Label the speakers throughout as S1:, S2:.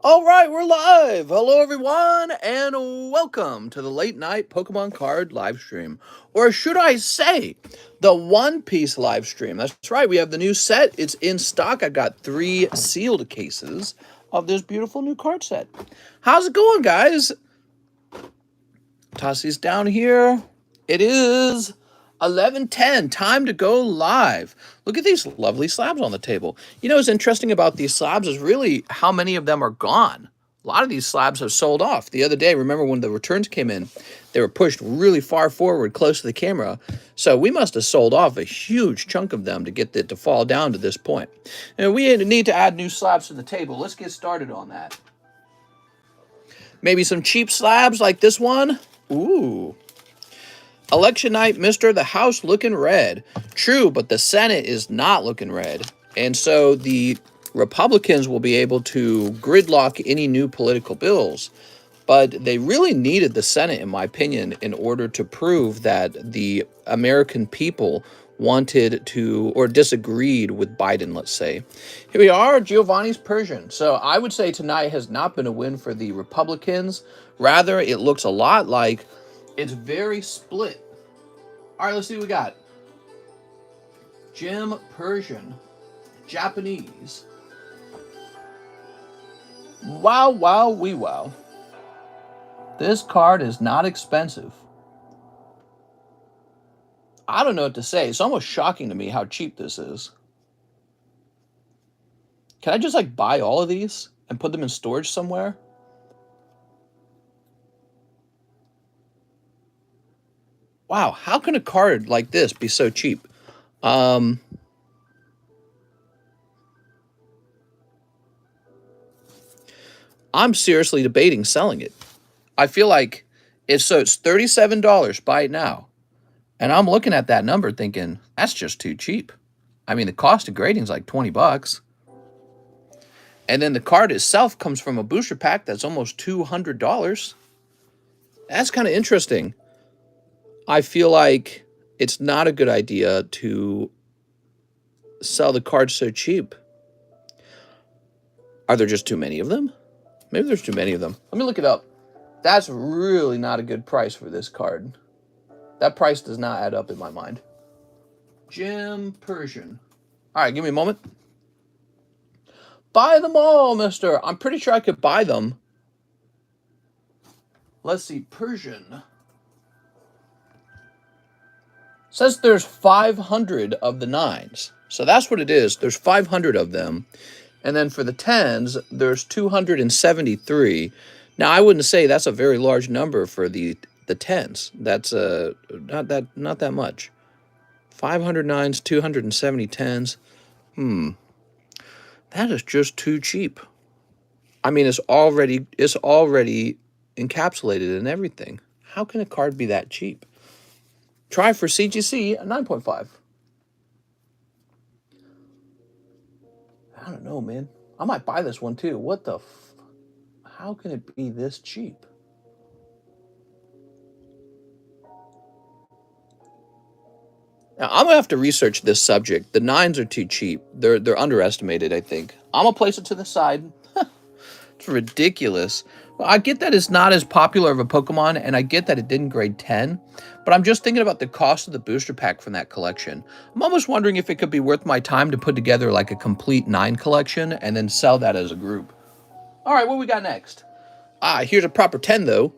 S1: All right, we're live. Hello, everyone, and welcome to the late night Pokemon card live stream. Or should I say, the One Piece live stream. That's right, we have the new set. It's in stock. I got 3 sealed cases of this beautiful new card set. How's it going, guys? Toss these down here. It is 11:10. Time to go live. Look at these lovely slabs on the table. You know what's interesting about these slabs is really how many of them are gone. A lot of these slabs have sold off. The other day, remember when the returns came in, they were pushed really far forward, close to the camera. So we must have sold off a huge chunk of them to get it to fall down to this point. And we need to add new slabs to the table. Let's get started on that. Maybe some cheap slabs like this one. Ooh. Election night, Mr. The House looking red. True, but the Senate is not looking red. And so the Republicans will be able to gridlock any new political bills. But they really needed the Senate, in my opinion, in order to prove that the American people wanted to, or disagreed with Biden, let's say. Here we are, Giovanni's Persian. So I would say tonight has not been a win for the Republicans. Rather, it looks a lot like it's very split. All right, let's see what we got. Jim Persian, Japanese. Wow, wow, wee wow. This card is not expensive. I don't know what to say. It's almost shocking to me how cheap this is. Can I just like buy all of these and put them in storage somewhere? Wow, how can a card like this be so cheap? I'm seriously debating selling it. I feel like it's $37. Buy it now. And I'm looking at that number thinking, that's just too cheap. I mean, the cost of grading is like 20 bucks. And then the card itself comes from a booster pack that's almost $200. That's kind of interesting. I feel like it's not a good idea to sell the cards so cheap. Are there just too many of them? Maybe there's too many of them. Let me look it up. That's really not a good price for this card. That price does not add up in my mind. Jim Persian. All right, give me a moment. Buy them all, mister. I'm pretty sure I could buy them. Let's see, Persian. Says there's 500 of the 9s. So that's what it is. There's 500 of them. And then for the 10s, there's 273. Now, I wouldn't say that's a very large number for the 10s. That's not that much. 500 9s, 270 10s. That is just too cheap. I mean, it's already encapsulated in everything. How can a card be that cheap? Try for CGC a 9.5. I don't know, man. I might buy this one too. What the how can it be this cheap? Now, I'm gonna have to research this subject. The 9s are too cheap. They're underestimated, I think. I'm gonna place it to the side. It's ridiculous. Well, I get that it's not as popular of a Pokemon, and I get that it didn't grade 10, but I'm just thinking about the cost of the booster pack from that collection. I'm almost wondering if it could be worth my time to put together like a complete 9 collection and then sell that as a group. All right, what we got next? Here's a proper 10, though.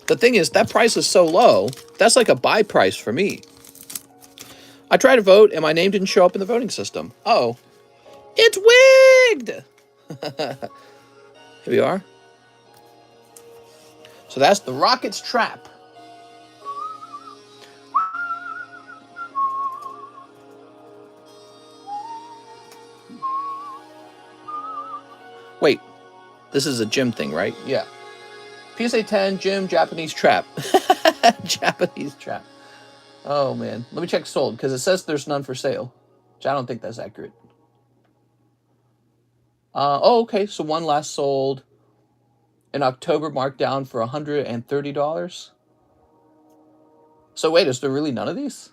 S1: The thing is, that price is so low, that's like a buy price for me. I tried to vote, and my name didn't show up in the voting system. Uh-oh. It's wigged! Here we are. So that's the Rocket's Trap. Wait, this is a gym thing, right? Yeah. PSA 10, gym, Japanese trap. Japanese trap. Oh, man. Let me check sold, because it says there's none for sale, which I don't think that's accurate. Okay, so one last sold in October, marked down for $130. So wait, is there really none of these?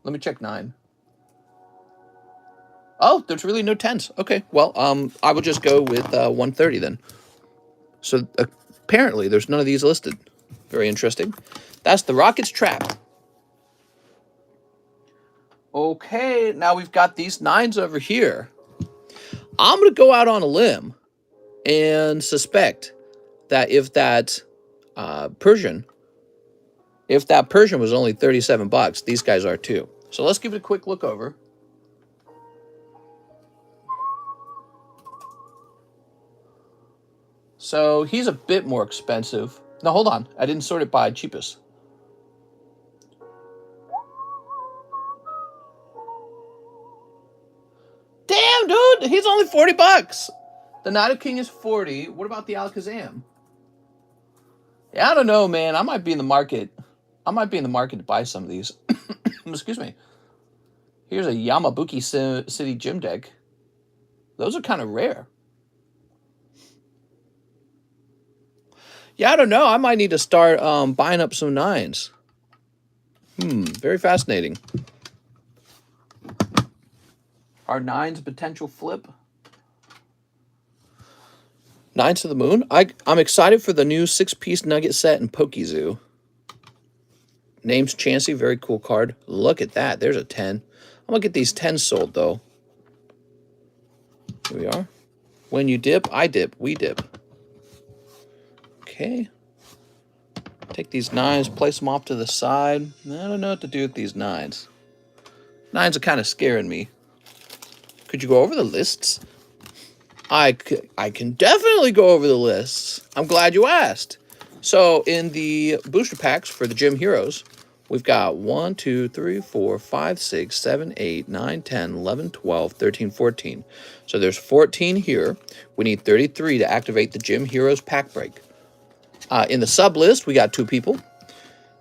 S1: Let me check 9. Oh, there's really no 10s. Okay, well, I will just go with 130 then. So apparently there's none of these listed. Very interesting. That's the Rockets Trap. Okay, now we've got these 9s over here. I'm going to go out on a limb and suspect that if that Persian was only 37 bucks, these guys are too. So let's give it a quick look over. So he's a bit more expensive. No, hold on. I didn't sort it by cheapest. Damn, dude, he's only 40 bucks. The Knight of King is 40. What about the Alakazam? Yeah, I don't know, man. I might be in the market. To buy some of these. Excuse me. Here's a Yamabuki City Gym deck. Those are kind of rare. Yeah, I don't know. I might need to start buying up some 9s. Very fascinating. Are 9s a potential flip? 9s to the moon? I'm excited for the new 6-piece nugget set in PokeZoo. Name's Chansey. Very cool card. Look at that. There's a 10. I'm going to get these 10s sold, though. Here we are. When you dip, I dip. We dip. Okay. Take these 9s, place them off to the side. I don't know what to do with these 9s. 9s are kind of scaring me. Could you go over the lists? I can definitely go over the lists. I'm glad you asked. So in the booster packs for the Gym Heroes, we've got 1, 2, 3, 4, 5, 6, 7, 8, 9, 10, 11, 12, 13, 14. So there's 14 here. We need 33 to activate the Gym Heroes pack break. In the sub list, we got 2 people.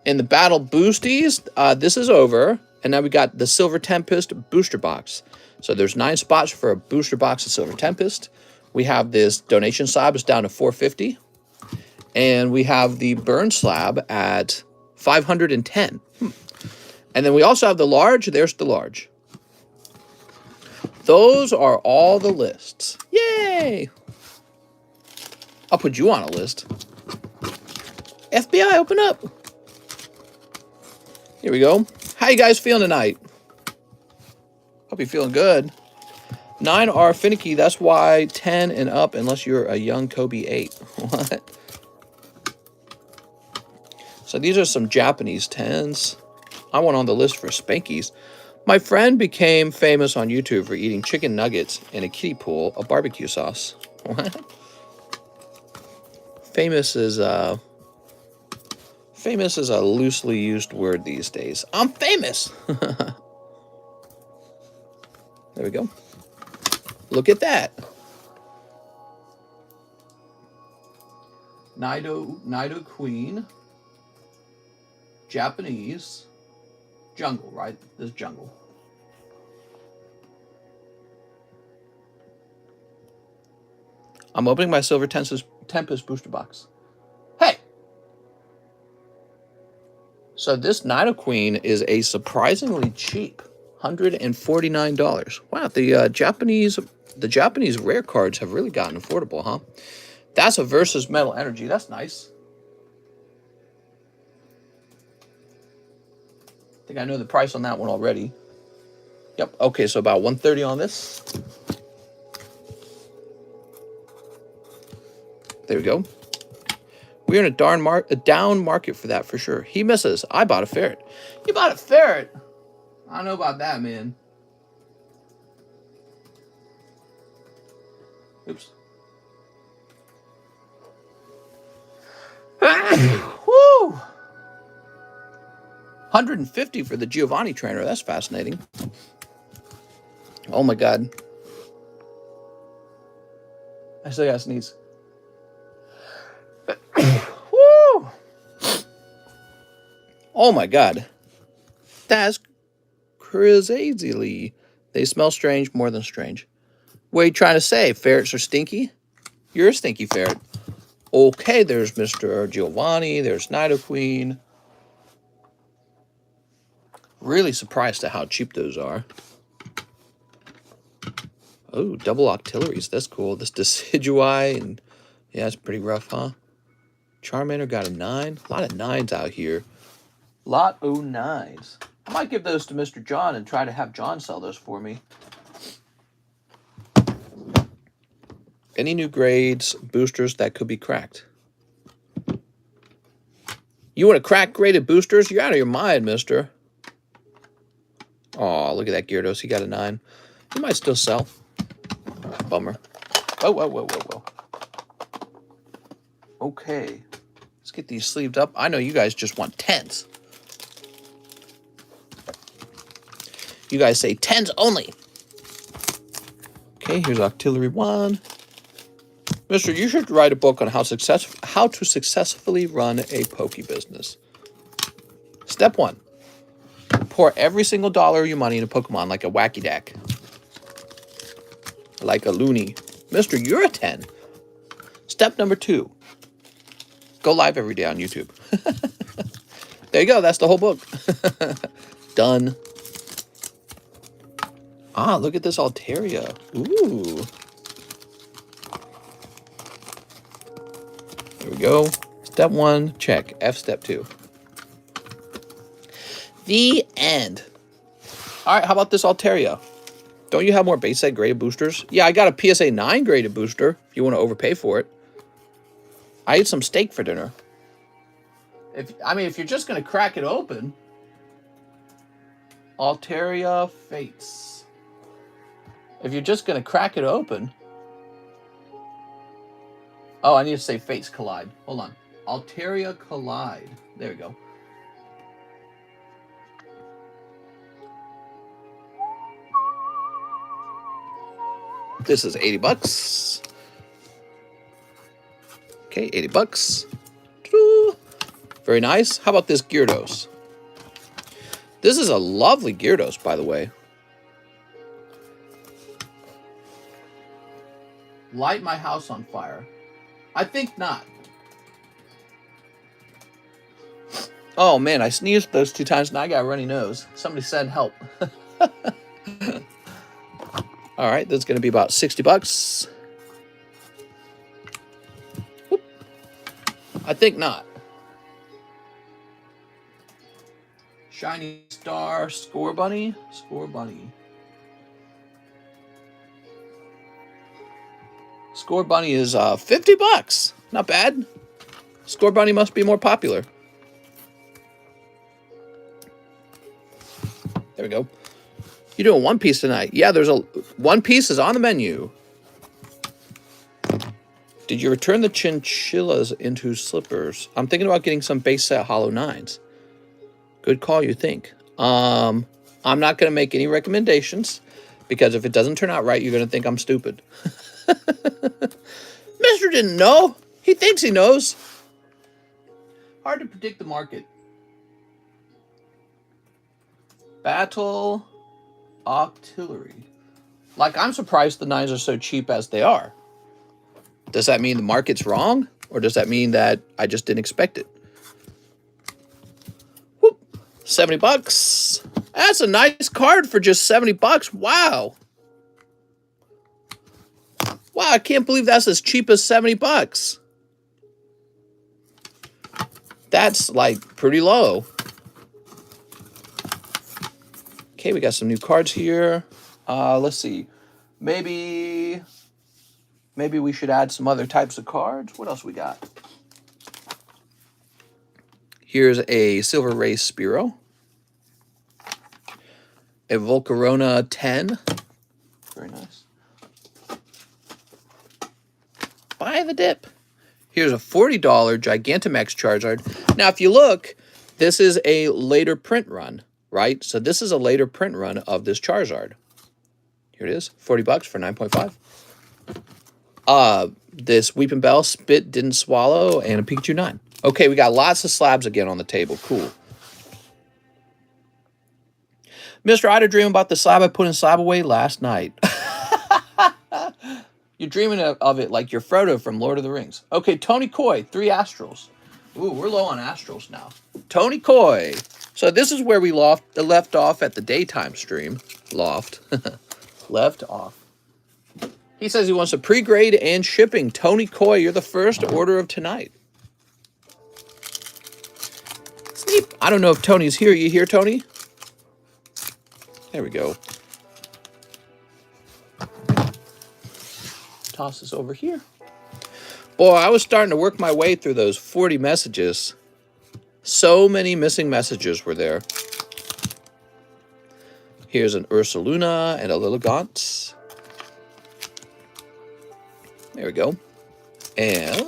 S1: In the Battle Boosties, this is over. And now we got the Silver Tempest booster box. So there's 9 spots for a booster box of Silver Tempest. We have this donation slab is down to $4.50. And we have the burn slab at $510. And then we also have the large. There's the large. Those are all the lists. Yay! I'll put you on a list. FBI, open up. Here we go. How you guys feeling tonight? Hope you're feeling good. 9 are finicky. That's why 10 and up, unless you're a young Kobe 8. What? So these are some Japanese 10s. I went on the list for Spankies. My friend became famous on YouTube for eating chicken nuggets in a kiddie pool of barbecue sauce. What? Famous is a loosely used word these days. I'm famous. There we go. Look at that. Nido Queen. Japanese. Jungle, right? This is jungle. I'm opening my Silver Tempest booster box. Hey! So this Nido Queen is a surprisingly cheap $149. Wow, the Japanese rare cards have really gotten affordable, huh? That's a Versus Metal Energy. That's nice. I think I know the price on that one already. Yep. Okay, so about $130 on this. There we go. We're in a down market for that for sure. He misses. I bought a ferret. You bought a ferret? I don't know about that, man. Oops. Woo! 150 for the Giovanni trainer. That's fascinating. Oh my God. I still got to sneeze. Woo! Oh my God. That's crazy. They smell strange more than strange. What are you trying to say? Ferrets are stinky? You're a stinky ferret. Okay, there's Mr. Giovanni. There's Nido Queen. Really surprised at how cheap those are. Oh, double octilleries. That's cool. This decidui, and yeah, it's pretty rough, huh? Charmander got a 9. A lot of 9s out here. Lot o' 9s. I might give those to Mr. John and try to have John sell those for me. Any new grades, boosters that could be cracked? You want to crack graded boosters? You're out of your mind, mister. Oh, look at that Gyarados. He got a 9. He might still sell. Bummer. Whoa, whoa, whoa, whoa, whoa. Okay. Let's get these sleeved up. I know you guys just want 10s. You guys say 10s only. Okay, here's Octillery 1. Mister, you should write a book on how to successfully run a Poke business. Step 1. Pour every single dollar of your money into Pokemon like a wacky dack. Like a loony. Mister, you're a 10. Step number 2. Go live every day on YouTube. There you go. That's the whole book. Done. Ah, look at this Altaria. Ooh. There we go. Step 1, check. F step 2. The end. All right, how about this Altaria? Don't you have more base set graded boosters? Yeah, I got a PSA 9 graded booster if you want to overpay for it. I ate some steak for dinner. If you're just going to crack it open, Altaria Fates. If you're just going to crack it open. Oh, I need to say Fates Collide. Hold on. Altaria Collide. There we go. This is 80 bucks. Okay, 80 bucks. Very nice. How about this Gyarados? This is a lovely Gyarados, by the way. Light my house on fire. I think not. Oh, man, I sneezed those 2 times, and I got a runny nose. Somebody said help. All right, that's going to be about 60 bucks. Whoop. I think not. Shiny Star, Score Bunny. Score Bunny. Score Bunny is 50 bucks. Not bad. Score Bunny must be more popular. There we go. You're doing One Piece tonight. Yeah, there's a One Piece is on the menu. Did you return the chinchillas into slippers? I'm thinking about getting some base set Hollow 9s. Good call, you think. I'm not going to make any recommendations because if it doesn't turn out right, you're going to think I'm stupid. Mister didn't know. He thinks he knows. Hard to predict the market. Battle Octillery. Like, I'm surprised the 9s are so cheap as they are. Does that mean the market's wrong? Or does that mean that I just didn't expect it? Whoop. 70 bucks. That's a nice card for just 70 bucks. Wow. Wow, I can't believe that's as cheap as 70 bucks. That's, like, pretty low. Okay, we got some new cards here. Let's see. Maybe we should add some other types of cards. What else we got? Here's a Silver Ray Spearow. A Volcarona 10. Very nice. Buy the dip. Here's a $40 Gigantamax Charizard. Now, if you look, this is a later print run, right? So this is a later print run of this Charizard. Here it is, 40 bucks for 9.5. This Weeping Bell, Spit Didn't Swallow, and a Pikachu 9. Okay, we got lots of slabs again on the table. Cool. Mr. I had a dream about the slab I put in slab away last night. You're dreaming of it like you're Frodo from Lord of the Rings. Okay, Tony Coy, 3 Astrals. Ooh, we're low on Astrals now. Tony Coy. So this is where we left off at the daytime stream. Left off. He says he wants a pre-grade and shipping. Tony Coy, you're the first order of tonight. Sleep. I don't know if Tony's here. You here, Tony? There we go. Toss this over here. Boy, I was starting to work my way through those 40 messages. So many missing messages were there. Here's an Ursuluna and a Little Gaunt. There we go. And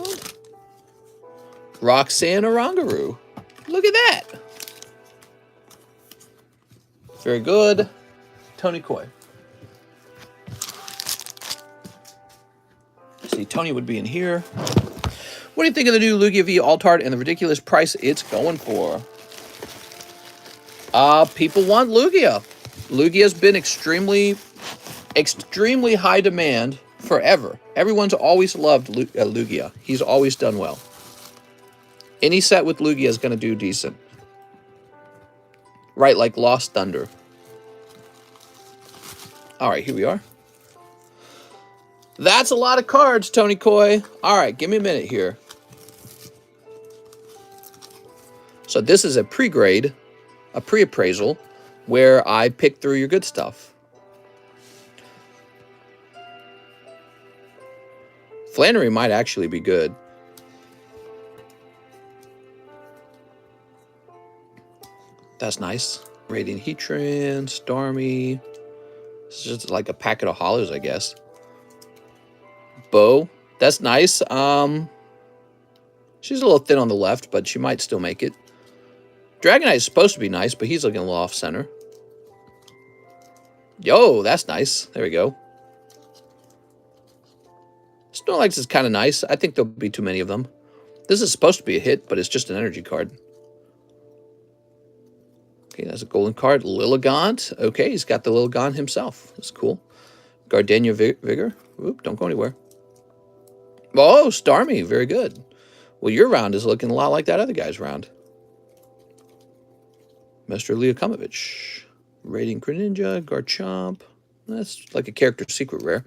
S1: Roxanne Orangaroo. Look at that. Very good. Tony Coy. See, Tony would be in here. What do you think of the new Lugia V Altart and the ridiculous price it's going for? People want Lugia. Lugia's been extremely high demand forever. Everyone's always loved Lugia. He's always done well. Any set with Lugia is going to do decent. Right, like Lost Thunder. All right, here we are. That's a lot of cards, Tony Coy. All right, give me a minute here. So this is a pre-grade, a pre-appraisal, where I pick through your good stuff. Flannery might actually be good. That's nice. Radiant Heatran, Starmie. It's just like a packet of hollows, I guess. Bo, that's nice. She's a little thin on the left, but she might still make it. Dragonite is supposed to be nice, but he's looking a little off center. Yo, that's nice. There we go. Snorlax is kind of nice. I think there'll be too many of them. This is supposed to be a hit, but it's just an energy card. Okay, that's a golden card. Lilligant. Okay, he's got the Lilligant himself. That's cool. Gardenia Vigor. Oop, don't go anywhere. Oh, Starmie. Very good. Well, your round is looking a lot like that other guy's round. Mr. Liakomovich. Radiant Greninja. Garchomp. That's like a character secret rare.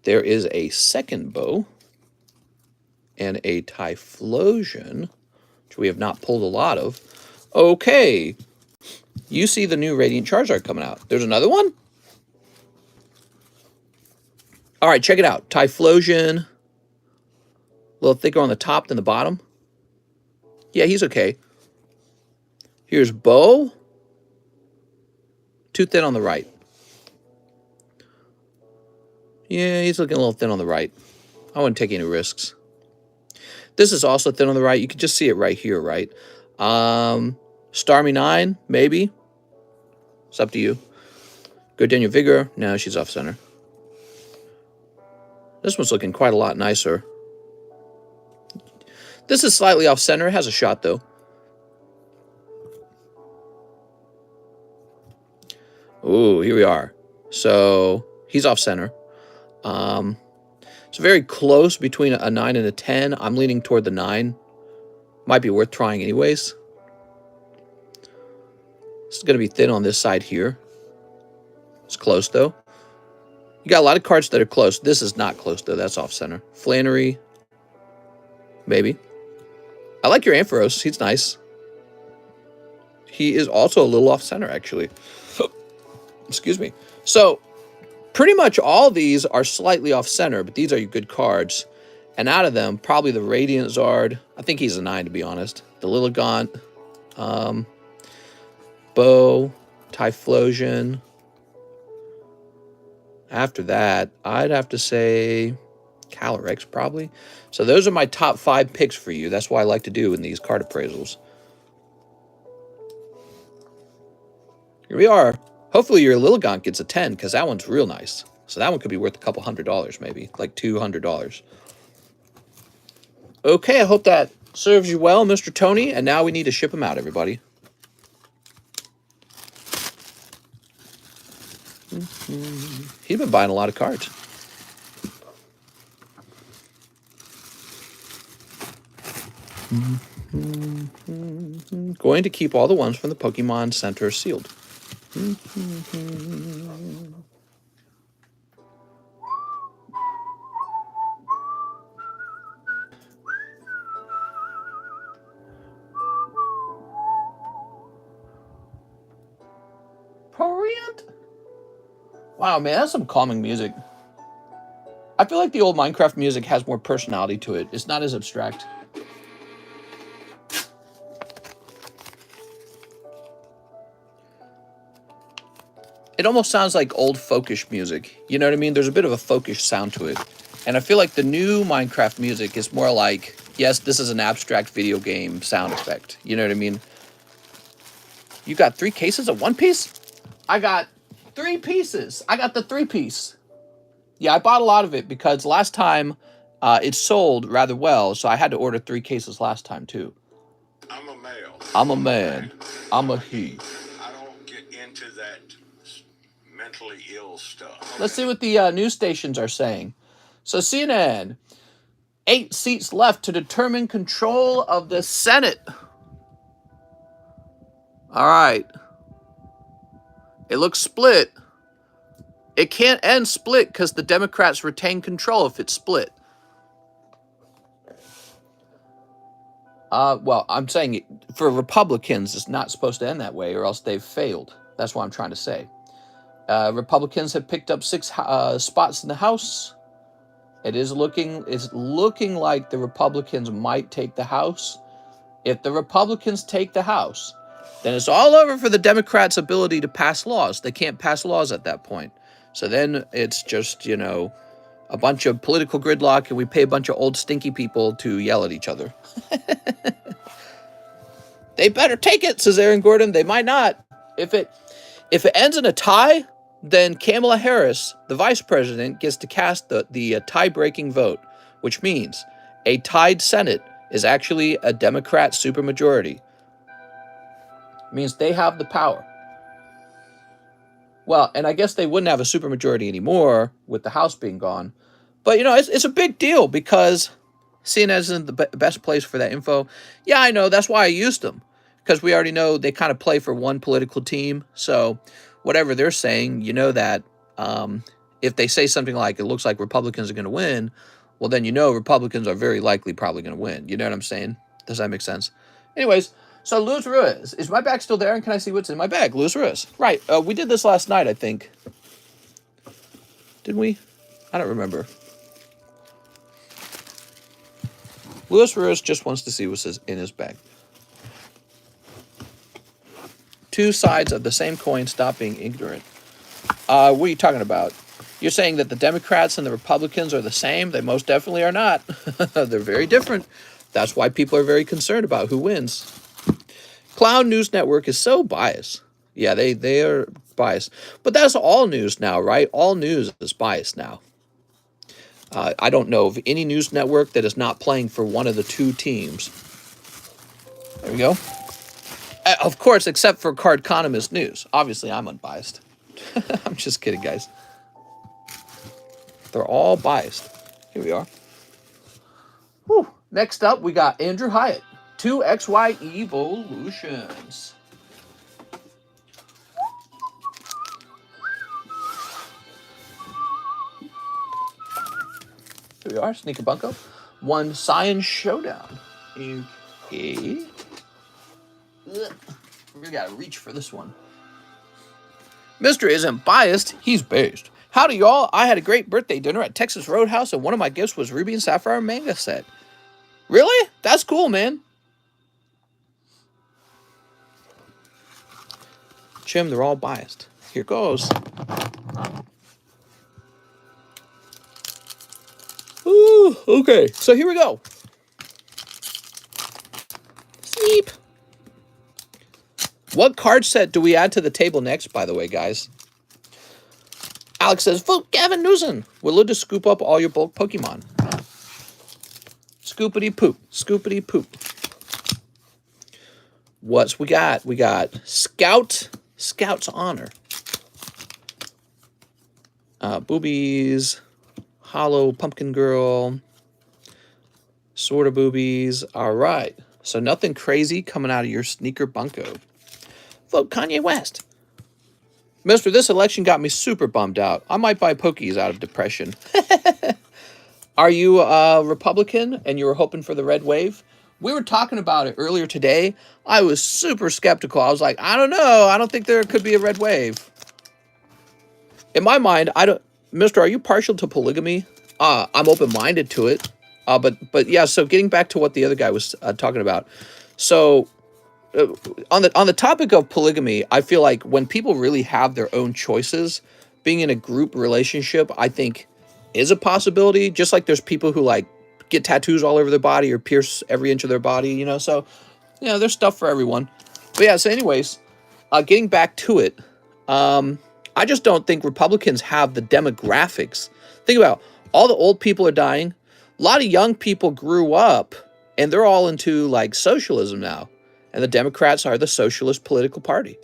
S1: There is a second bow. And a Typhlosion, which we have not pulled a lot of. Okay. You see the new Radiant Charizard coming out. There's another one? All right, check it out. Typhlosion. A little thicker on the top than the bottom. Yeah, he's okay. Here's Bo. Too thin on the right. Yeah, he's looking a little thin on the right. I wouldn't take any risks. This is also thin on the right. You can just see it right here, right? Starmie 9, maybe. It's up to you. Gardenia Vigor. No, she's off center. This one's looking quite a lot nicer. This is slightly off center. It has a shot, though. Ooh, here we are. So, he's off center. It's very close between a 9 and a 10. I'm leaning toward the 9. Might be worth trying anyways. This is going to be thin on this side here. It's close, though. You got a lot of cards that are close. This is not close, though. That's off center. Flannery. Maybe. I like your Ampharos. He's nice. He is also a little off center, actually. Excuse me. So, pretty much all these are slightly off center, but these are your good cards. And out of them, probably the Radiant Zard. I think he's a 9, to be honest. The Lilligant. Bo. Typhlosion. After that, I'd have to say Calyrex, probably. So those are my top 5 picks for you. That's what I like to do in these card appraisals. Here we are. Hopefully your Lilligant gets a 10, because that one's real nice. So that one could be worth a couple $100, maybe. Like $200. Okay, I hope that serves you well, Mr. Tony. And now we need to ship them out, everybody. He's been buying a lot of cards. Going to keep all the ones from the Pokemon Center sealed. ambient. Wow, man, that's some calming music. I feel like the old Minecraft music has more personality to it. It's not as abstract. It almost sounds like old folkish music. You know what I mean? There's a bit of a folkish sound to it. And I feel like the new Minecraft music is more like, yes, this is an abstract video game sound effect. You know what I mean? You got 3 cases of One Piece? I got 3 pieces. I got the 3-piece. Yeah, I bought a lot of it because last time it sold rather well, so I had to order 3 cases last time too.
S2: I'm a male.
S1: I'm a man. I'm a he.
S2: I don't get into that mentally ill stuff.
S1: Let's see what the news stations are saying. So CNN, 8 seats left to determine control of the Senate. All right. It looks split. It can't end split because the Democrats retain control if it's split. Well, I'm saying it, for Republicans, it's not supposed to end that way or else they've failed. That's what I'm trying to say. Republicans have picked up 6 spots in the House. It's looking like the Republicans might take the House. If the Republicans take the House, then it's all over for the Democrats' ability to pass laws. They can't pass laws at that point. So then it's just, you know, a bunch of political gridlock, and we pay a bunch of old stinky people to yell at each other. They better take it, says Aaron Gordon. They might not. If it ends in a tie, then Kamala Harris, the vice president, gets to cast the tie-breaking vote, which means a tied Senate is actually a Democrat supermajority. It means they have the power. Well, and I guess they wouldn't have a supermajority anymore with the House being gone. But, you know, it's a big deal because CNN isn't the best place for that info. Yeah, I know. That's why I used them. Because we already know they kind of play for one political team. So whatever they're saying, you know that if they say something like, it looks like Republicans are going to win, well, then you know Republicans are very likely probably going to win. You know what I'm saying? Does that make sense? Anyways, so Luis Ruiz. Is my bag still there? And can I see what's in my bag? Luis Ruiz. Right. We did this last night, I think. Didn't we? I don't remember. Luis Ruiz just wants to see what's in his bag. 2 sides of the same coin. Stop being ignorant. What are you talking about? You're saying that the Democrats and the Republicans are the same? They most definitely are not. They're very different. That's why people are very concerned about who wins. Clown News Network is so biased. Yeah, they are biased. But that's all news now, right? All news is biased now. I don't know of any news network that is not playing for one of the 2 teams. There we go. Of course, except for Cardconomist News. Obviously, I'm unbiased. I'm just kidding, guys. They're all biased. Here we are. Whew. Next up, we got Andrew Hyatt. 2XY Evolutions. Here we are, Sneaker Bunko. 1 Science Showdown. Okay. We gotta reach for this one. Mr. isn't biased, he's based. Howdy, y'all. I had a great birthday dinner at Texas Roadhouse, and one of my gifts was Ruby and Sapphire manga set. Really? That's cool, man. Chim, they're all biased. Here goes. Ooh, okay, so here we go. Sleep. What card set do we add to the table next, by the way, guys? Alex says, vote Gavin Newsom. We'll look to scoop up all your bulk Pokemon. Scoopity poop. Scoopity poop. What's we got? We got Scout's Honor. Boobies. Hollow Pumpkin Girl. Sort of boobies. All right. So nothing crazy coming out of your sneaker bunko. Vote Kanye West. Mister, this election got me super bummed out. I might buy Pokies out of depression. Are you a Republican and you were hoping for the red wave? We were talking about it earlier today. I was super skeptical. I was like, I don't know. I don't think there could be a red wave. In my mind, I don't, Mister, are you partial to polygamy? I'm open-minded to it. But yeah. So getting back to what the other guy was talking about. So on the topic of polygamy, I feel like when people really have their own choices, being in a group relationship, I think, is a possibility. Just like there's people who like get tattoos all over their body or pierce every inch of their body, you know. So there's stuff for everyone. But yeah. So anyways, getting back to it, I just don't think Republicans have the demographics. Think about all the old people are dying. A lot of young people grew up and they're all into like socialism now. And the Democrats are the socialist political party.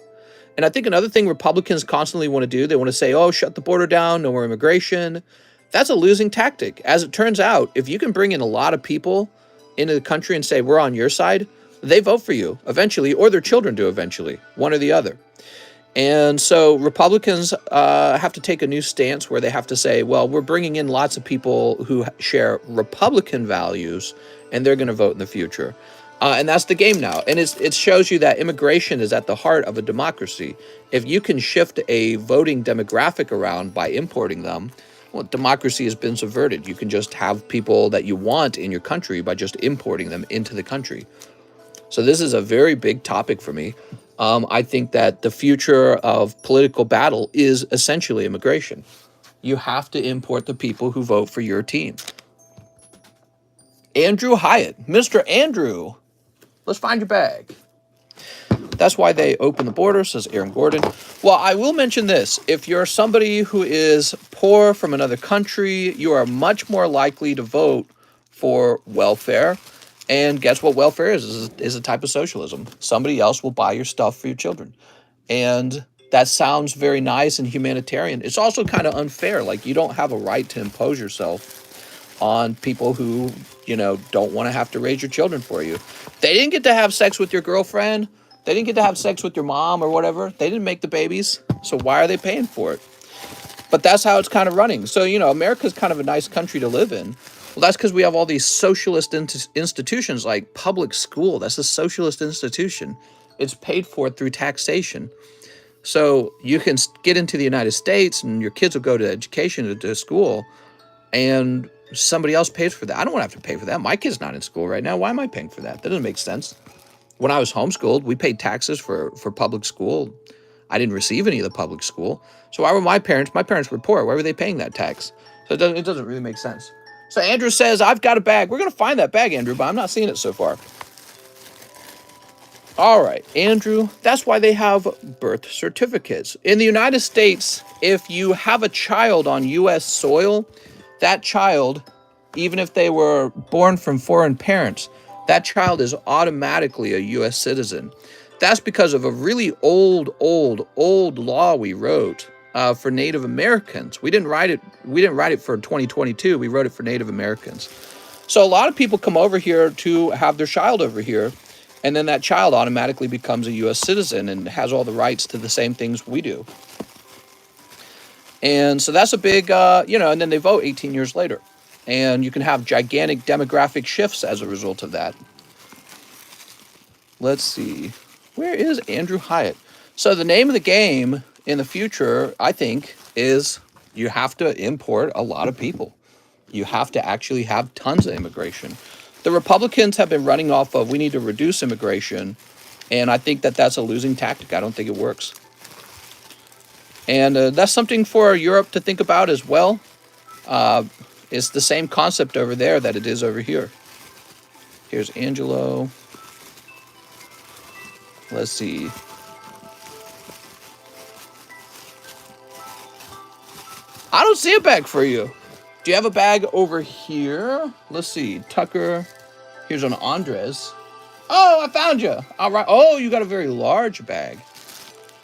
S1: And I think another thing Republicans constantly want to do, they want to say, oh, shut the border down, no more immigration. That's a losing tactic. As it turns out, if you can bring in a lot of people into the country and say, we're on your side, they vote for you eventually, or their children do eventually, one or the other. And so Republicans have to take a new stance where they have to say, well, we're bringing in lots of people who share Republican values, and they're going to vote in the future. And that's the game now. And it shows you that immigration is at the heart of a democracy. If you can shift a voting demographic around by importing them, well, democracy has been subverted. You can just have people that you want in your country by just importing them into the country. So this is a very big topic for me. I think that the future of political battle is essentially immigration. You have to import the people who vote for your team. Andrew Hyatt. Mr. Andrew, let's find your bag. That's why they open the border, says Aaron Gordon. Well, I will mention this. If you're somebody who is poor from another country, you are much more likely to vote for welfare. And guess what welfare is a type of socialism. Somebody else will buy your stuff for your children. And that sounds very nice and humanitarian. It's also kind of unfair. Like, you don't have a right to impose yourself on people who, don't want to have to raise your children for you. They didn't get to have sex with your girlfriend. They didn't get to have sex with your mom or whatever. They didn't make the babies. So why are they paying for it? But that's how it's kind of running. So, America's kind of a nice country to live in. Well, that's because we have all these socialist institutions like public school. That's a socialist institution. It's paid for through taxation. So you can get into the United States and your kids will go to education, to school, and somebody else pays for that. I don't want to have to pay for that. My kid's not in school right now. Why am I paying for that? That doesn't make sense. When I was homeschooled, we paid taxes for public school. I didn't receive any of the public school. So why were my parents were poor. Why were they paying that tax? So it doesn't really make sense. So Andrew says, I've got a bag. We're going to find that bag, Andrew, but I'm not seeing it so far. All right, Andrew, that's why they have birth certificates. In the United States, if you have a child on U.S. soil, that child, even if they were born from foreign parents, that child is automatically a U.S. citizen. That's because of a really old law we wrote for Native Americans. We didn't write it for 2022. We wrote it for Native Americans. So a lot of people come over here to have their child over here, and then that child automatically becomes a U.S. citizen and has all the rights to the same things we do. And so that's a big, and then they vote 18 years later. And you can have gigantic demographic shifts as a result of that. Let's see. Where is Andrew Hyatt? So the name of the game in the future, I think, is you have to import a lot of people. You have to actually have tons of immigration. The Republicans have been running off of, we need to reduce immigration. And I think that that's a losing tactic. I don't think it works. And that's something for Europe to think about as well. It's the same concept over there that it is over here. Here's Angelo. Let's see. I don't see a bag for you. Do you have a bag over here? Let's see. Tucker. Here's an Andres. Oh, I found you. All right. Oh, you got a very large bag.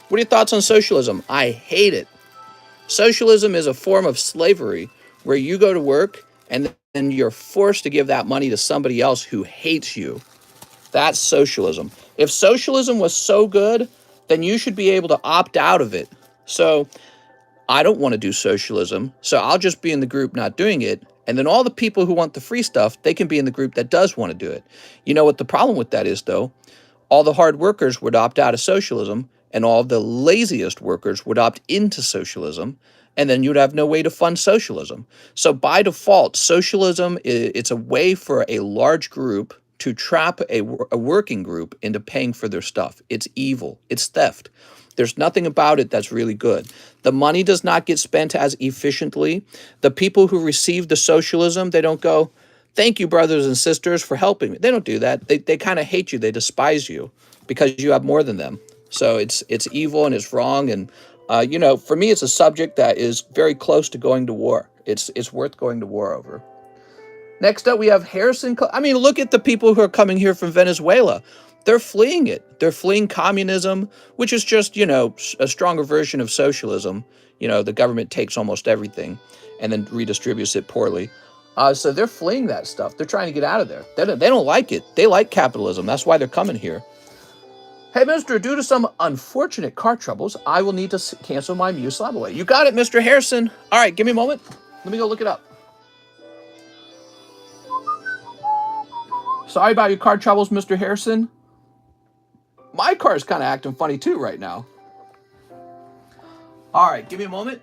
S1: What are your thoughts on socialism? I hate it. Socialism is a form of slavery where you go to work and then you're forced to give that money to somebody else who hates you. That's socialism. If socialism was so good, then you should be able to opt out of it. So I don't want to do socialism, so I'll just be in the group not doing it. And then all the people who want the free stuff, they can be in the group that does want to do it. You know what the problem with that is, though? All the hard workers would opt out of socialism, and all the laziest workers would opt into socialism. and then you'd have no way to fund socialism. So by default, socialism, it's a way for a large group to trap a working group into paying for their stuff. It's evil. It's theft. There's nothing about it that's really good. The money does not get spent as efficiently. The people who receive the socialism, they don't go, thank you, brothers and sisters, for helping me. They don't do that. They kind of hate you. They despise you because you have more than them. So it's evil and it's wrong. And, you know, for me, it's a subject that is very close to going to war. It's worth going to war over. Next up, we have Harrison. I mean, look at the people who are coming here from Venezuela. They're fleeing it. They're fleeing communism, which is just, you know, a stronger version of socialism. You know, the government takes almost everything and then redistributes it poorly. So they're fleeing that stuff. They're trying to get out of there. They don't like it. They like capitalism. That's why they're coming here. Hey, mister, due to some unfortunate car troubles, I will need to cancel my Muse slab away. You got it, Mr. Harrison. All right, give me a moment. Let me go look it up. Sorry about your car troubles, Mr. Harrison. My car is kind of acting funny too right now. All right, give me a moment.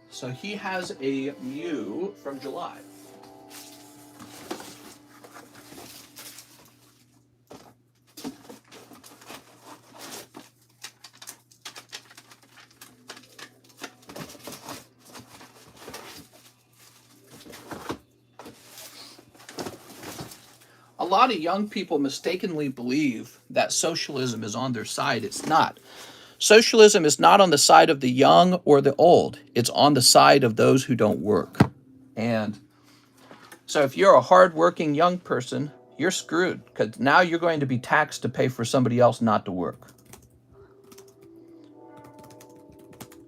S1: So he has a Mew from July. A lot of young people mistakenly believe that socialism is on their side. It's not. Socialism is not on the side of the young or the old. It's on the side of those who don't work. And so if you're a hardworking young person, you're screwed because now you're going to be taxed to pay for somebody else not to work.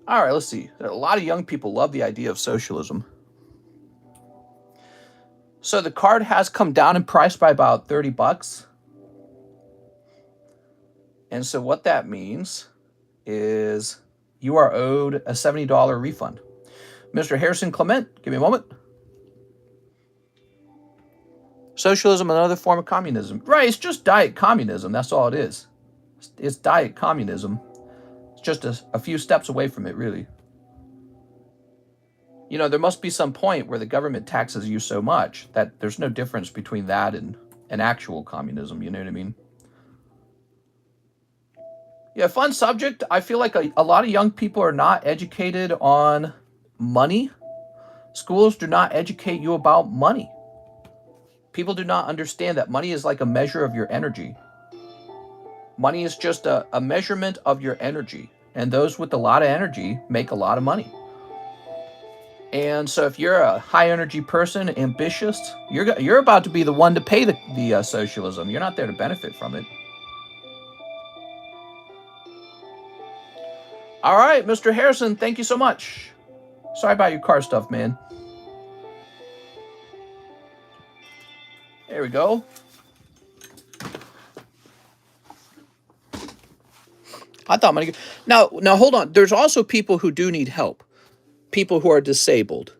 S1: All right, let's see. A lot of young people love the idea of socialism. So the card has come down in price by about $30. And so what that means is you are owed a $70 refund. Mr. Harrison Clement, give me a moment. Socialism, another form of communism. Right, it's just diet communism. That's all it is. It's diet communism. It's just a few steps away from it, really. You know, there must be some point where the government taxes you so much that there's no difference between that and an actual communism, you know what I mean? Yeah, fun subject. I feel like a lot of young people are not educated on money. Schools do not educate you about money. People do not understand that money is like a measure of your energy. Money is just a measurement of your energy. And those with a lot of energy make a lot of money. And so if you're a high energy person, ambitious, you're about to be the one to pay the socialism. You're not there to benefit from it. All right, Mr. Harrison, thank you so much. Sorry about your car stuff, man. There we go. I thought money. Now hold on. There's also people who do need help. People who are disabled.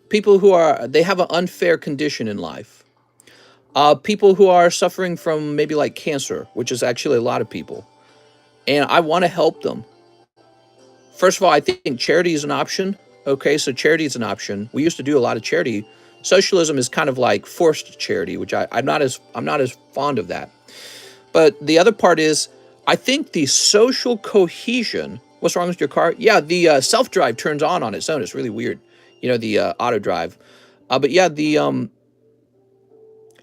S1: People who they have an unfair condition in life. People who are suffering from maybe like cancer, which is actually a lot of people. And I want to help them. First of all, I think charity is an option. Okay, so charity is an option. We used to do a lot of charity. Socialism is kind of like forced charity, which I'm not as fond of that. But the other part is, I think the social cohesion. What's wrong with your car? Yeah, the self-drive turns on its own. It's really weird. You know, the auto drive. But yeah, you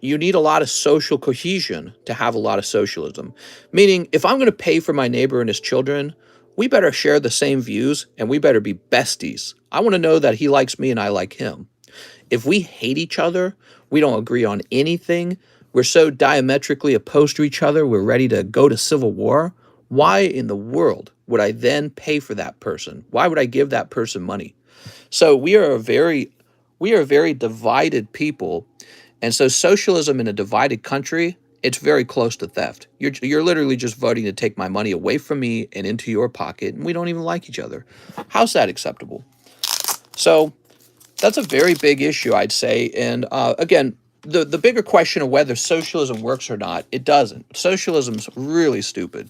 S1: need a lot of social cohesion to have a lot of socialism. Meaning, if I'm going to pay for my neighbor and his children, we better share the same views and we better be besties. I want to know that he likes me and I like him. If we hate each other, we don't agree on anything, we're so diametrically opposed to each other, we're ready to go to civil war, why in the world would I then pay for that person? Why would I give that person money? So we are a very divided people. And so socialism in a divided country, it's very close to theft. You're literally just voting to take my money away from me and into your pocket, and we don't even like each other. How's that acceptable? So that's a very big issue, I'd say. And again, the bigger question of whether socialism works or not, it doesn't. Socialism's really stupid.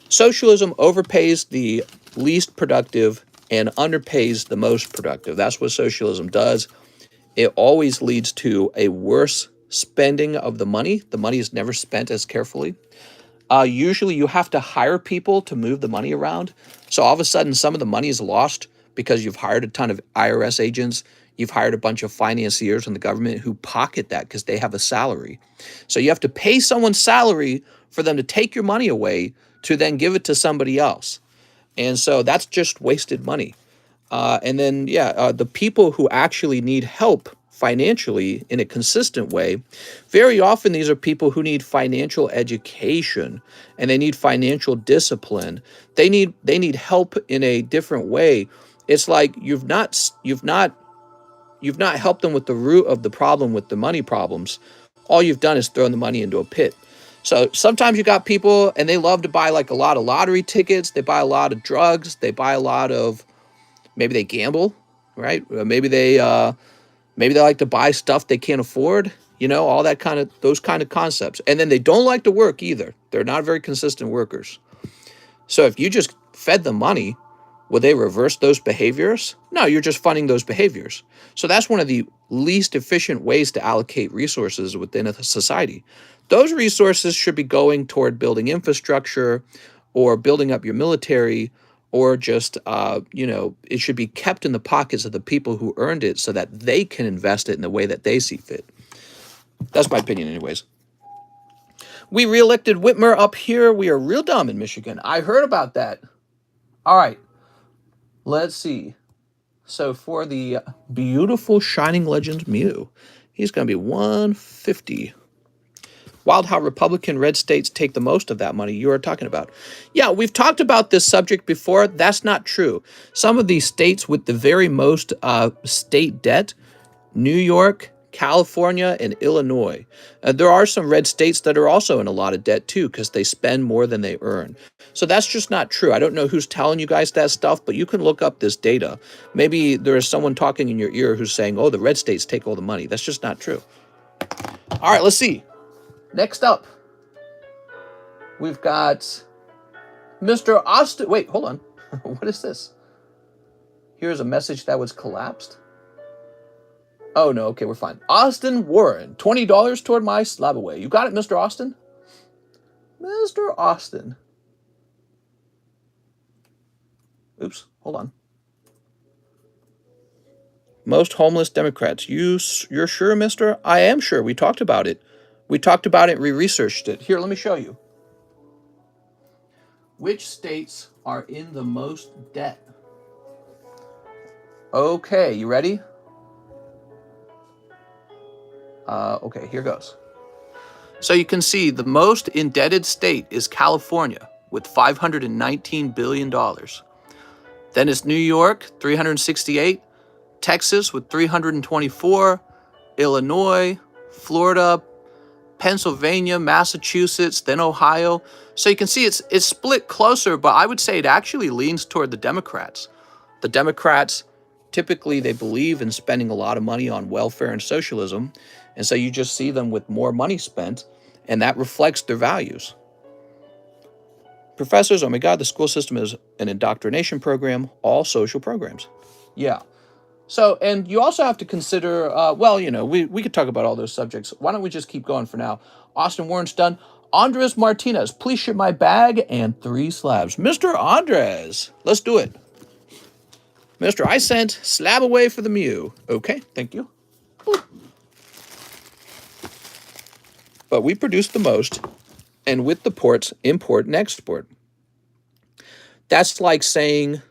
S1: Socialism overpays the least productive and underpays the most productive. That's what socialism does. It always leads to a worse spending of the money. The money is never spent as carefully. Usually you have to hire people to move the money around. So all of a sudden, some of the money is lost because you've hired a ton of IRS agents. You've hired a bunch of financiers in the government who pocket that because they have a salary. So you have to pay someone's salary for them to take your money away to then give it to somebody else. And so that's just wasted money. And then, the people who actually need help financially in a consistent way, very often these are people who need financial education and they need financial discipline. They need help in a different way. It's like you've not helped them with the root of the problem with the money problems. All you've done is thrown the money into a pit. So sometimes you got people and they love to buy like a lot of lottery tickets. They buy a lot of drugs. They buy a lot of, maybe they gamble, right? Maybe they like to buy stuff they can't afford, all that those kind of concepts. And then they don't like to work either. They're not very consistent workers. So if you just fed them money, will they reverse those behaviors? No, you're just funding those behaviors. So that's one of the least efficient ways to allocate resources within a society. Those resources should be going toward building infrastructure or building up your military, or just, it should be kept in the pockets of the people who earned it so that they can invest it in the way that they see fit. That's my opinion anyways. We reelected Whitmer up here. We are real dumb in Michigan. I heard about that. All right. Let's see. So for the beautiful Shining Legends Mew, he's going to be 150. Wild how Republican red states take the most of that money you are talking about. Yeah, we've talked about this subject before. That's not true. Some of these states with the very most state debt, New York, California, and Illinois. There are some red states that are also in a lot of debt too because they spend more than they earn. So that's just not true. I don't know who's telling you guys that stuff, but you can look up this data. Maybe there is someone talking in your ear who's saying, oh, the red states take all the money. That's just not true. All right, let's see. Next up, we've got Mr. Austin. Wait, hold on. What is this? Here's a message that was collapsed. Oh, no. Okay, we're fine. Austin Warren, $20 toward my slab away. You got it, Mr. Austin? Mr. Austin. Oops, hold on. Most homeless Democrats. You're sure, mister? I am sure. We talked about it. We talked about it. We researched it. Here, let me show you. Which states are in the most debt? Okay, you ready? Okay, here goes. So you can see the most indebted state is California with $519 billion. Then it's New York, 368, Texas with 324, Illinois, Florida, Pennsylvania, Massachusetts, then Ohio. So you can see it's split closer, but I would say it actually leans toward the Democrats. The Democrats, typically they believe in spending a lot of money on welfare and socialism, and so you just see them with more money spent, and that reflects their values. Professors, oh my God, the school system is an indoctrination program, all social programs. Yeah. So, and you also have to consider, we could talk about all those subjects. Why don't we just keep going for now? Austin Warren's done. Andres Martinez, please ship my bag and 3 slabs. Mr. Andres, let's do it. Mr. I sent slab away for the Mew. Okay, thank you. But we produce the most, and with the ports, import and export. That's like saying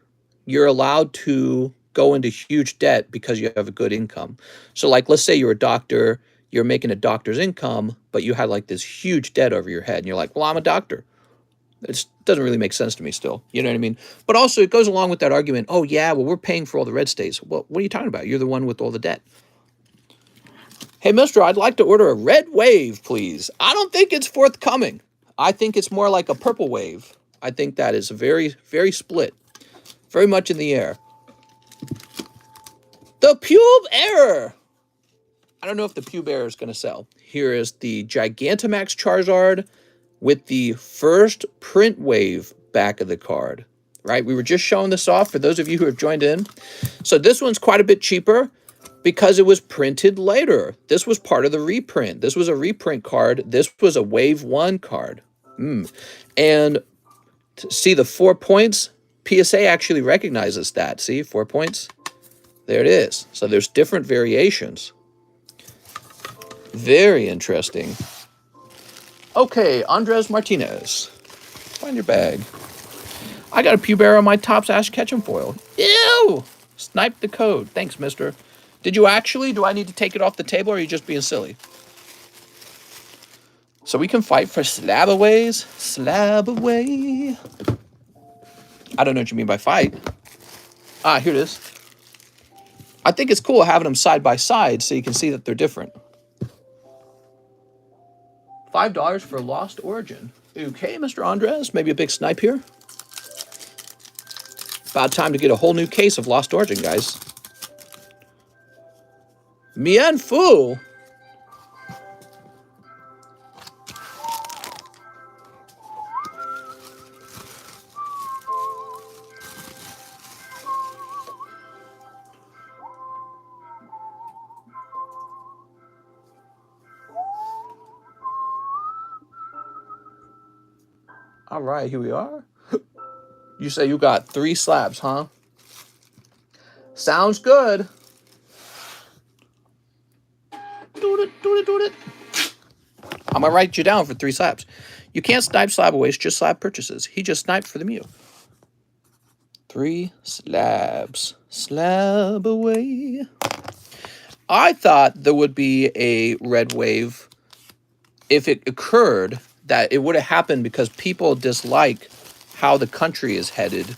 S1: you're allowed to go into huge debt because you have a good income. So like, let's say you're a doctor, you're making a doctor's income, but you had like this huge debt over your head and you're like, well, I'm a doctor. It doesn't really make sense to me still. You know what I mean? But also it goes along with that argument. Oh yeah, well, we're paying for all the red states. Well, what are you talking about? You're the one with all the debt. Hey, mister, I'd like to order a red wave, please. I don't think it's forthcoming. I think it's more like a purple wave. I think that is very, very split. Very much in the air. The Pube Error. I don't know if the Pube Error is going to sell. Here is the Gigantamax Charizard with the first print wave back of the card. right? We were just showing this off for those of you who have joined in. So this one's quite a bit cheaper because it was printed later. This was part of the reprint. This was a reprint card. This was a Wave 1 card. And see the 4 points? PSA actually recognizes that. See, 4 points? There it is. So there's different variations. Very interesting. Okay, Andres Martinez. Find your bag. I got a Pew Bear on my Topps Ash Ketchum foil. Ew! Sniped the code. Thanks, mister. Did you actually? Do I need to take it off the table, or are you just being silly? So we can fight for slab aways. Slab away. I don't know what you mean by fight. Ah, here it is. I think it's cool having them side by side so you can see that they're different. $5 for Lost Origin. Okay, Mr. Andres, maybe a big snipe here. About time to get a whole new case of Lost Origin, guys. Mien Fu. All right, here we are. You say you got 3 slabs, huh? Sounds good. I'm gonna write you down for 3 slabs. You can't snipe slab aways, just slab purchases. He just sniped for the Mew. 3 slabs. Slab away. I thought there would be a red wave if it occurred, that it would have happened because people dislike how the country is headed.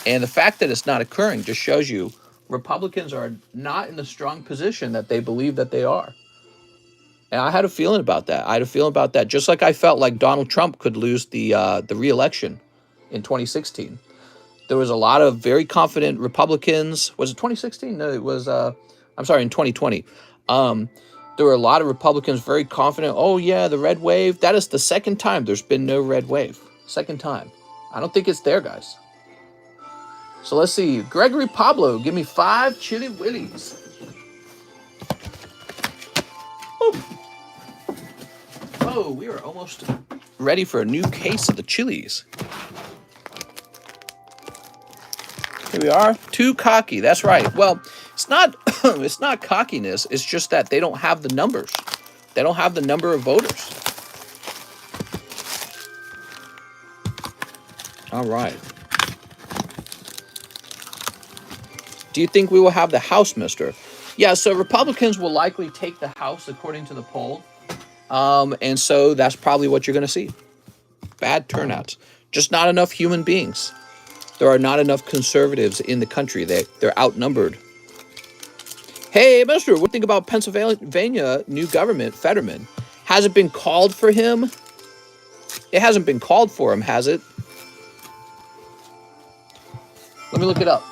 S1: And the fact that it's not occurring just shows you Republicans are not in the strong position that they believe that they are. And I had a feeling about that. I had a feeling about that. Just like I felt like Donald Trump could lose the re-election in 2016. There was a lot of very confident Republicans. Was it 2016? No, it was, I'm sorry, in 2020. There were a lot of Republicans very confident. Oh, yeah, the red wave. That is the second time there's been no red wave. Second time. I don't think it's there, guys. So let's see. Gregory Pablo, give me 5 Chili Willies. Oh, we are almost ready for a new case of the chilies. Here we are. Too cocky. That's right. Well, it's not it's not cockiness. It's just that they don't have the numbers. They don't have the number of voters. All right. Do you think we will have the House, mister? Yeah, so Republicans will likely take the House according to the poll. And so that's probably what you're going to see. Bad turnouts. Just not enough human beings. There are not enough conservatives in the country. They're outnumbered. Hey, mister, what do you think about Pennsylvania new government, Fetterman? Has it been called for him? It hasn't been called for him, has it? Let me look it up.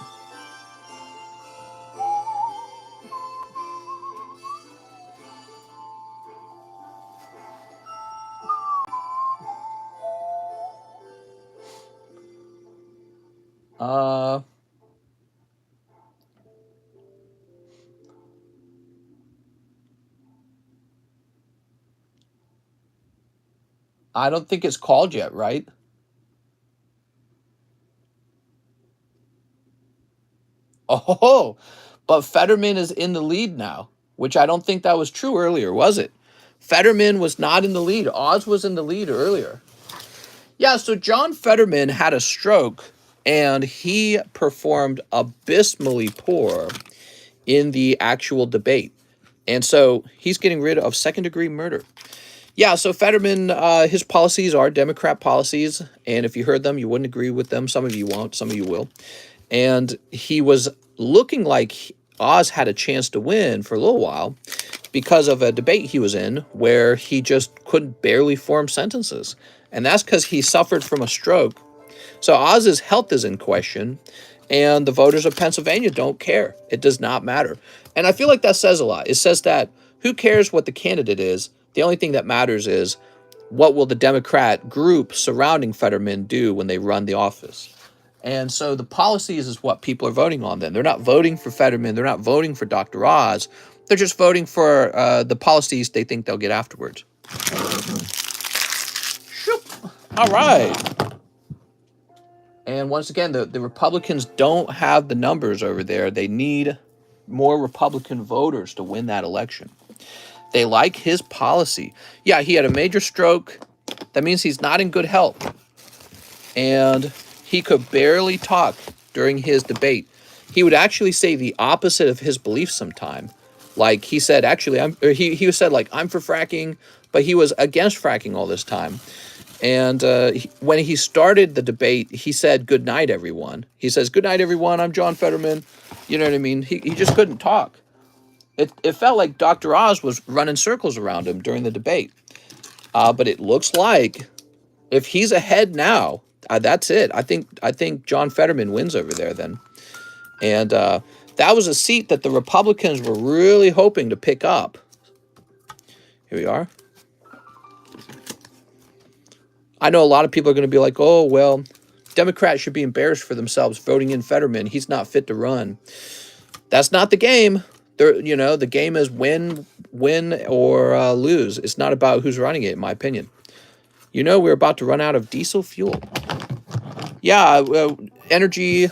S1: I don't think it's called yet, right? Oh, but Fetterman is in the lead now, which I don't think that was true earlier, was it? Fetterman was not in the lead. Oz was in the lead earlier. Yeah, so John Fetterman had a stroke, and he performed abysmally poor in the actual debate. And so he's getting rid of second-degree murder. Yeah, so Fetterman, his policies are Democrat policies, and if you heard them, you wouldn't agree with them. Some of you won't, some of you will. And he was looking like Oz had a chance to win for a little while because of a debate he was in where he just couldn't barely form sentences. And that's because he suffered from a stroke. So Oz's health is in question, and the voters of Pennsylvania don't care. It does not matter. And I feel like that says a lot. It says that who cares what the candidate is? The only thing that matters is what will the Democrat group surrounding Fetterman do when they run the office. And so the policies is what people are voting on then. They're not voting for Fetterman. They're not voting for Dr. Oz. They're just voting for the policies they think they'll get afterwards. Shoop. All right. And once again, the Republicans don't have the numbers over there. They need more Republican voters to win that election. They like his policy. Yeah, he had a major stroke. That means he's not in good health. And he could barely talk during his debate. He would actually say the opposite of his beliefs sometime. Like he said, actually, he said like, I'm for fracking, but he was against fracking all this time. And when he started the debate, he said, good night, everyone. He says, good night, everyone. I'm John Fetterman. You know what I mean? He just couldn't talk. It felt like Dr. Oz was running circles around him during the debate. But it looks like if he's ahead now, that's it. I think John Fetterman wins over there then. And that was a seat that the Republicans were really hoping to pick up. Here we are. I know a lot of people are going to be like, oh, well, Democrats should be embarrassed for themselves voting in Fetterman. He's not fit to run. That's not the game. The game is win or lose. It's not about who's running it, in my opinion. We're about to run out of diesel fuel. Yeah, energy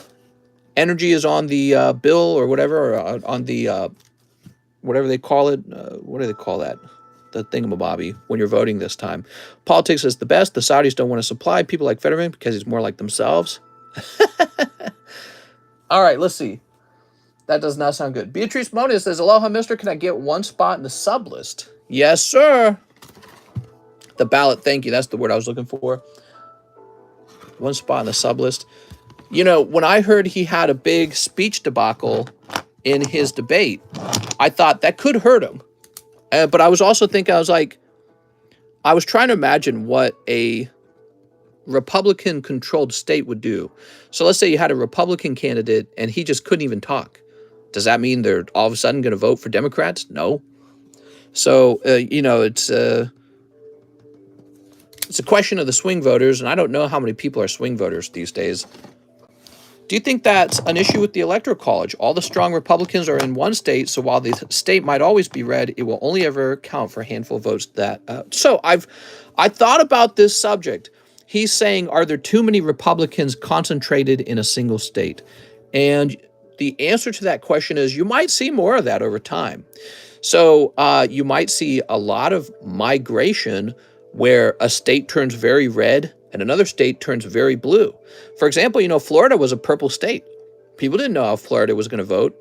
S1: is on the bill or whatever, or on the whatever they call it. What do they call that? The thingamabobby when you're voting this time. Politics is the best. The Saudis don't want to supply people like Fetterman because he's more like themselves. All right, let's see. That does not sound good. Beatrice Mona says, aloha, mister. Can I get one spot in the sub list? Yes, sir. The ballot, thank you. That's the word I was looking for. One spot in the sub list. When I heard he had a big speech debacle in his debate, I thought that could hurt him. But I was also thinking, I was trying to imagine what a Republican-controlled state would do. So let's say you had a Republican candidate and he just couldn't even talk. Does that mean they're all of a sudden going to vote for Democrats? No. So, it's a question of the swing voters, and I don't know how many people are swing voters these days. Do you think that's an issue with the Electoral College? All the strong Republicans are in one state, so while the state might always be red, it will only ever count for a handful of votes. So I thought about this subject. He's saying, are there too many Republicans concentrated in a single state? And the answer to that question is you might see more of that over time. So you might see a lot of migration where a state turns very red and another state turns very blue. For example, Florida was a purple state. People didn't know how Florida was going to vote.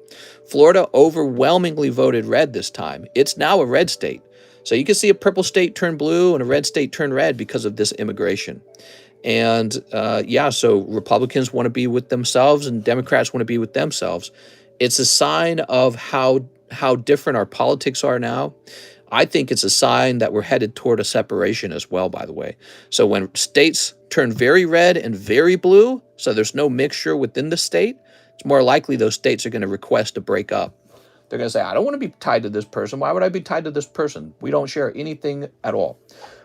S1: Florida overwhelmingly voted red this time. It's now a red state. So you can see a purple state turn blue and a red state turn red because of this immigration. And so Republicans want to be with themselves and Democrats want to be with themselves. It's a sign of how different our politics are now. I think it's a sign that we're headed toward a separation as well, by the way. So when states turn very red and very blue, so there's no mixture within the state, it's more likely those states are going to request a break up. They're going to say, I don't want to be tied to this person. Why would I be tied to this person? We don't share anything at all.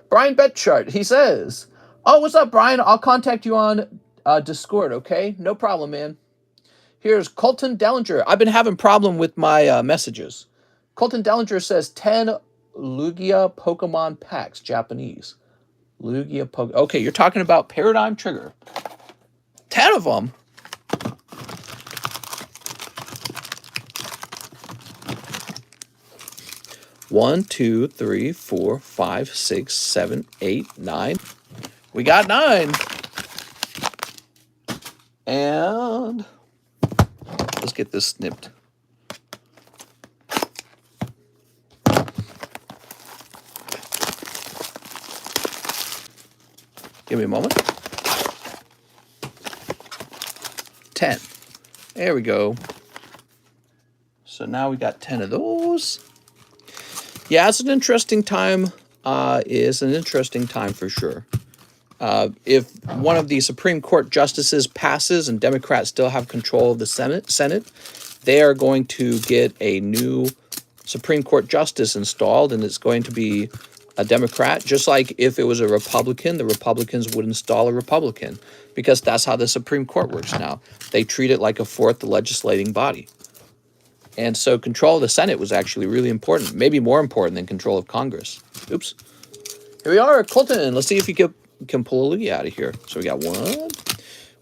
S1: Brian Betchart, he says, oh, what's up, Brian? I'll contact you on Discord, okay? No problem, man. Here's Colton Dellinger. I've been having problem with my messages. Colton Dellinger says 10 Lugia Pokemon packs, Japanese. Lugia Pokemon. Okay, you're talking about Paradigm Trigger. 10 of them. One, two, three, 4, 5, 6, 7, 8, 9. We got 9. And let's get this snipped. Give me a moment. 10. There we go. So now we got 10 of those. Yeah, it's an interesting time. It's an interesting time for sure. If one of the Supreme Court justices passes and Democrats still have control of the Senate, they are going to get a new Supreme Court justice installed, and it's going to be a Democrat, just like if it was a Republican, the Republicans would install a Republican, because that's how the Supreme Court works now. They treat it like a fourth legislating body. And so control of the Senate was actually really important, maybe more important than control of Congress. Oops. Here we are, Colton. Let's see if you can pull a loogie out of here. So we got 1,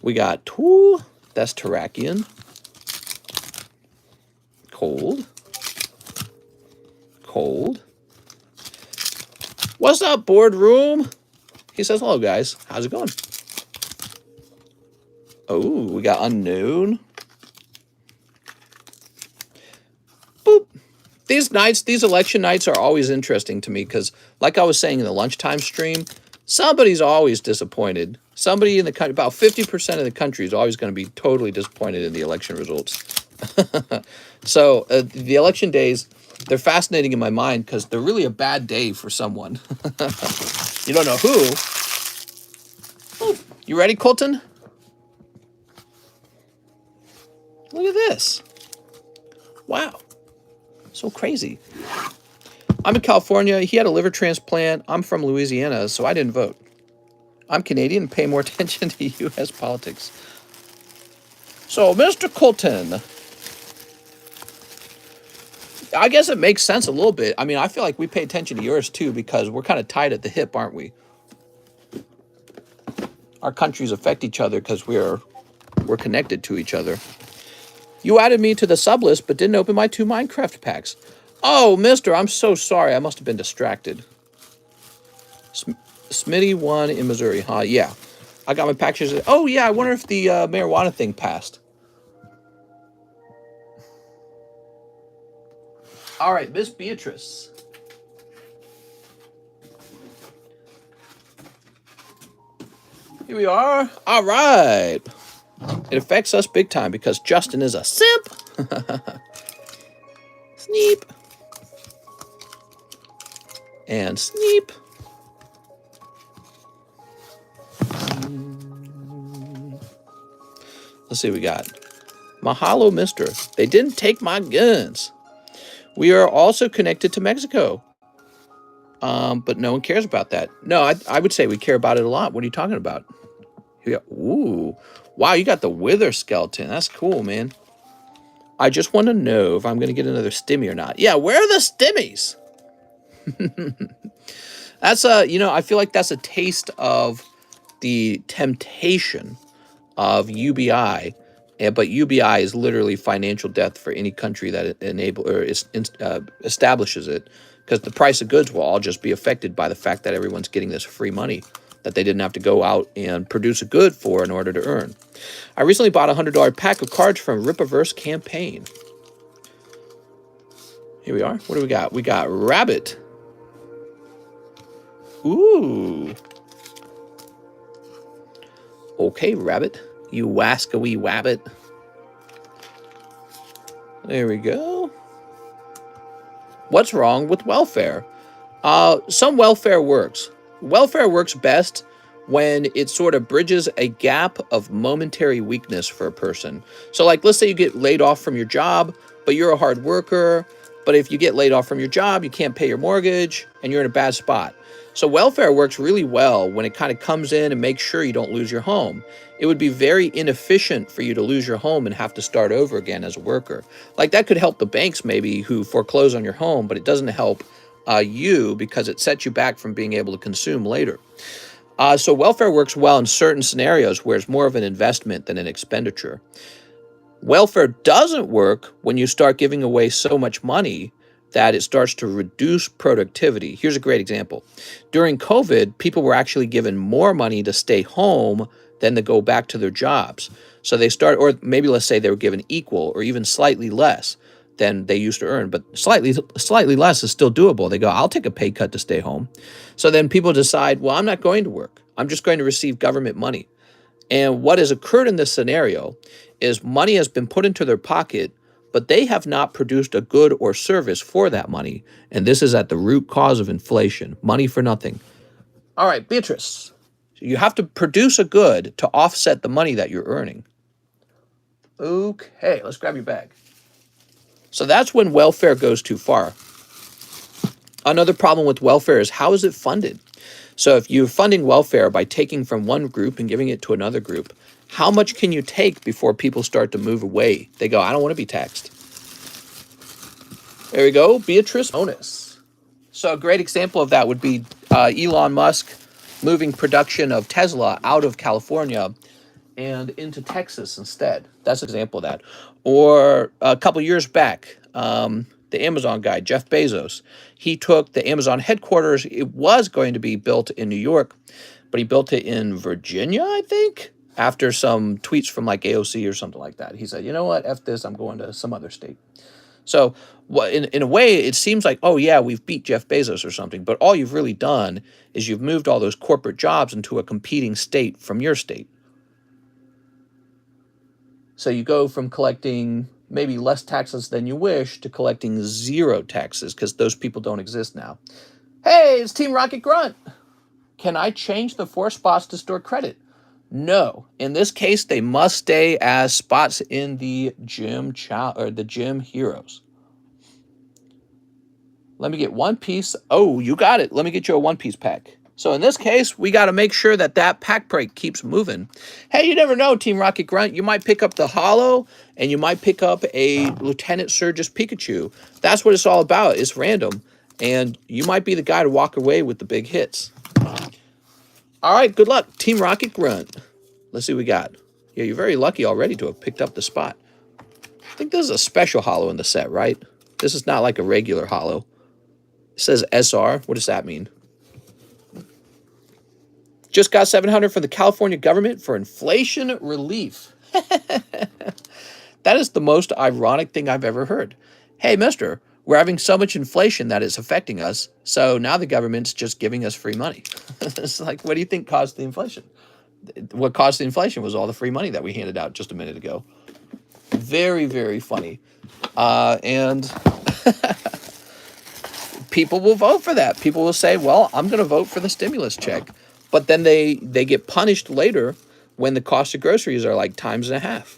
S1: we got 2. That's Terrakian. Cold. Cold. What's up, boardroom? He says, hello, guys. How's it going? Oh, we got unknown. Boop. These election nights are always interesting to me because, like I was saying in the lunchtime stream, somebody's always disappointed. Somebody in the country, about 50% of the country is always going to be totally disappointed in the election results. So the election days, they're fascinating in my mind because they're really a bad day for someone. You don't know who. Oh, you ready, Colton? Look at this. Wow. So crazy. I'm in California. He had a liver transplant. I'm from Louisiana, so I didn't vote. I'm Canadian and pay more attention to U.S. politics. So, Mr. Colton, I guess it makes sense a little bit. I mean, I feel like we pay attention to yours too because we're kind of tied at the hip, aren't we? Our countries affect each other because we're connected to each other. You added me to the sub list, but didn't open my 2 Minecraft packs. Oh, mister, I'm so sorry. I must have been distracted. Smitty 1 in Missouri, huh? Yeah. I got my packages. Oh, yeah, I wonder if the marijuana thing passed. All right, Miss Beatrice. Here we are. All right. It affects us big time because Justin is a simp. Sneep. And sneep. Let's see what we got. Mahalo, mister. They didn't take my guns. We are also connected to Mexico. But no one cares about that. No, I would say we care about it a lot. What are you talking about? Ooh. Wow, you got the wither skeleton. That's cool, man. I just want to know if I'm going to get another stimmy or not. Yeah, where are the stimmies? That's I feel like that's a taste of the temptation of UBI. But UBI is literally financial death for any country that establishes it, because the price of goods will all just be affected by the fact that everyone's getting this free money that they didn't have to go out and produce a good for in order to earn. I recently bought a $100 pack of cards from Ripaverse campaign. Here we are. What do we got? We got Rabbit. Ooh. Okay, Rabbit. You wascally wabbit. There we go. What's wrong with welfare? Some welfare works. Welfare works best when it sort of bridges a gap of momentary weakness for a person. So like, let's say you get laid off from your job, but you're a hard worker. But if you get laid off from your job, you can't pay your mortgage and you're in a bad spot. So welfare works really well when it kind of comes in and makes sure you don't lose your home. It would be very inefficient for you to lose your home and have to start over again as a worker. Like that could help the banks maybe who foreclose on your home, but it doesn't help you because it sets you back from being able to consume later. So welfare works well in certain scenarios where it's more of an investment than an expenditure. Welfare doesn't work when you start giving away so much money that it starts to reduce productivity. Here's a great example. During COVID, people were actually given more money to stay home than to go back to their jobs. So they start, or maybe let's say they were given equal or even slightly less than they used to earn, but slightly less is still doable. They go, I'll take a pay cut to stay home. So then people decide, well, I'm not going to work. I'm just going to receive government money. And what has occurred in this scenario is money has been put into their pocket, but they have not produced a good or service for that money. And this is at the root cause of inflation. Money for nothing. All right, Beatrice, you have to produce a good to offset the money that you're earning. Okay, let's grab your bag. So that's when welfare goes too far. Another problem with welfare is how is it funded? So if you're funding welfare by taking from one group and giving it to another group, how much can you take before people start to move away? They go, I don't want to be taxed. There we go, Beatrice Onus. So a great example of that would be Elon Musk moving production of Tesla out of California and into Texas instead. That's an example of that. Or a couple years back, the Amazon guy, Jeff Bezos, he took the Amazon headquarters. It was going to be built in New York, but he built it in Virginia, I think, after some tweets from like AOC or something like that. He said, you know what, F this, I'm going to some other state. So in a way, it seems like, oh, yeah, we've beat Jeff Bezos or something. But all you've really done is you've moved all those corporate jobs into a competing state from your state. So you go from collecting maybe less taxes than you wish to collecting zero taxes because those people don't exist now. Hey, it's Team Rocket Grunt. Can I change the 4 spots to store credit? No. In this case, they must stay as spots in the gym the gym heroes. Let me get one piece. Oh, you got it. Let me get you a one-piece pack. So in this case, we got to make sure that that pack break keeps moving. Hey, you never know, Team Rocket Grunt. You might pick up the Hollow, and you might pick up a Lieutenant Surge's Pikachu. That's what it's all about. It's random, and you might be the guy to walk away with the big hits. All right, good luck, Team Rocket Grunt. Let's see what we got. Yeah, you're very lucky already to have picked up the spot. I think this is a special Hollow in the set, right? This is not like a regular Hollow. It says SR. What does that mean? Just got $700 from the California government for inflation relief. That is the most ironic thing I've ever heard. Hey, mister, we're having so much inflation that it's affecting us, so now the government's just giving us free money. It's like, what do you think caused the inflation? What caused the inflation was all the free money that we handed out just a minute ago. Very, very funny. And people will vote for that. People will say, well, I'm going to vote for the stimulus check. But then they get punished later when the cost of groceries are like times and a half.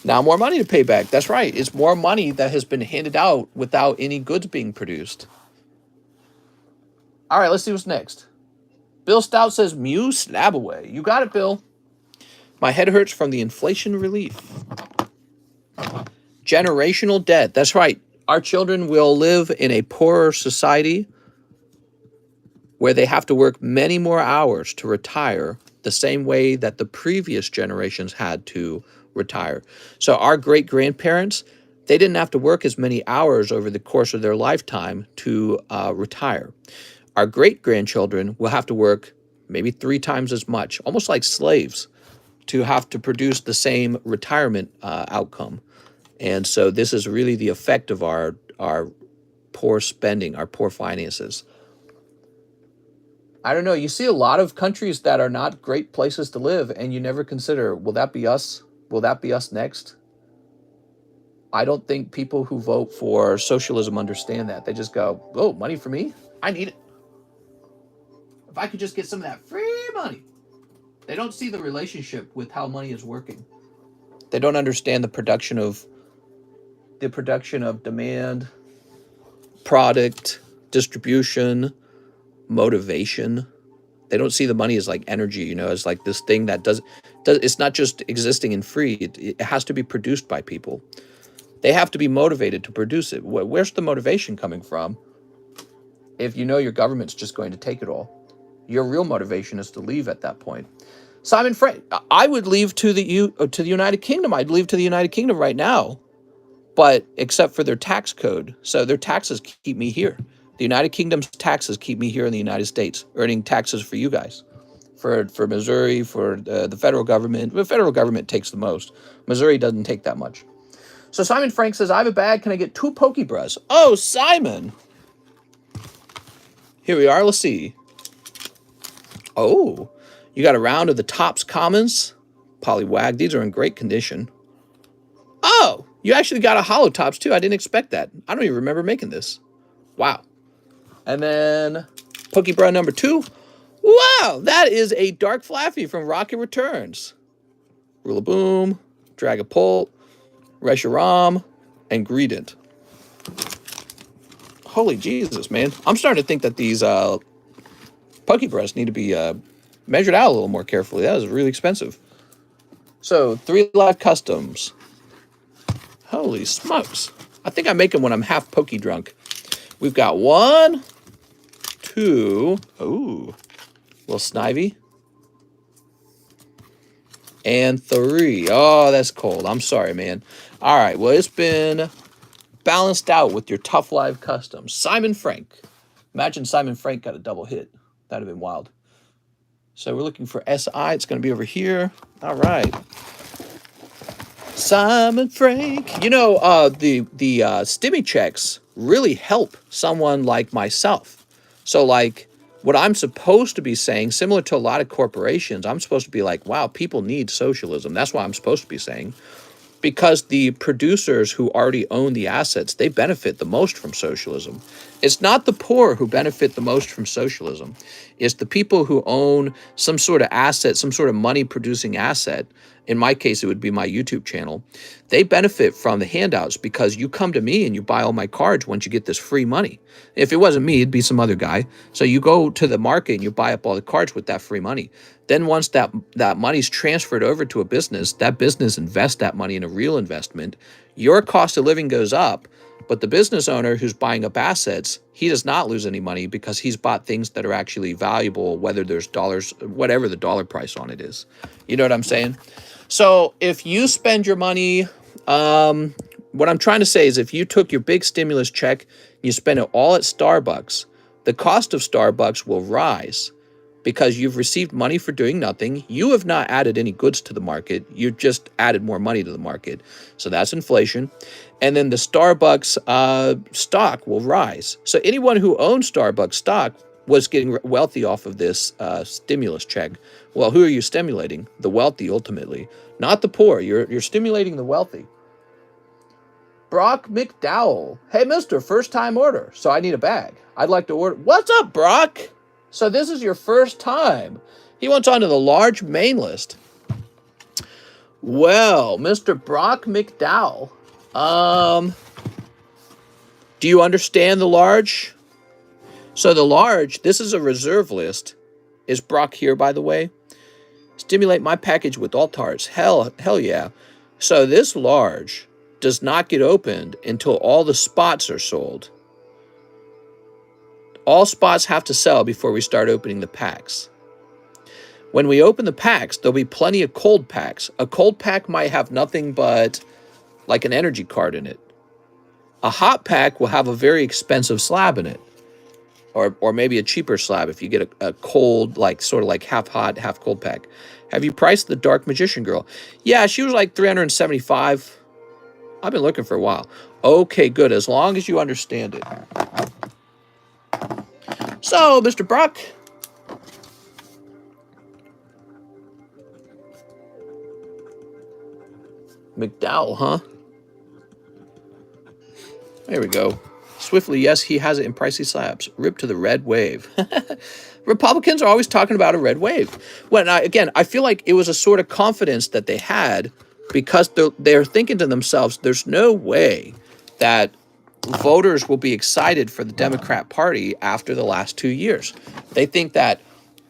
S1: Now more money to pay back. That's right. It's more money that has been handed out without any goods being produced. All right, let's see what's next. Bill Stout says, Mew slab away. You got it, Bill. My head hurts from the inflation relief. Generational debt. That's right. Our children will live in a poorer society where they have to work many more hours to retire the same way that the previous generations had to retire. So our great-grandparents, they didn't have to work as many hours over the course of their lifetime to retire. Our great-grandchildren will have to work maybe 3 times as much, almost like slaves, to have to produce the same retirement outcome. And so this is really the effect of our poor spending, our poor finances. I don't know. You see a lot of countries that are not great places to live, and you never consider, will that be us? Will that be us next? I don't think people who vote for socialism understand that. They just go, oh, money for me? I need it. If I could just get some of that free money. They don't see the relationship with how money is working. They don't understand the production of demand, product, distribution, motivation. They don't see the money as like energy, as like this thing that does it's not just existing in free. It has to be produced by people. They have to be motivated to produce it. Where's the motivation coming from if you know your government's just going to take it all? Your real motivation is to leave at that point. Simon Frank, I would leave to the United Kingdom. I'd leave to the United Kingdom right now, but except for their tax code. So their taxes keep me here. The United Kingdom's taxes keep me here in the United States, earning taxes for you guys, for Missouri, for the federal government. The federal government takes the most. Missouri doesn't take that much. So Simon Frank says, I have a bag. Can I get 2 Pokebras? Oh, Simon. Here we are. Let's see. Oh, you got a round of the Topps Commons. Poliwag. These are in great condition. Oh, you actually got a Holo Tops too. I didn't expect that. I don't even remember making this. Wow. And then Pokebra number 2. Wow, that is a Dark Flaffy from Rocket Returns. Rillaboom, Dragapult, Reshiram, and Greedent. Holy Jesus, man. I'm starting to think that these Pokey breasts need to be measured out a little more carefully. That was really expensive. So 3 live customs. Holy smokes. I think I make them when I'm half Pokey drunk. We've got 1, 2. Ooh. Little Snivy. And 3. Oh, that's cold. I'm sorry, man. All right. Well, it's been balanced out with your tough live customs. Simon Frank. Imagine Simon Frank got a double hit. That'd have been wild. So we're looking for SI. It's going to be over here. All right. Simon Frank. You know, the stimmy checks really help someone like myself. So, like, what I'm supposed to be saying, similar to a lot of corporations, I'm supposed to be like, wow, people need socialism. That's what I'm supposed to be saying. Because the producers who already own the assets, they benefit the most from socialism. It's not the poor who benefit the most from socialism. It's the people who own some sort of asset, some sort of money-producing asset. In my case, it would be my YouTube channel. They benefit from the handouts because you come to me and you buy all my cards once you get this free money. If it wasn't me, it'd be some other guy. So you go to the market and you buy up all the cards with that free money. Then once that money's transferred over to a business, that business invests that money in a real investment. Your cost of living goes up, but the business owner who's buying up assets, he does not lose any money because he's bought things that are actually valuable, whether there's dollars, whatever the dollar price on it is. You know what I'm saying? So if you spend your money, what I'm trying to say is if you took your big stimulus check, you spend it all at Starbucks, the cost of Starbucks will rise because you've received money for doing nothing. You have not added any goods to the market. You've just added more money to the market. So that's inflation. And then the Starbucks stock will rise. So anyone who owns Starbucks stock was getting wealthy off of this stimulus check. Well, who are you stimulating? The wealthy, ultimately. Not the poor. You're stimulating the wealthy. Brock McDowell. Hey, mister, first time order. So I need a bag. I'd like to order. What's up, Brock? So this is your first time. He wants onto the large main list. Well, Mr. Brock McDowell, do you understand the large? So the large, this is a reserve list. Is Brock here, by the way? Stimulate my package with all tarts. Hell yeah. So this large does not get opened until all the spots are sold. All spots have to sell before we start opening the packs. When we open the packs, there'll be plenty of cold packs. A cold pack might have nothing but like an energy card in it. A hot pack will have a very expensive slab in it. Or maybe a cheaper slab if you get a cold, like sort of like half hot, half cold pack. Have you priced the Dark Magician Girl? Yeah, she was like $375. I've been looking for a while. Okay, good. As long as you understand it. So, Mr. Brock. McDowell, huh? There we go. Swiftly, yes, he has it in pricey slabs. Rip to the red wave. Republicans are always talking about a red wave. Well, again, I feel like it was a sort of confidence that they had because they're thinking to themselves, there's no way that voters will be excited for the Democrat Party after the last 2 years. They think that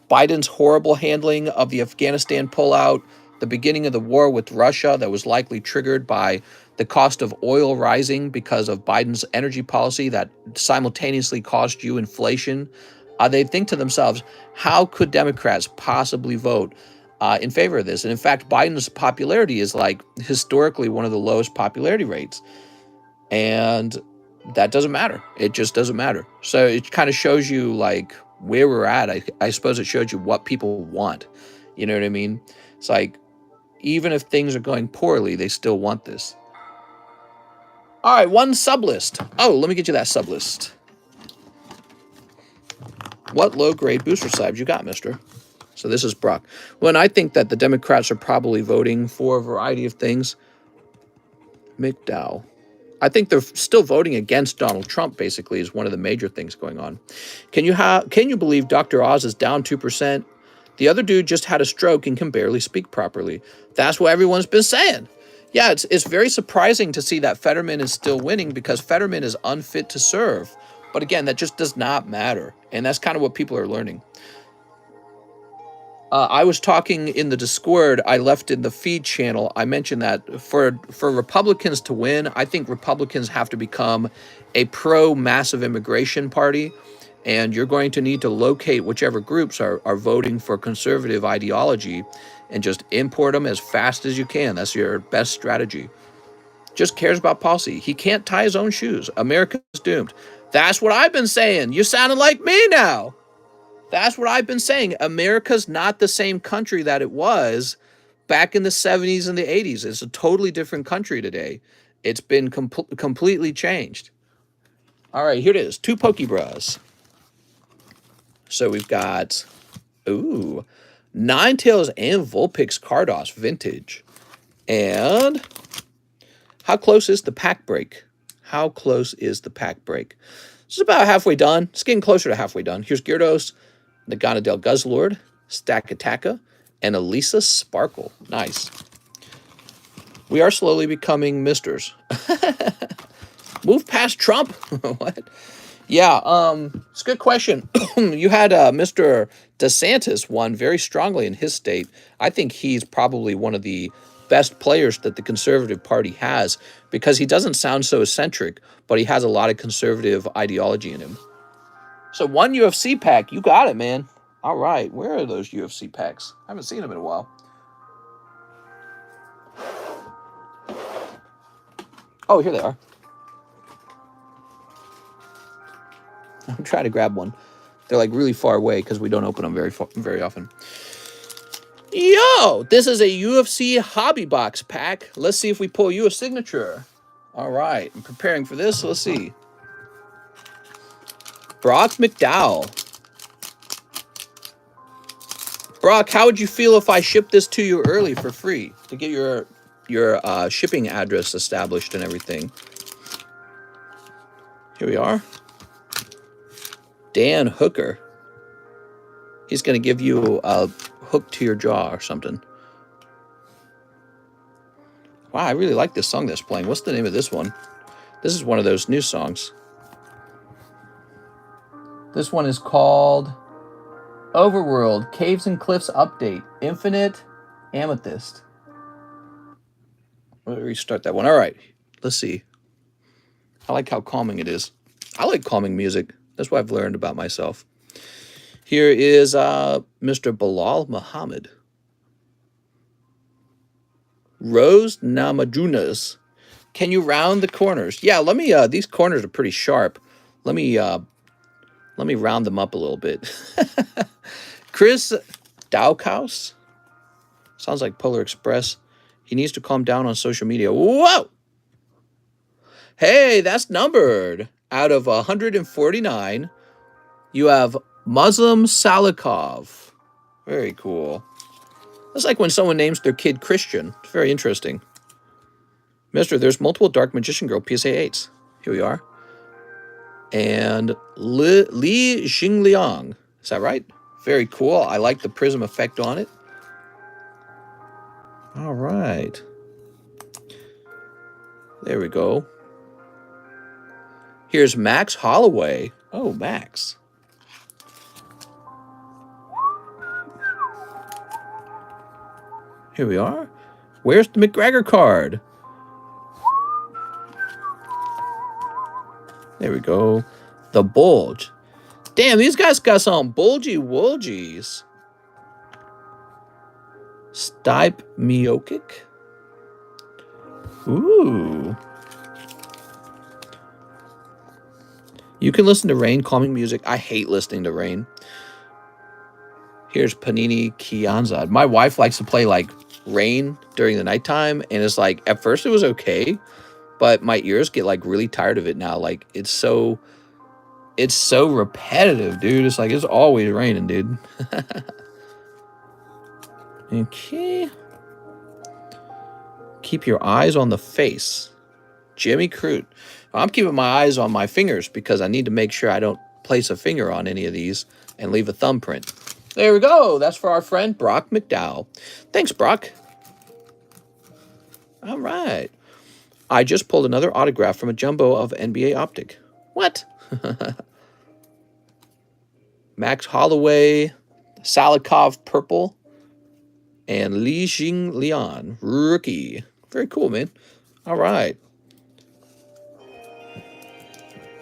S1: Biden's horrible handling of the Afghanistan pullout, the beginning of the war with Russia that was likely triggered by the cost of oil rising because of Biden's energy policy that simultaneously caused you inflation. They think to themselves, how could Democrats possibly vote in favor of this? And in fact, Biden's popularity is like historically one of the lowest popularity rates. And that doesn't matter. It just doesn't matter. So it kind of shows you like where we're at. I suppose it shows you what people want. You know what I mean? It's like, even if things are going poorly, they still want this. All right, one sublist. Oh, let me get you that sublist. What low-grade booster slabs you got, mister? So this is Brock. Well, and I think that the Democrats are probably voting for a variety of things. McDowell. I think they're still voting against Donald Trump, basically, is one of the major things going on. Can you believe Dr. Oz is down 2%? The other dude just had a stroke and can barely speak properly. That's what everyone's been saying. Yeah, it's very surprising to see that Fetterman is still winning because Fetterman is unfit to serve. But again, that just does not matter. And that's kind of what people are learning. I was talking in the Discord, I left in the feed channel, I mentioned that for Republicans to win, I think Republicans have to become a pro-massive immigration party, and you're going to need to locate whichever groups are voting for conservative ideology and just import them as fast as you can. That's your best strategy. Just cares about policy. He can't tie his own shoes. America's doomed. That's what I've been saying. You sounded like me now. That's what I've been saying. America's not the same country that it was back in the 70s and the 80s. It's a totally different country today. It's been completely changed. All right, here it is. 2 Pokebras. So we've got, ooh, Ninetales and Vulpix Cardos Vintage. And how close is the pack break? How close is the pack break? It's about halfway done. It's getting closer to halfway done. Here's Gyarados, Naganadel Guzzlord, Stakataka, and Elisa Sparkle. Nice. We are slowly becoming misters. Move past Trump. What? Yeah, it's a good question. You had Mr. DeSantis won very strongly in his state. I think he's probably one of the best players that the Conservative Party has because he doesn't sound so eccentric, but he has a lot of conservative ideology in him. So 1 UFC pack, you got it, man. All right, where are those UFC packs? I haven't seen them in a while. Oh, here they are. I'm trying to grab one. They're like really far away because we don't open them very often. Yo, this is a UFC hobby box pack. Let's see if we pull you a signature. All right, I'm preparing for this. Let's see. Brock McDowell. Brock, how would you feel if I shipped this to you early for free to get your shipping address established and everything? Here we are. Dan Hooker. He's going to give you a hook to your jaw or something. Wow, I really like this song that's playing. What's the name of this one? This is one of those new songs. This one is called Overworld, Caves and Cliffs Update, Infinite Amethyst. Let me restart that one. All right, let's see. I like how calming it is. I like calming music. That's what I've learned about myself. Here is Mr. Bilal Muhammad. Rose Namajunas. Can you round the corners? Yeah, let me, these corners are pretty sharp. Let me round them up a little bit. Chris Daukhaus. Sounds like Polar Express. He needs to calm down on social media. Whoa! Hey, that's numbered. Out of 149, you have Muslim Salikov. Very cool. That's like when someone names their kid Christian. It's very interesting. Mister, there's multiple Dark Magician Girl PSA 8s. Here we are. And Li Xingliang. Is that right? Very cool. I like the prism effect on it. All right. There we go. Here's Max Holloway. Oh, Max. Here we are. Where's the McGregor card? There we go. The Bulge. Damn, these guys got some bulgy woolgies. Stipe Miokic. Ooh. You can listen to Rain, calming music. I hate listening to Rain. Here's Panini Kianzad. My wife likes to play like Rain during the nighttime, and it's like at first it was okay, but my ears get like really tired of it now. Like it's so repetitive, dude. It's like it's always raining, dude. Okay. Keep your eyes on the face. Jimmy Crute. I'm keeping my eyes on my fingers because I need to make sure I don't place a finger on any of these and leave a thumbprint. There we go. That's for our friend Brock McDowell. Thanks, Brock. All right. I just pulled another autograph from a jumbo of NBA Optic. What? Max Holloway, Salikov purple, and Li Jing Lian rookie. Very cool, man. All right.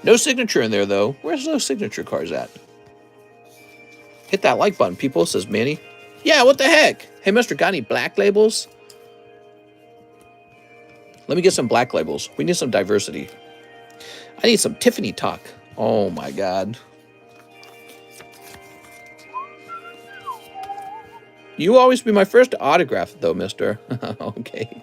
S1: No signature in there, though. Where's those signature cards at? Hit that like button, people, says Manny. Yeah, what the heck? Hey, mister, got any black labels? Let me get some black labels. We need some diversity. I need some Tiffany talk. Oh, my God. You always be my first autograph, though, mister. Okay.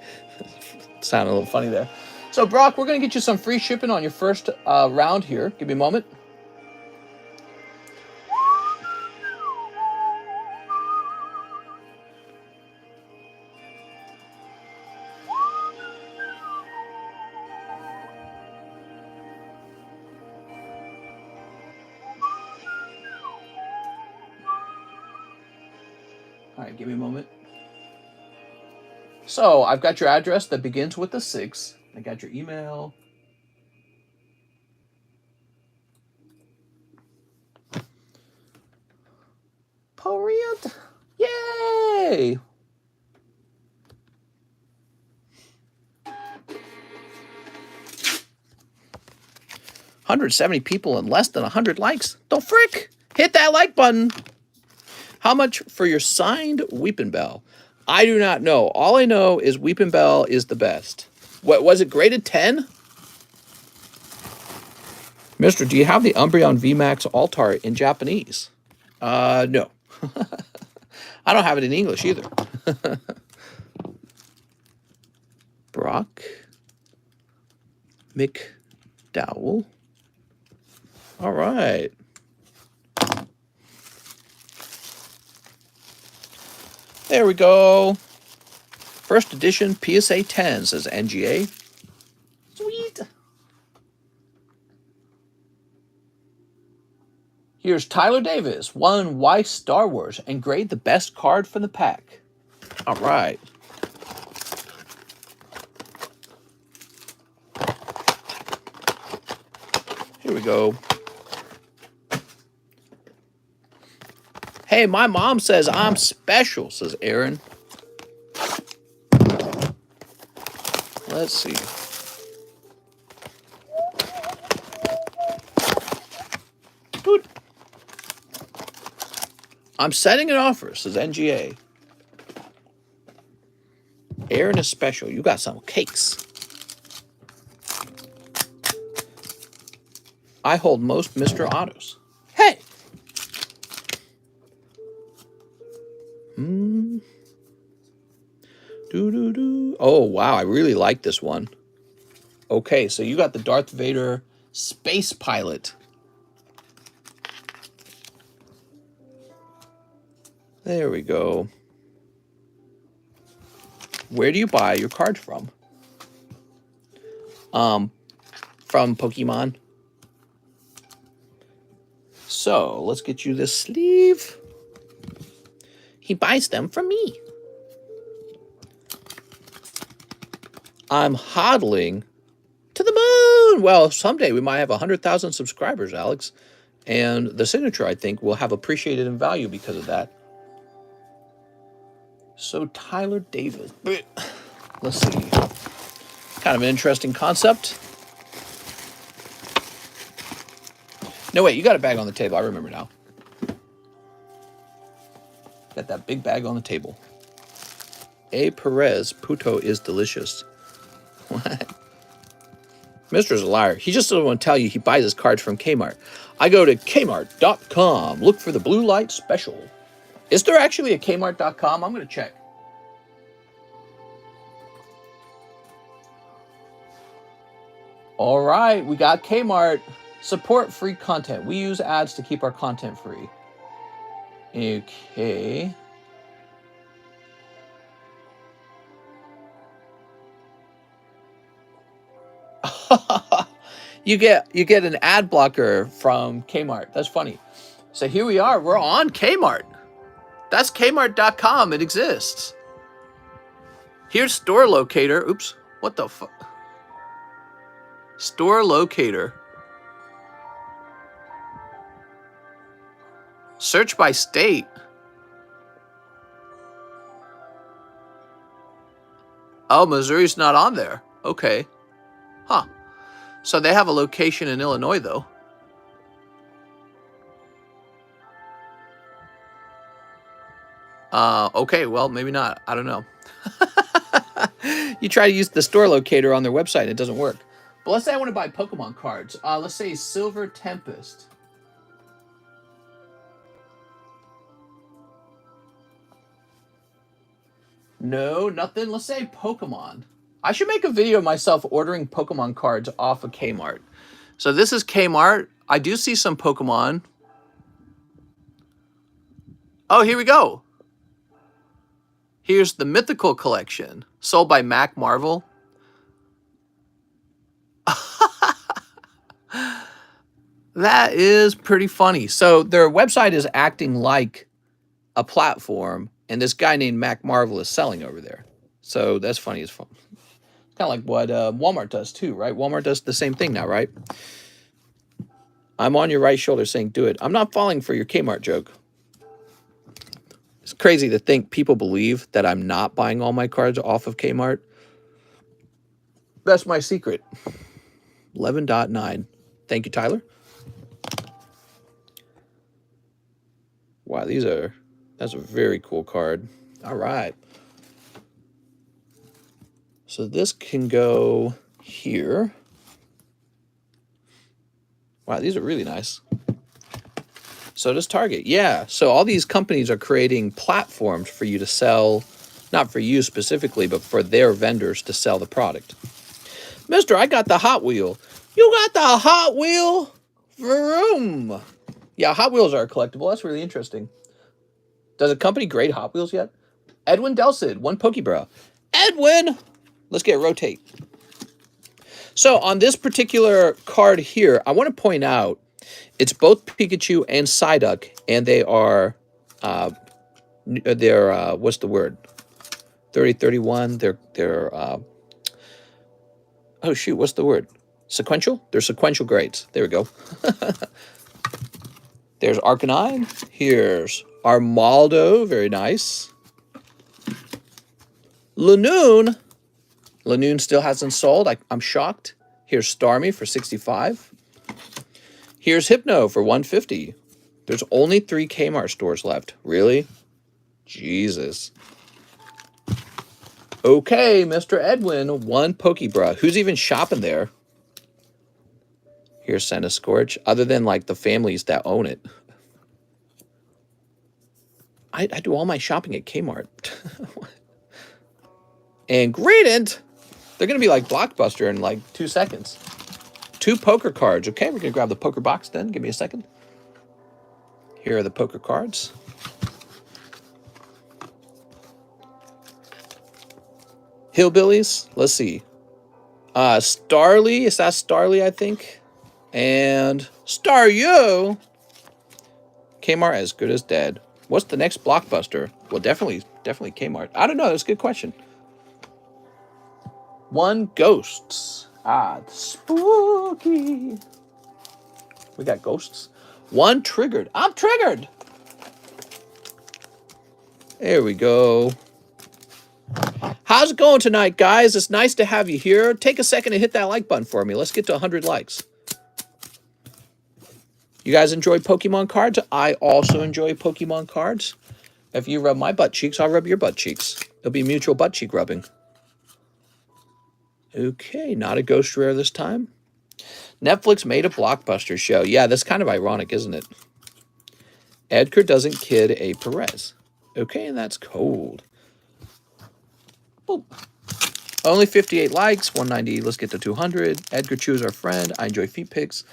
S1: Sounded a little funny there. So, Brock, we're going to get you some free shipping on your first round here. Give me a moment. All right, give me a moment. So, I've got your address that begins with the 6. I got your email. Porient. Yay! $170 people and less than 100 likes. Don't frick! Hit that like button. How much for your signed Weepin' Bell? I do not know. All I know is Weepin' Bell is the best. What was it, graded 10? Mister, do you have the Umbreon VMAX Altar in Japanese? No. I don't have it in English either. Brock McDowell. All right. There we go. First edition PSA 10, says NGA. Sweet. Here's Tyler Davis. Won Why Star Wars and grade the best card from the pack. All right. Here we go. Hey, my mom says I'm special, says Aaron. Let's see. Dude. I'm setting an offer, says NGA. Aaron is special. You got some cakes. I hold most Mr. Autos. Hey! Oh, wow. I really like this one. Okay, so you got the Darth Vader Space Pilot. There we go. Where do you buy your cards from? From Pokemon. So, let's get you this sleeve. He buys them from me. I'm hodling to the moon. Well, someday we might have 100,000 subscribers, Alex. And the signature, I think, will have appreciated in value because of that. So, Tyler Davis. Let's see. Kind of an interesting concept. No, wait, you got a bag on the table. I remember now. Got that big bag on the table. A. Perez, Puto is delicious. What? Mister's a liar. He just doesn't want to tell you he buys his cards from Kmart. I go to Kmart.com. Look for the blue light special. Is there actually a Kmart.com? I'm going to check. All right, we got Kmart. Support free content. We use ads to keep our content free. Okay. You get an ad blocker from Kmart. That's funny. So here we are. We're on Kmart. That's Kmart.com. It exists. Here's store locator. Oops. What the fuck? Store locator. Search by state. Oh, Missouri's not on there. Okay. Huh. So they have a location in Illinois, though. Okay, well, maybe not. I don't know. You try to use the store locator on their website, and it doesn't work. But let's say I want to buy Pokemon cards. Let's say Silver Tempest. No, nothing. Let's say Pokemon. I should make a video of myself ordering Pokemon cards off of Kmart. So this is Kmart. I do see some Pokemon. Oh, here we go. Here's the Mythical Collection, sold by Mac Marvel. That is pretty funny. So their website is acting like a platform, and this guy named Mac Marvel is selling over there. So that's funny as fun. It's kind of like what Walmart does too, right? Walmart does the same thing now, right? I'm on your right shoulder saying, do it. I'm not falling for your Kmart joke. It's crazy to think people believe that I'm not buying all my cards off of Kmart. That's my secret. 11.9. Thank you, Tyler. Wow, that's a very cool card. All right. So this can go here. Wow, these are really nice. So does Target. Yeah, so all these companies are creating platforms for you to sell, not for you specifically, but for their vendors to sell the product. Mister, I got the Hot Wheel. You got the Hot Wheel? Vroom. Yeah, Hot Wheels are a collectible. That's really interesting. Does a company grade Hot Wheels yet? Edwin Delcid, 1 Pokebro. Edwin! Let's get rotate. So on this particular card here, I want to point out it's both Pikachu and Psyduck, and they are, what's the word? 30, 31. They're oh shoot, what's the word? Sequential? They're sequential grades. There we go. There's Arcanine. Here's Armaldo. Very nice. Lanoon. Lanoon still hasn't sold. I'm shocked. Here's Starmie for 65. Here's Hypno for 150. There's only 3 Kmart stores left. Really? Jesus. Okay, Mr. Edwin, 1 Pokebra. Who's even shopping there? Here's Santa Scorch, other than like the families that own it. I do all my shopping at Kmart. And Gradient, they're going to be like Blockbuster in like 2 seconds. 2 poker cards. Okay, we're going to grab the poker box then. Give me a second. Here are the poker cards. Hillbillies. Let's see. Starly. Is that Starly, I think? And Staryu. Kmart as good as dead. What's the next Blockbuster? Well, definitely Kmart. I don't know. That's a good question. 1 Ghosts. Spooky. We got Ghosts. 1 Triggered. I'm triggered. There we go. How's it going tonight, guys? It's nice to have you here. Take a second to hit that like button for me. Let's get to 100 likes. You guys enjoy Pokemon cards? I also enjoy Pokemon cards. If you rub my butt cheeks, I'll rub your butt cheeks. It'll be mutual butt cheek rubbing. Okay, not a ghost rare this time. Netflix made a Blockbuster show. Yeah, that's kind of ironic, isn't it? Edgar doesn't kid a Perez. Okay, and that's cold. Boop. Only 58 likes, 190. Let's get to 200. Edgar Chew our friend. I enjoy feet pics.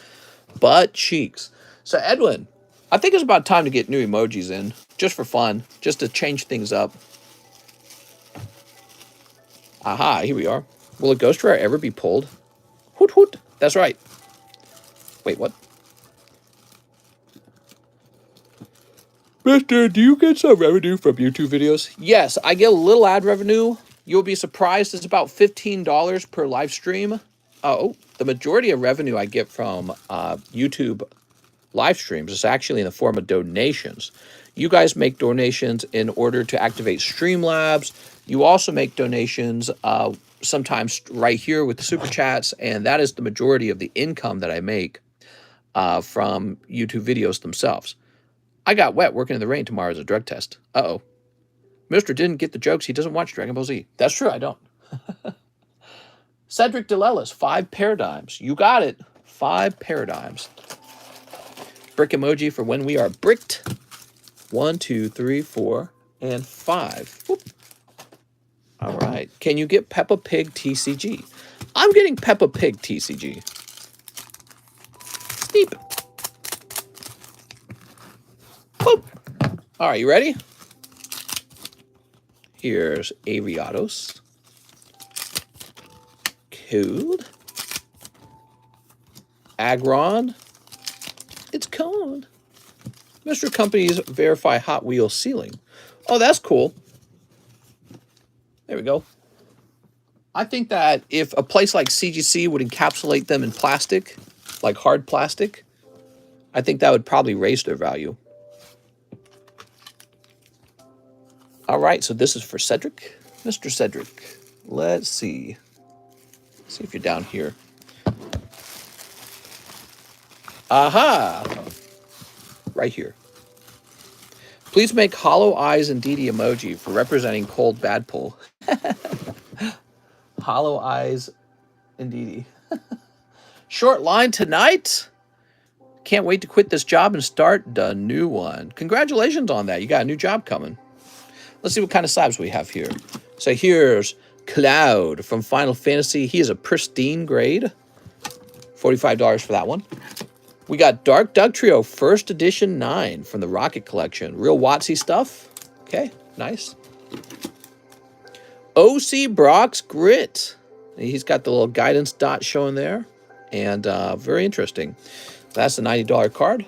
S1: Butt cheeks. So, Edwin, I think it's about time to get new emojis in, just for fun, just to change things up. Aha, here we are. Will a ghost rare ever be pulled? Hoot hoot. That's right. Wait, what? Mister, do you get some revenue from YouTube videos? Yes, I get a little ad revenue. You'll be surprised. It's about $15 per live stream. Oh, the majority of revenue I get from YouTube live streams. It's actually in the form of donations. You guys make donations in order to activate Streamlabs. You also make donations sometimes right here with the super chats, and that is the majority of the income that I make from YouTube videos themselves. I got wet working in the rain tomorrow as a drug test. Uh-oh. Mr. didn't get the jokes. He doesn't watch Dragon Ball Z. That's true, I don't. Cedric DeLellis, 5 paradigms. You got it. 5 paradigms. Brick emoji for when we are bricked. 1, 2, 3, 4, and 5. Whoop. All right. Can you get Peppa Pig TCG? I'm getting Peppa Pig TCG. Steep. Whoop. All right, you ready? Here's Aviatos. Cold. Agron. It's cold. Mr. Companies verify Hot Wheels ceiling. Oh, that's cool. There we go. I think that if a place like CGC would encapsulate them in plastic, like hard plastic, I think that would probably raise their value. All right, so this is for Cedric. Mr. Cedric, let's see. See if you're down here. Aha! Right here. Please make hollow eyes and DD emoji for representing cold bad pull. Hollow eyes and DD. Short line tonight. Can't wait to quit this job and start the new one. Congratulations on that. You got a new job coming. Let's see what kind of slabs we have here. So here's Cloud from Final Fantasy. He is a pristine grade. $45 for that one. We got Dark Doug Trio First Edition 9 from the Rocket Collection. Real Watsy stuff. Okay, nice. OC Brock's Grit. He's got the little guidance dot showing there. And very interesting. That's a $90 card.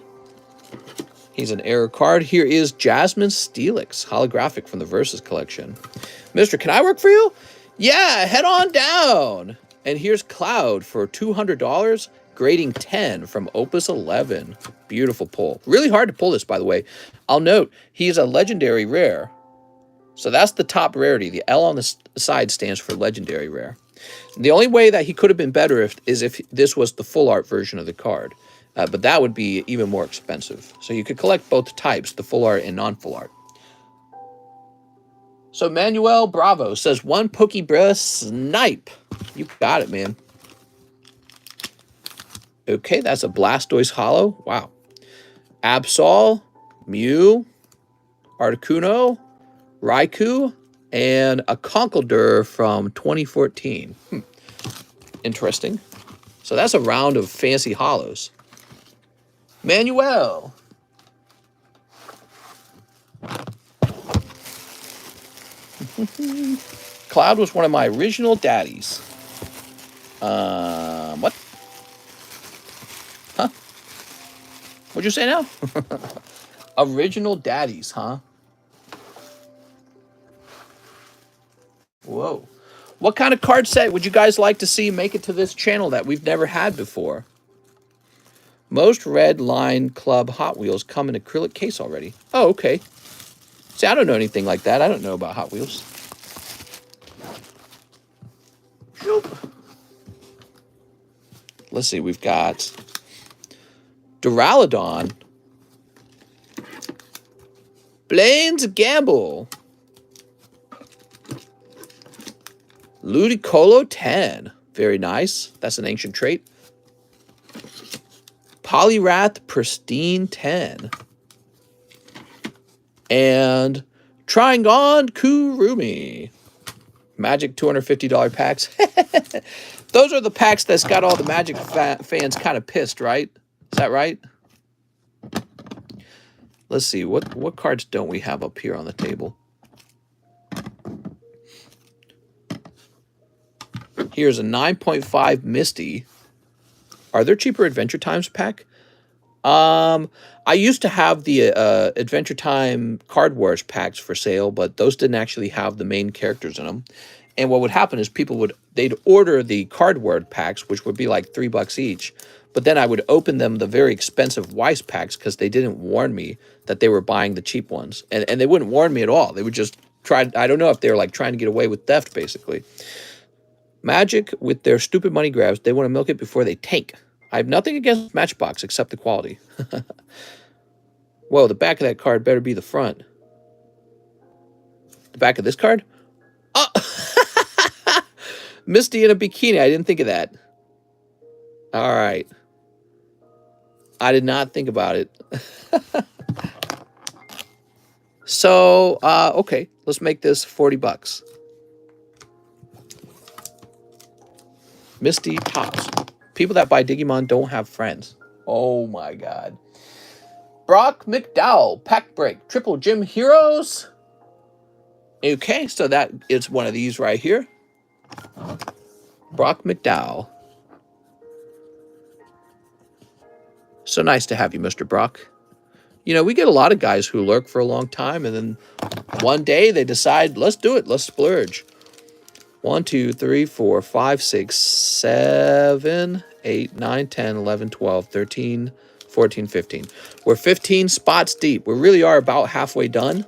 S1: He's an error card. Here is Jasmine Steelix, holographic from the Versus Collection. Mister, can I work for you? Yeah, head on down. And here's Cloud for $200, grading 10 from Opus 11. Beautiful pull. Really hard to pull this, by the way. I'll note, he's a legendary rare. So that's the top rarity. The L on the side stands for legendary rare. The only way that he could have been better is if this was the full art version of the card. But that would be even more expensive. So you could collect both types, the full art and non-full art. So Manuel Bravo says, 1 Pokebrush Snipe. You got it, man. Okay, that's a Blastoise Hollow. Wow. Absol, Mew, Articuno, Raikou, and a Conkeldurr from 2014. Interesting. So that's a round of fancy hollows. Manuel. Cloud was one of my original daddies. What? Huh? What'd you say now? Original daddies, huh? Whoa. What kind of card set would you guys like to see make it to this channel that we've never had before? Most Red Line Club Hot Wheels come in acrylic case already. Oh, okay. See, I don't know anything like that. I don't know about Hot Wheels. Let's see. We've got Duraludon. Blaine's Gamble. Ludicolo 10. Very nice. That's an ancient trait. Poliwrath Pristine 10. And Trigon Kurumi. Magic $250 packs. Those are the packs that's got all the Magic fans kind of pissed, right? Is that right? Let's see. What cards don't we have up here on the table? Here's a 9.5 Misty. Are there cheaper Adventure Times pack? I used to have the Adventure Time Card Wars packs for sale, but those didn't actually have the main characters in them. And what would happen is they'd order the Card Wars packs, which would be like $3 each, But then I would open them the very expensive Weiss packs because they didn't warn me that they were buying the cheap ones. And they wouldn't warn me at all. They would just try. I don't know if they were like trying to get away with theft, basically. Magic, with their stupid money grabs, they want to milk it before they tank. I have nothing against Matchbox except the quality. Whoa, the back of that card better be the front. The back of this card? Oh! Misty in a bikini. I didn't think of that. All right. I did not think about it. So, okay. Let's make this 40 bucks. Misty tops. People that buy Digimon don't have friends. Oh my god. Brock McDowell. Pack break. Triple Gym Heroes. Okay, so that is one of these right here. Brock McDowell. So nice to have you, Mr. Brock. You know, we get a lot of guys who lurk for a long time, and then one day they decide, let's do it. Let's splurge. 1, 2, 3, 4, 5, 6, 7, 8, 9, 10, 11, 12, 13, 14, 15. We're 15 spots deep. We really are about halfway done.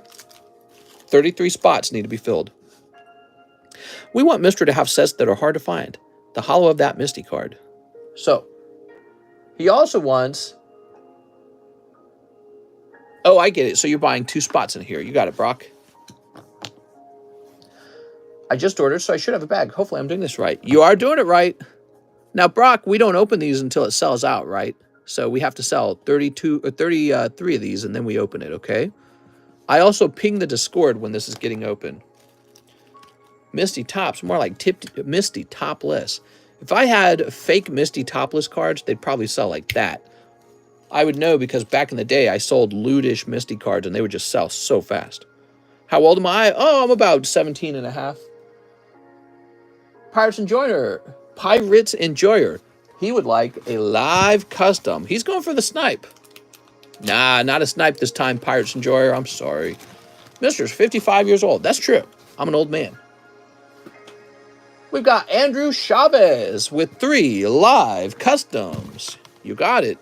S1: 33 spots need to be filled. We want Mr. to have sets that are hard to find. The hollow of that Misty card. So, he also wants... Oh, I get it. So you're buying 2 spots in here. You got it, Brock. I just ordered, so I should have a bag. Hopefully I'm doing this right. You are doing it right. Now, Brock, we don't open these until it sells out, right? So we have to sell 33 of these, and then we open it, okay? I also ping the Discord when this is getting open. Misty tops, more like Misty topless. If I had fake Misty topless cards, they'd probably sell like that. I would know because back in the day, I sold lewdish Misty cards, and they would just sell so fast. How old am I? Oh, I'm about 17 and a half. Pirates Enjoyer. He would like a live custom. He's going for the snipe. Nah, not a snipe this time, Pirates Enjoyer. I'm sorry. Mister's 55 years old. That's true. I'm an old man. We've got Andrew Chavez with 3 live customs. You got it.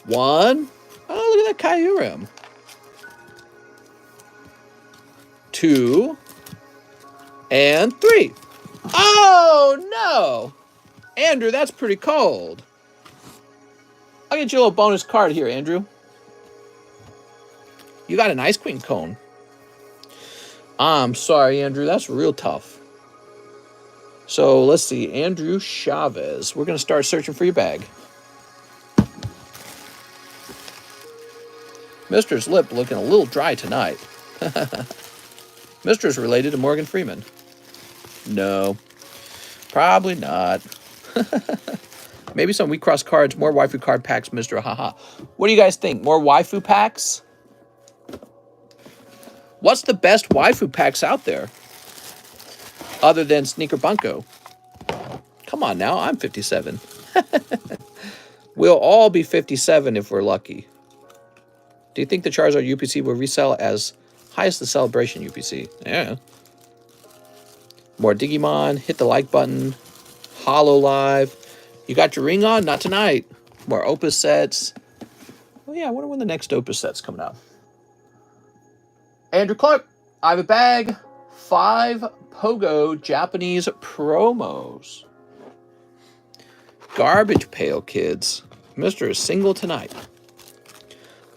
S1: 1. Oh, look at that Kyurem. 2. And 3. Oh, no. Andrew, that's pretty cold. I'll get you a little bonus card here, Andrew. You got an Ice Queen cone. I'm sorry, Andrew. That's real tough. So, let's see. Andrew Chavez. We're going to start searching for your bag. Mister's lip looking a little dry tonight. Mister's related to Morgan Freeman. No. Probably not. Maybe some We Cross cards, more waifu card packs, Mister. Haha. What do you guys think? More waifu packs? What's the best waifu packs out there? Other than Sneaker Bunko. Come on now, I'm 57. We'll all be 57 if we're lucky. Do you think the Charizard UPC will resell as high as the Celebration UPC? Yeah. More Digimon. Hit the like button. Hollow Live. You got your ring on? Not tonight. More Opus sets. Oh yeah, I wonder when the next Opus set's coming out. Andrew Clark. I have a bag. 5 Pogo Japanese promos. Garbage pail, kids. Mr. is single tonight.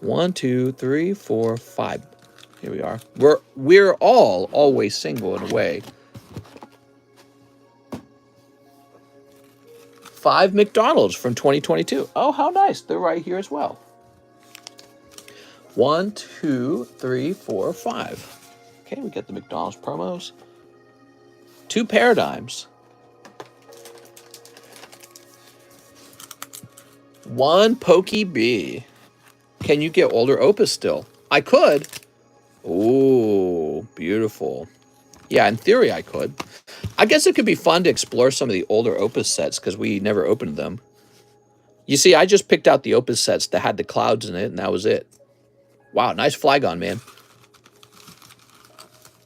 S1: 1, 2, 3, 4, 5. Here we are. We're all always single in a way. 5 McDonald's from 2022. Oh, how nice. They're right here as well. 1, 2, 3, 4, 5. Okay, we get the McDonald's promos. 2 Paradigms. 1 Pokey B. Can you get older Opus still? I could. Ooh, beautiful. Yeah, in theory I could. I guess it could be fun to explore some of the older Opus sets because we never opened them. You see, I just picked out the Opus sets that had the clouds in it, and that was it. Wow, nice Flygon, man.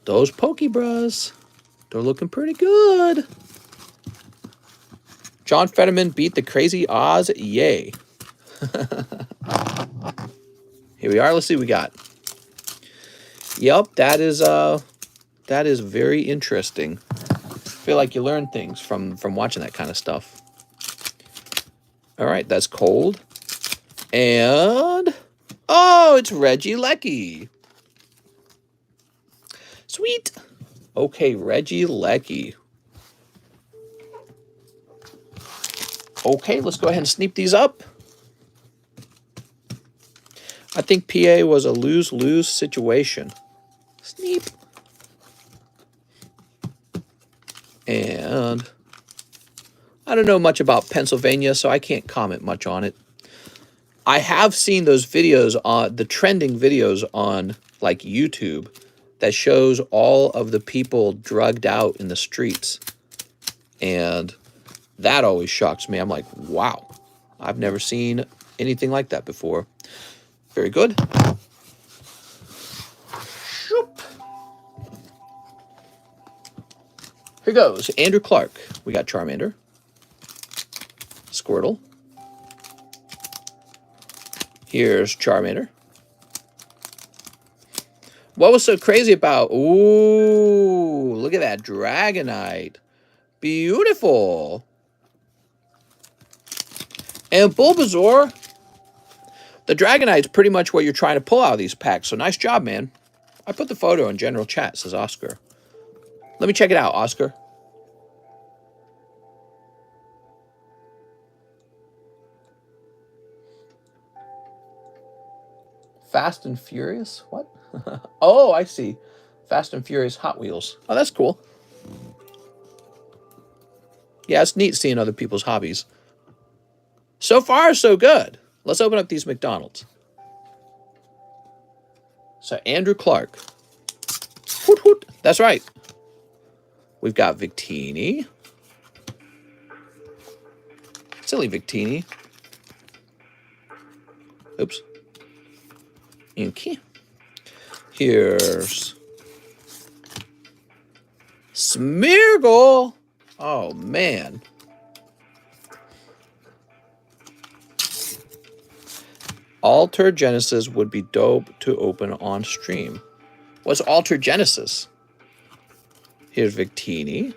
S1: Those Pokebras, they're looking pretty good. John Fetterman beat the crazy Oz. Yay. Here we are. Let's see what we got. Yep, that is very interesting. I feel like you learn things from watching that kind of stuff. All right, that's cold. And oh, it's Reggie Lecky. Sweet. Okay, Reggie Lecky. Okay, let's go ahead and sneak these up. I think PA was a lose-lose situation. Sneak. And I don't know much about Pennsylvania, so I can't comment much on it. I have seen those videos on the trending videos on like YouTube that shows all of the people drugged out in the streets. And that always shocks me. I'm like, wow, I've never seen anything like that before. Very good. Shoop. Here goes. Andrew Clark. We got Charmander. Squirtle. Here's Charmander. What was so crazy about... Ooh, look at that Dragonite. Beautiful. And Bulbasaur. The Dragonite's pretty much what you're trying to pull out of these packs. So nice job, man. I put the photo in general chat, says Oscar. Let me check it out, Oscar. Fast and Furious? What? Oh, I see. Fast and Furious Hot Wheels. Oh, that's cool. Yeah, it's neat seeing other people's hobbies. So far, so good. Let's open up these McDonald's. So, Andrew Clark. Hoot, hoot. That's right. We've got Victini. Silly Victini. Oops. Okay. Here's Smeargle. Oh, man. Alter Genesis would be dope to open on stream. What's Alter Genesis? Here's Victini.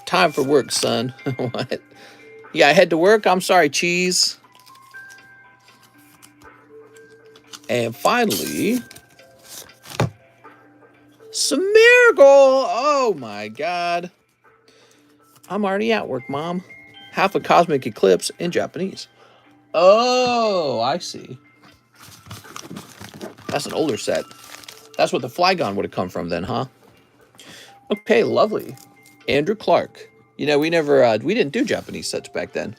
S1: Time for work, son. What? You gotta head to work? I'm sorry, cheese. And finally, Smeargle. Oh my god. I'm already at work, Mom. Half a cosmic eclipse in Japanese. Oh, I see. That's an older set. That's what the Flygon would have come from then, huh? Okay, lovely. Andrew Clark. You know, we didn't do Japanese sets back then.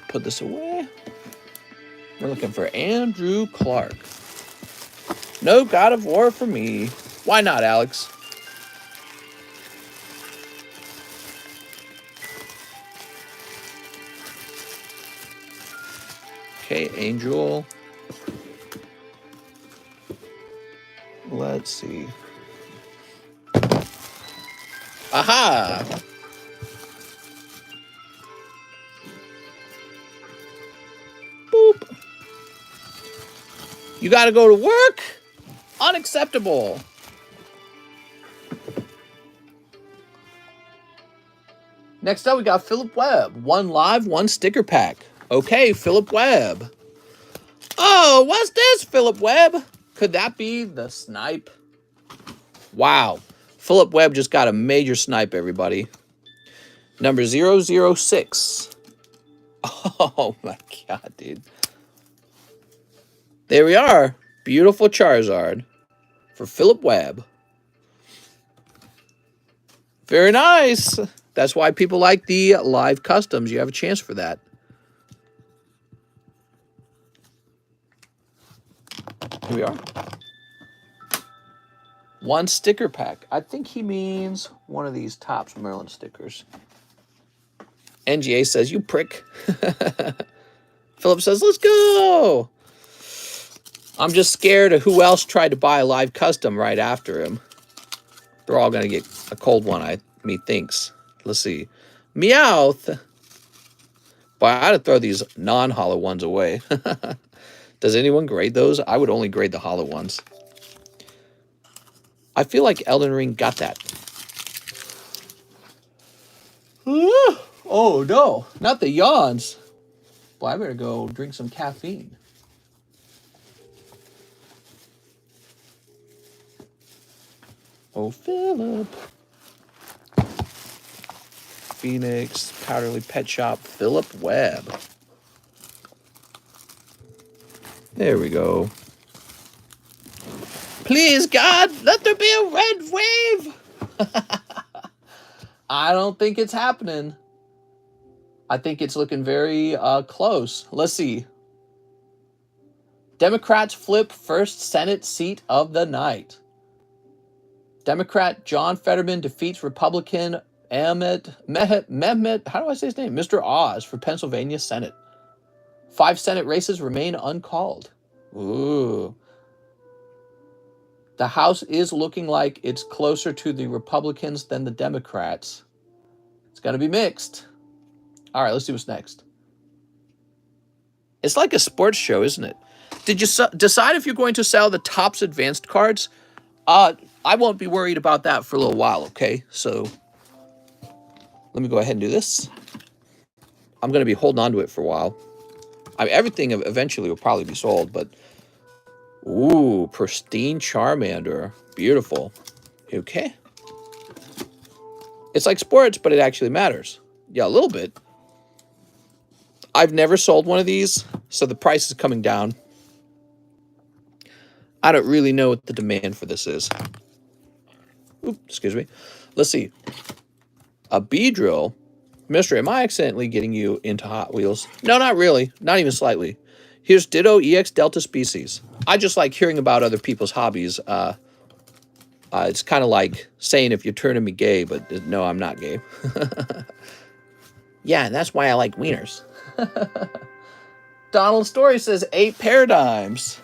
S1: Put this away. We're looking for Andrew Clark. No God of War for me. Why not, Alex? Okay, Angel. Let's see. Aha! Boop. You gotta go to work? Unacceptable. Next up, we got Philip Webb. 1 live, 1 sticker pack. Okay, Philip Webb. Oh, what's this, Philip Webb? Could that be the snipe? Wow. Philip Webb just got a major snipe, everybody. Number 006. Oh, my God, dude. There we are. Beautiful Charizard for Philip Webb. Very nice. That's why people like the live customs. You have a chance for that. Here we are. 1 sticker pack. I think he means one of these Topps Merlin stickers. NGA says, you prick. Philip says, let's go. I'm just scared of who else tried to buy a live custom right after him. They're all going to get a cold one, methinks. Let's see. Meowth. But I had to throw these non-hollow ones away. Does anyone grade those? I would only grade the hollow ones. I feel like Elden Ring got that. Oh, no. Not the yawns. Well, I better go drink some caffeine. Oh, Philip. Phoenix, Powderly Pet Shop, Philip Webb. There we go. Please, God, let there be a red wave. I don't think it's happening. I think it's looking very close. Let's see. Democrats flip first Senate seat of the night. Democrat John Fetterman defeats Republican Mehmet, how do I say his name? Mr. Oz for Pennsylvania Senate. 5 Senate races remain uncalled. Ooh. The House is looking like it's closer to the Republicans than the Democrats. It's going to be mixed. All right, let's see what's next. It's like a sports show, isn't it? Did you decide if you're going to sell the Topps advanced cards? I won't be worried about that for a little while, okay? So let me go ahead and do this. I'm going to be holding on to it for a while. I mean, everything eventually will probably be sold, but... Ooh, pristine Charmander. Beautiful. Okay. It's like sports, but it actually matters. Yeah, a little bit. I've never sold one of these, so the price is coming down. I don't really know what the demand for this is. Oops, excuse me. Let's see. A Beedrill. Mystery, am I accidentally getting you into Hot Wheels? No, not really. Not even slightly. Here's Ditto EX Delta Species. I just like hearing about other people's hobbies. It's kind of like saying if you're turning me gay, but no, I'm not gay. Yeah, and that's why I like wieners. Donald Story says 8 paradigms.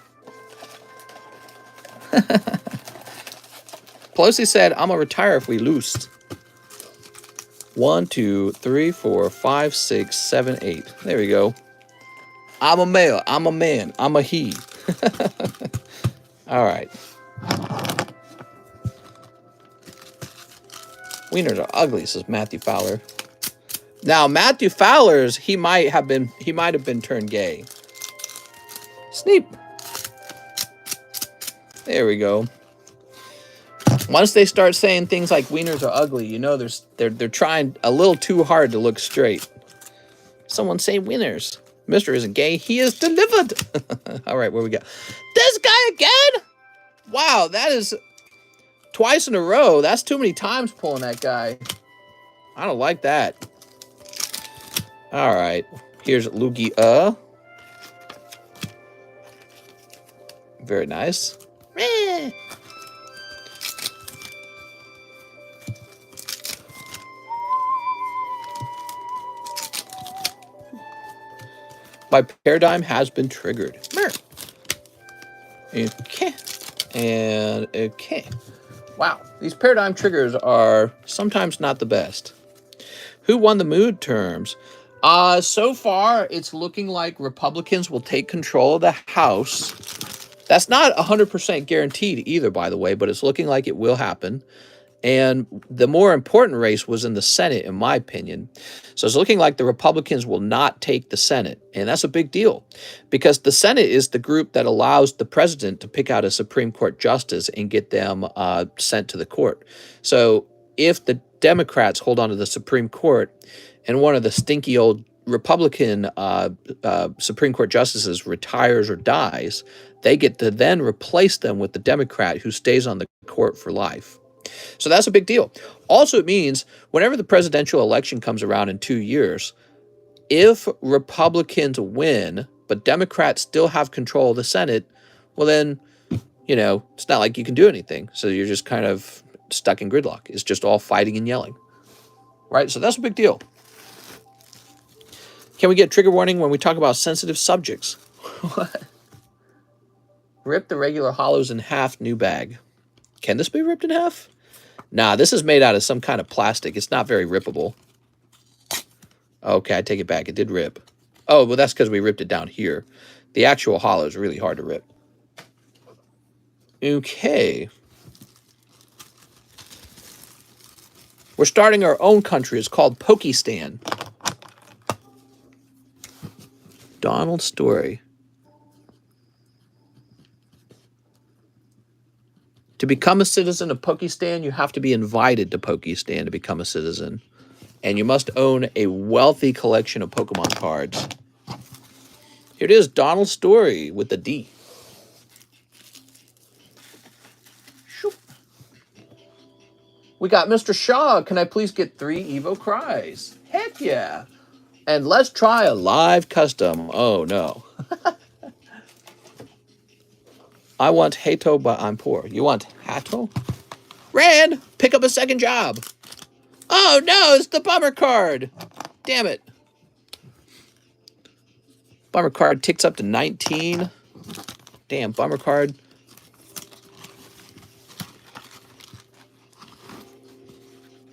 S1: Pelosi said, I'm going to retire if we lose. 1, 2, 3, 4, 5, 6, 7, 8. There we go. I'm a male. I'm a man. I'm a he. All right. Wieners are ugly, says Matthew Fowler. Now, Matthew Fowler's, he might have been turned gay. Sneep. There we go. Once they start saying things like wieners are ugly, you know they're trying a little too hard to look straight. Someone say wieners. Mr. isn't gay. He is delivered. All right, where we go? This guy again? Wow, that is twice in a row. That's too many times pulling that guy. I don't like that. All right, here's Lugia. Very nice. My paradigm has been triggered. Okay. And okay. Wow. These paradigm triggers are sometimes not the best. Who won the midterms? So far, it's looking like Republicans will take control of the House. That's not 100% guaranteed either, by the way, but it's looking like it will happen. And the more important race was in the Senate, in my opinion. So it's looking like the Republicans will not take the Senate. And that's a big deal because the Senate is the group that allows the president to pick out a Supreme Court justice and get them sent to the court. So if the Democrats hold on to the Supreme Court and one of the stinky old Republican Supreme Court justices retires or dies, they get to then replace them with the Democrat who stays on the court for life. So that's a big deal. Also, it means whenever the presidential election comes around in 2 years, if Republicans win, but Democrats still have control of the Senate, well then, it's not like you can do anything. So you're just kind of stuck in gridlock. It's just all fighting and yelling. Right? So that's a big deal. Can we get trigger warning when we talk about sensitive subjects? What? Rip the regular hollows in half, new bag. Can this be ripped in half? Nah, this is made out of some kind of plastic. It's not very rippable. Okay, I take it back. It did rip. Oh, well, that's because we ripped it down here. The actual hollow is really hard to rip. Okay. We're starting our own country. It's called Pokistan. Donald Story. To become a citizen of Pokistan, you have to be invited to Pokistan to become a citizen. And you must own a wealthy collection of Pokemon cards. Here it is, Donald Story with the D. We got Mr. Shaw. Can I please get 3 Evo Cries? Heck yeah. And let's try a live custom. Oh, no. I want Hato, but I'm poor. You want Hato? Rand, pick up a second job. Oh, no, it's the bummer card. Damn it. Bummer card ticks up to 19. Damn, bummer card.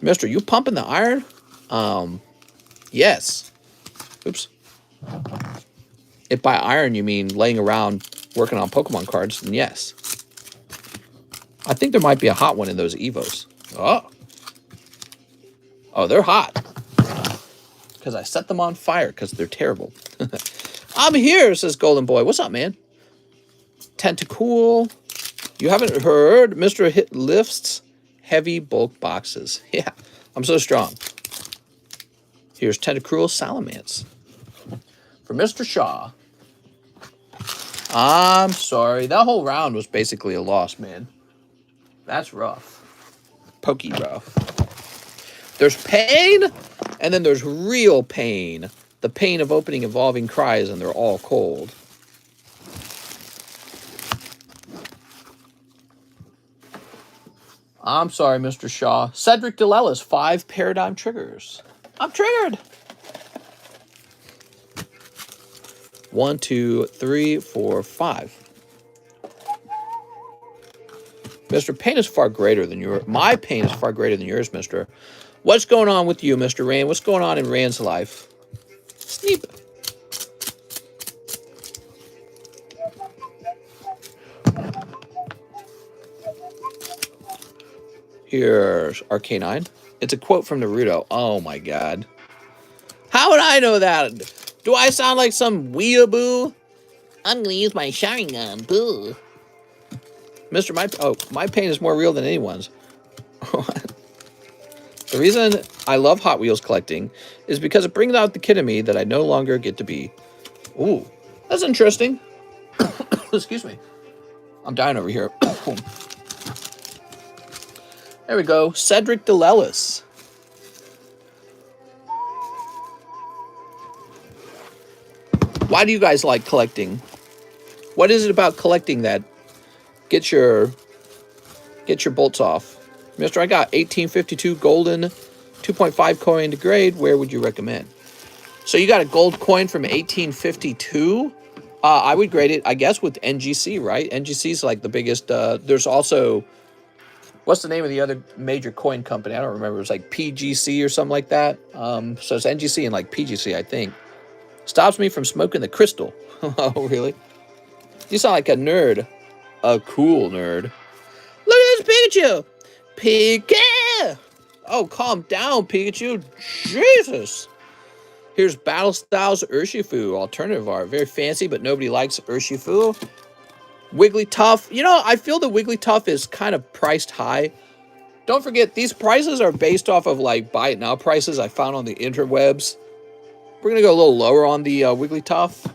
S1: Mister, you pumping the iron? Yes. Oops. If by iron you mean laying around working on Pokemon cards, then yes. I think there might be a hot one in those Evos. Oh. Oh, they're hot. Because I set them on fire because they're terrible. I'm here, says Golden Boy. What's up, man? Tentacool. You haven't heard? Mr. Hit lifts heavy bulk boxes. Yeah, I'm so strong. Here's Tentacruel Salamence. For Mr. Shaw. I'm sorry. That whole round was basically a loss, man. That's rough. Pokey rough. There's pain, and then there's real pain. The pain of opening evolving cries, and they're all cold. I'm sorry, Mr. Shaw. Cedric DeLellis, 5 paradigm triggers. I'm triggered. 1, 2, 3, 4, 5. Mr. Pain is far greater than yours. My pain is far greater than yours, Mr. What's going on with you, Mr. Rand? What's going on in Rand's life? Sleep. Here's Arcanine. It's a quote from Naruto. Oh my god. How would I know that? Do I sound like some weeaboo? I'm gonna use my Sharingan, boo. Mr. My pain is more real than anyone's. The reason I love Hot Wheels collecting is because it brings out the kid in me that I no longer get to be. Ooh, that's interesting. Excuse me. I'm dying over here. There we go. Cedric DeLellis. Why do you guys like collecting? What is it about collecting that gets your bolts off? Mister, I got 1852 golden, 2.5 coin to grade. Where would you recommend? So you got a gold coin from 1852? I would grade it, I guess, with NGC, right? NGC is like the biggest. There's also, what's the name of the other major coin company? I don't remember. It's like PGC or something like that. So it's NGC and like PGC, I think. Stops me from smoking the crystal. Oh, really? You sound like a nerd. A cool nerd. Look at this Pikachu! Pikachu! Oh, calm down, Pikachu. Jesus! Here's Battle Styles Urshifu, alternative art. Very fancy, but nobody likes Urshifu. Wigglytuff. You know, I feel the Wigglytuff is kind of priced high. Don't forget, these prices are based off of, like, buy it now prices I found on the interwebs. We're going to go a little lower on the Wigglytuff.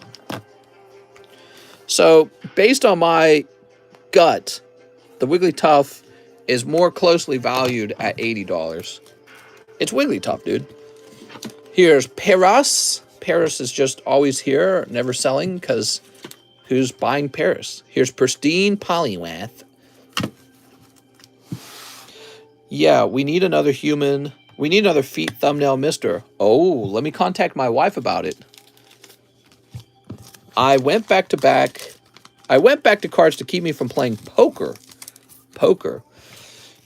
S1: So, based on my gut, the Wigglytuff is more closely valued at $80. It's Wigglytuff, dude. Here's Paris. Paris is just always here, never selling, because who's buying Paris? Here's Pristine Poliwrath. Yeah, we need another human. We need another feet thumbnail mister. Oh, let me contact my wife about it. I went back to back I went back to cards to keep me from playing poker. Poker.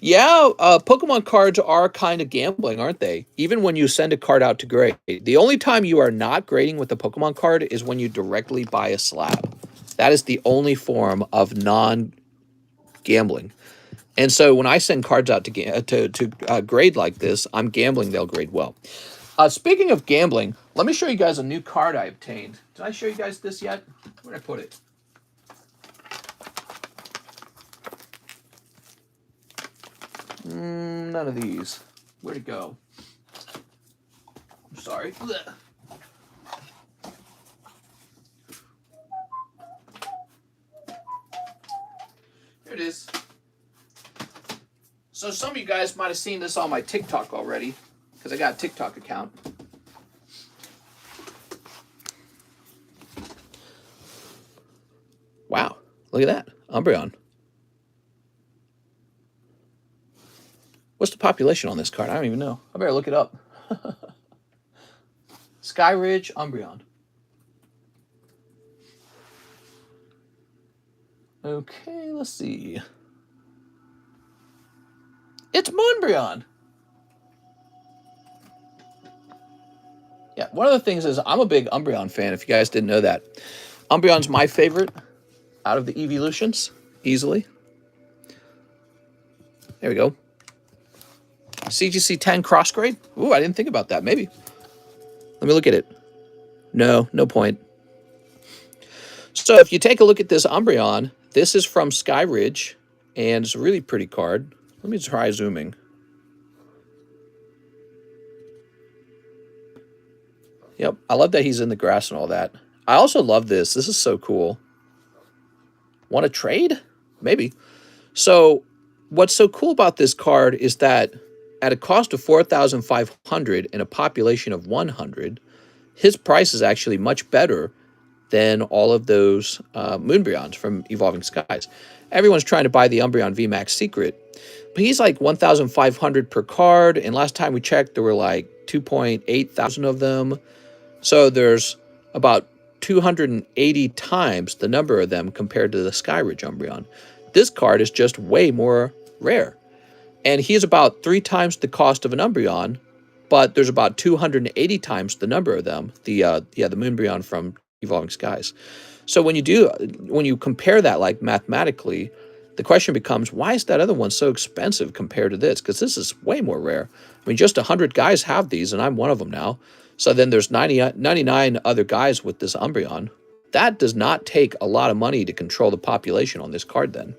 S1: Yeah, Pokemon cards are kind of gambling, aren't they? Even when you send a card out to grade. The only time you are not grading with the Pokemon card is when you directly buy a slab. That is the only form of non-gambling. And so when I send cards out to grade like this, I'm gambling they'll grade well. Speaking of gambling, let me show you guys a new card I obtained. Did I show you guys this yet? Where did I put it? None of these. Where'd it go? I'm sorry. Blech. Here it is. So some of you guys might have seen this on my TikTok already, because I got a TikTok account. Wow, look at that. Umbreon. What's the population on this card? I don't even know. I better look it up. Skyridge, Umbreon. Okay, let's see. It's Moonbreon. Yeah, one of the things is I'm a big Umbreon fan, if you guys didn't know that. Umbreon's my favorite out of the evolutions, easily. There we go. CGC 10 cross grade? Ooh, I didn't think about that. Maybe. Let me look at it. No point. So if you take a look at this Umbreon, this is from Skyridge, and it's a really pretty card. Let me try zooming. Yep, I love that he's in the grass and all that. I also love this. This is so cool. Want to trade? Maybe. So what's so cool about this card is that at a cost of 4,500 and a population of 100, his price is actually much better than all of those Moonbreons from Evolving Skies. Everyone's trying to buy the Umbreon VMAX Secret, but he's like 1,500 per card, and last time we checked, there were like 2.8 thousand of them. So there's about 280 times the number of them compared to the Skyridge Umbreon. This card is just way more rare. And he's about 3 times the cost of an Umbreon, but there's about 280 times the number of them, the Moonbreon from Evolving Skies. So when you compare that like mathematically, the question becomes, why is that other one so expensive compared to this? Because this is way more rare. I mean, just 100 guys have these, and I'm one of them now. So then there's 99 other guys with this Umbreon. That does not take a lot of money to control the population on this card then.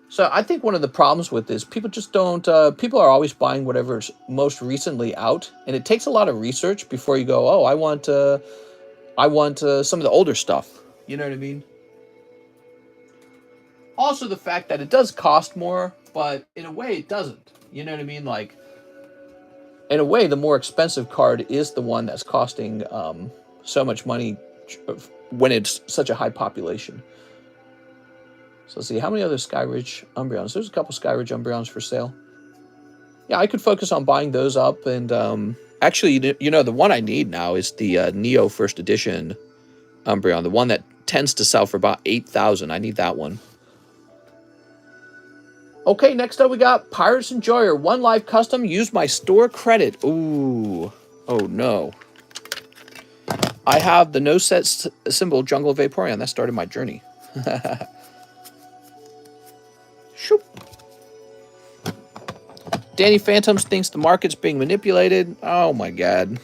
S1: So I think one of the problems with this, people just don't, people are always buying whatever's most recently out. And it takes a lot of research before you go, oh, I want some of the older stuff. You know what I mean? Also the fact that it does cost more, but in a way it doesn't. You know what I mean? Like, in a way, the more expensive card is the one that's costing so much money when it's such a high population. So let's see, how many other Skyridge Umbreons? There's a couple Skyridge Umbreons for sale. Yeah, I could focus on buying those up. And actually, you know, the one I need now is the Neo First Edition Umbreon, the one that tends to sell for about 8,000. I need that one. Okay, next up we got Pirates Enjoyer. 1 live custom. Use my store credit. Ooh. Oh, no. I have the no set symbol Jungle Vaporeon. That started my journey. Shoop. Danny Phantoms thinks the market's being manipulated. Oh, my God.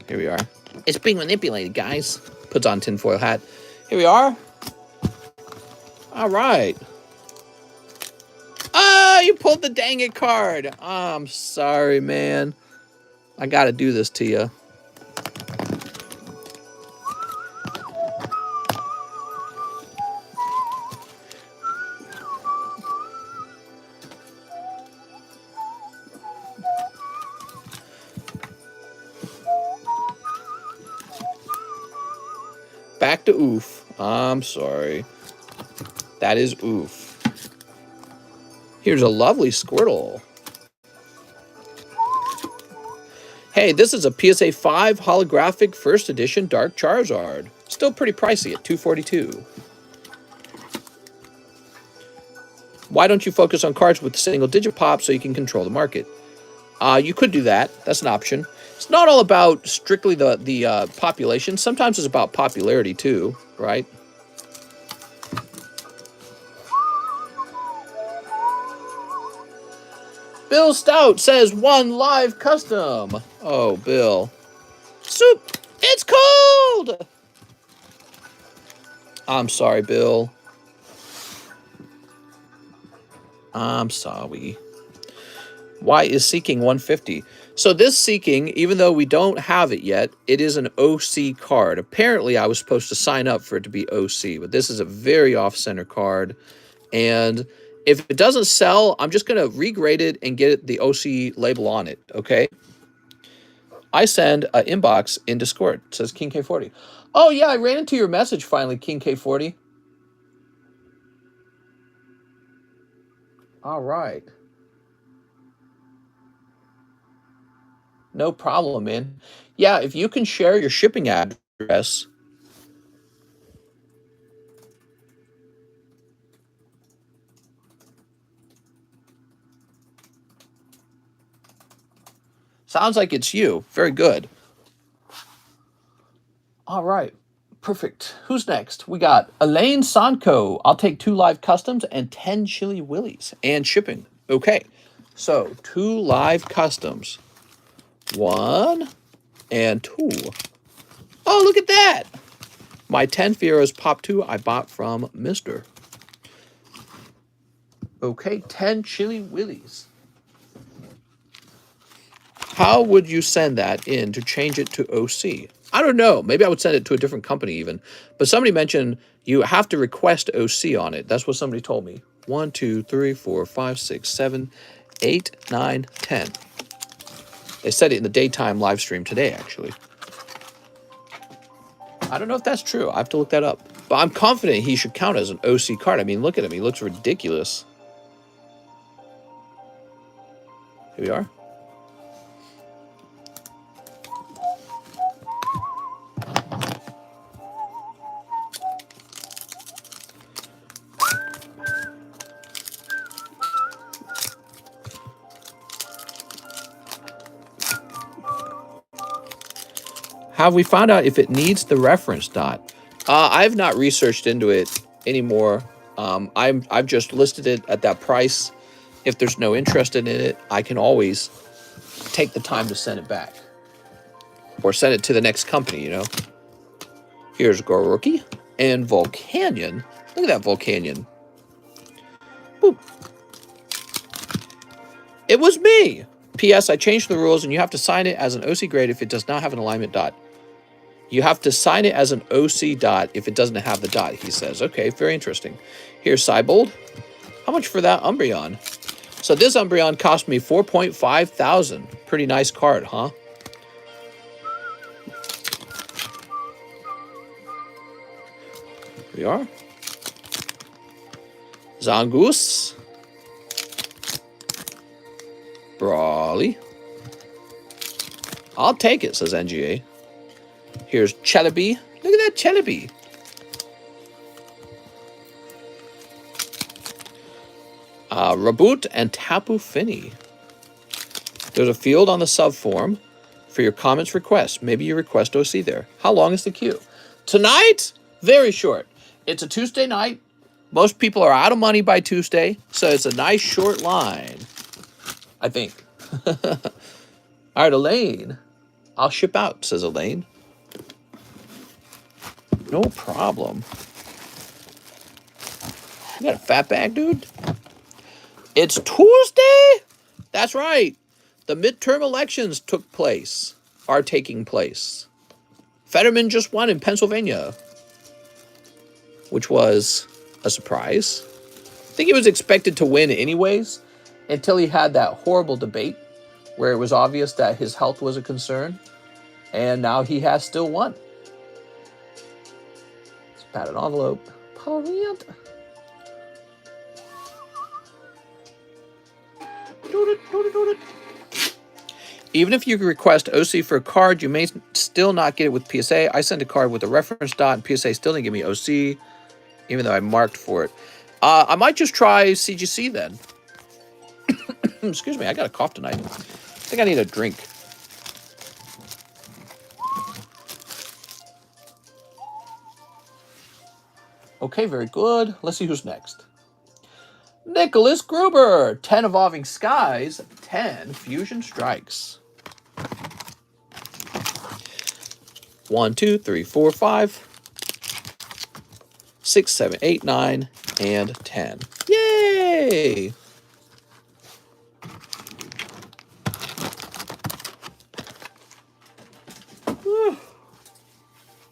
S1: Here we are. It's being manipulated, guys. Puts on tinfoil hat. Here we are. All right. Oh, you pulled the dang it card. Oh, I'm sorry, man. I got to do this to you. Back to oof. I'm sorry. That is oof. Here's a lovely Squirtle. Hey, this is a PSA 5 holographic first edition Dark Charizard. Still pretty pricey at $242. Why don't you focus on cards with single digit pop so you can control the market? You could do that. That's an option. It's not all about strictly the population. Sometimes it's about popularity too, right? Bill Stout says 1 live custom. Oh, Bill. Soup, it's cold! I'm sorry, Bill. I'm sorry. Why is Seeking 150? So this Seeking, even though we don't have it yet, it is an OC card. Apparently, I was supposed to sign up for it to be OC, but this is a very off-center card. And if it doesn't sell, I'm just going to regrade it and get the OC label on it, okay? I send an inbox in Discord. It says King K40. Oh, yeah, I ran into your message finally, King K40. All right. No problem, man. Yeah, if you can share your shipping address. Sounds like it's you. Very good. All right. Perfect. Who's next? We got Elaine Sanko. I'll take 2 live customs and 10 chili willies and shipping. Okay. So 2 live customs. 1 and 2. Oh, look at that. My 10 Fieros Pop 2 I bought from Mr. Okay, 10 chili willies. How would you send that in to change it to OC? I don't know. Maybe I would send it to a different company even. But somebody mentioned you have to request OC on it. That's what somebody told me. 1, 2, 3, 4, 5, 6, 7, 8, 9, 10. They said it in the daytime live stream today, actually. I don't know if that's true. I have to look that up. But I'm confident he should count as an OC card. I mean, look at him. He looks ridiculous. Here we are. Have we found out if it needs the reference dot? I've not researched into it anymore. I've just listed it at that price. If there's no interest in it, I can always take the time to send it back. Or send it to the next company, you know. Here's Goroki and Volcanion. Look at that Volcanion. Boop. It was me. P.S. I changed the rules and you have to sign it as an OC grade if it does not have an alignment dot. You have to sign it as an OC dot if it doesn't have the dot, he says. Okay, very interesting. Here's Cybold. How much for that Umbreon? So this Umbreon cost me 4.5 thousand. Pretty nice card, huh? Here we are. Zangoose. Brawly. I'll take it, says NGA. Here's Celebi. Look at that Celebi. Raboot and Tapu Fini. There's a field on the sub form for your comments requests. Maybe you request OC there. How long is the queue? Tonight? Very short. It's a Tuesday night. Most people are out of money by Tuesday, so it's a nice short line, I think. All right, Elaine. I'll ship out, says Elaine. No problem. You got a fat bag, dude? It's Tuesday? That's right. The midterm elections took place, are taking place. Fetterman just won in Pennsylvania, which was a surprise. I think he was expected to win anyways, until he had that horrible debate where it was obvious that his health was a concern, and now he has still won. It's padded envelope. Brilliant. Even if you request OC for a card, you may still not get it with PSA. I sent a card with a reference dot, and PSA still didn't give me OC, even though I marked for it. I might just try CGC then. Excuse me, I got a cough tonight. I think I need a drink. Okay, very good. Let's see who's next. Nicholas Gruber, 10 Evolving Skies, 10 Fusion Strikes. 1, 2, 3, 4, 5, 6, 7, 8, 9, and 10. Yay! Whew.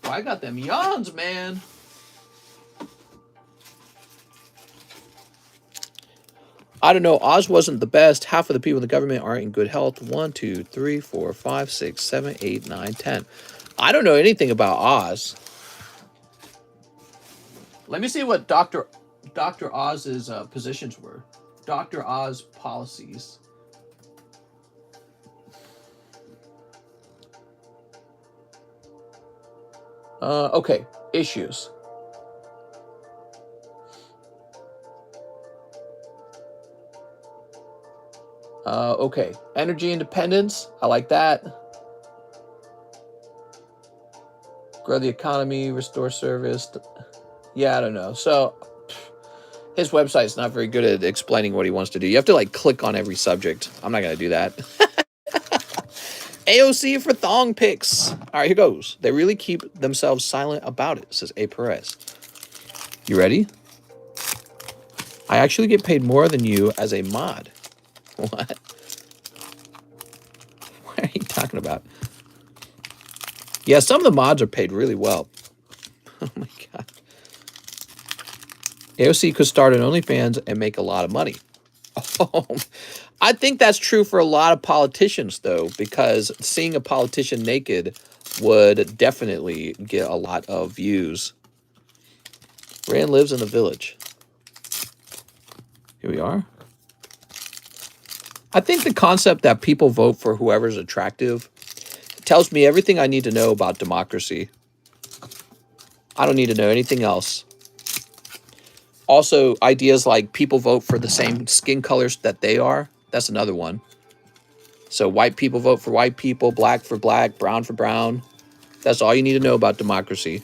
S1: I got them yawns, man. I don't know. Oz wasn't the best. Half of the people in the government aren't in good health. 1, 2, 3, 4, 5, 6, 7, 8, 9, 10. I don't know anything about Oz. Let me see what Dr. Oz's positions were. Dr. Oz policies. Okay, issues. Okay, energy independence. I like that. Grow the economy, restore service. Yeah, I don't know. So his website's not very good at explaining what he wants to do. You have to like click on every subject. I'm not going to do that. AOC for thong pics. All right, here goes. They really keep themselves silent about it, says A. Perez. You ready? I actually get paid more than you as a mod. What? What are you talking about? Yeah, some of the mods are paid really well. Oh my god. AOC could start an OnlyFans and make a lot of money. Oh, I think that's true for a lot of politicians, though, because seeing a politician naked would definitely get a lot of views. Rand lives in the village. Here we are. I think the concept that people vote for whoever's attractive tells me everything I need to know about democracy. I don't need to know anything else. Also, ideas like people vote for the same skin colors that they are. That's another one. So white people vote for white people, black for black, brown for brown. That's all you need to know about democracy.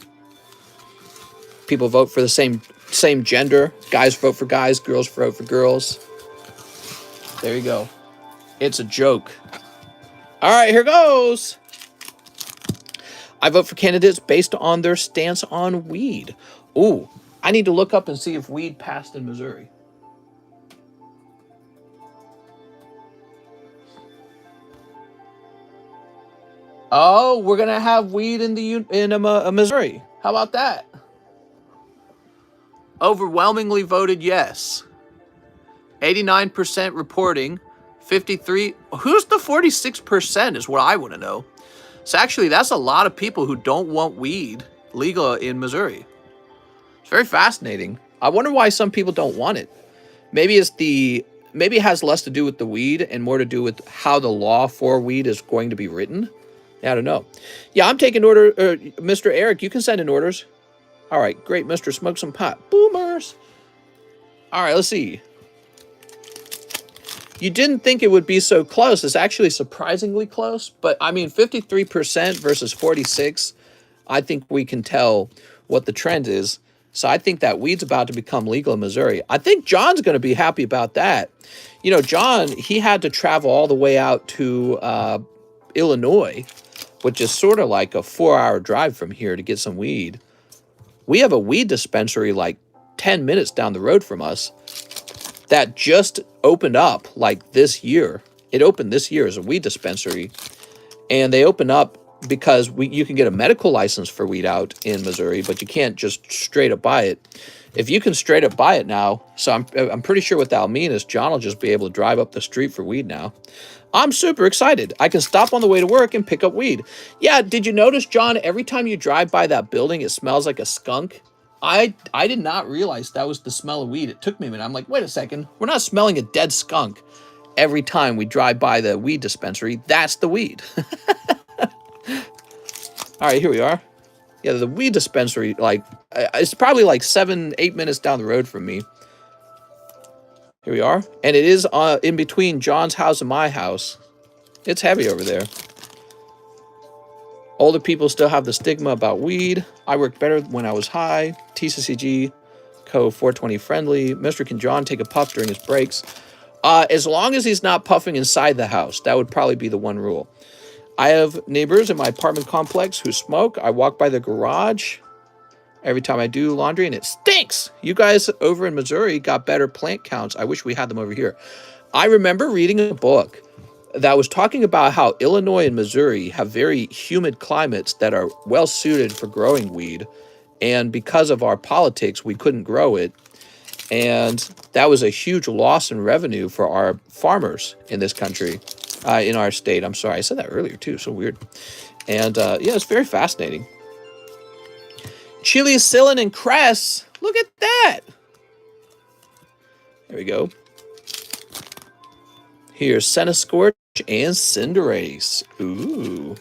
S1: People vote for the same gender. Guys vote for guys, girls vote for girls. There you go. It's a joke. All right, here goes. I vote for candidates based on their stance on weed. Ooh, I need to look up and see if weed passed in Missouri. Oh, we're gonna have weed in Missouri. How about that? Overwhelmingly voted yes. 89% reporting. 53. Who's the 46% is what I want to know. So actually, that's a lot of people who don't want weed legal in Missouri. It's very fascinating. I wonder why some people don't want it. Maybe it has less to do with the weed and more to do with how the law for weed is going to be written. I don't know. Yeah, I'm taking order. Mr. Eric, you can send in orders. All right, great, Mr. Smoke Some Pot. Boomers. All right, let's see. You didn't think it would be so close. It's actually surprisingly close. But, I mean, 53% versus 46%, I think we can tell what the trend is. So I think that weed's about to become legal in Missouri. I think John's going to be happy about that. You know, John, he had to travel all the way out to Illinois, which is sort of like a 4-hour drive from here to get some weed. We have a weed dispensary like 10 minutes down the road from us that just opened up like this year. It opened this year as a weed dispensary. And they opened up because you can get a medical license for weed out in Missouri, but you can't just straight up buy it. If you can straight up buy it now, so I'm pretty sure what that'll mean is John will just be able to drive up the street for weed now. I'm super excited. I can stop on the way to work and pick up weed. Yeah, did you notice, John, every time you drive by that building, it smells like a skunk? I did not realize that was the smell of weed. It took me a minute. I'm like, wait a second. We're not smelling a dead skunk. every time we drive by the weed dispensary, that's the weed. All right, here we are. Yeah, the weed dispensary, like, it's probably like 7-8 minutes down the road from me. Here we are. And it is in between John's house and my house. It's heavy over there. Older people still have the stigma about weed. I worked better when I was high. TCCG, Co 420 friendly. Mr. Can John take a puff during his breaks? As long as he's not puffing inside the house, that would probably be the one rule. I have neighbors in my apartment complex who smoke. I walk by the garage every time I do laundry and it stinks. You guys over in Missouri got better plant counts. I wish we had them over here. I remember reading a book that was talking about how Illinois and Missouri have very humid climates that are well suited for growing weed. And because of our politics, we couldn't grow it. And that was a huge loss in revenue for our farmers in this country, in our state. I'm sorry, I said that earlier too, so weird. And yeah, it's very fascinating. Chili, Scillin, and cress. Look at that. There we go. Here's Senna Scorch and Cinderace. Ooh.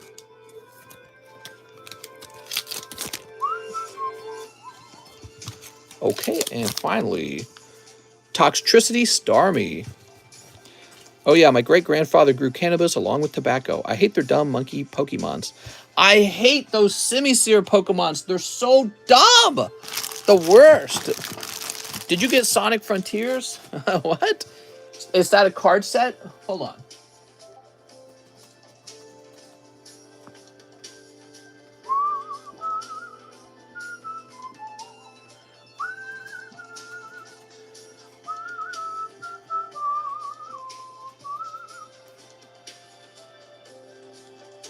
S1: Okay, and finally, Toxtricity Starmie. Oh yeah, my great-grandfather grew cannabis along with tobacco. I hate their dumb monkey Pokemons. I hate those Simisear Pokemons. They're so dumb. The worst. Did you get Sonic Frontiers? What? Is that a card set? Hold on.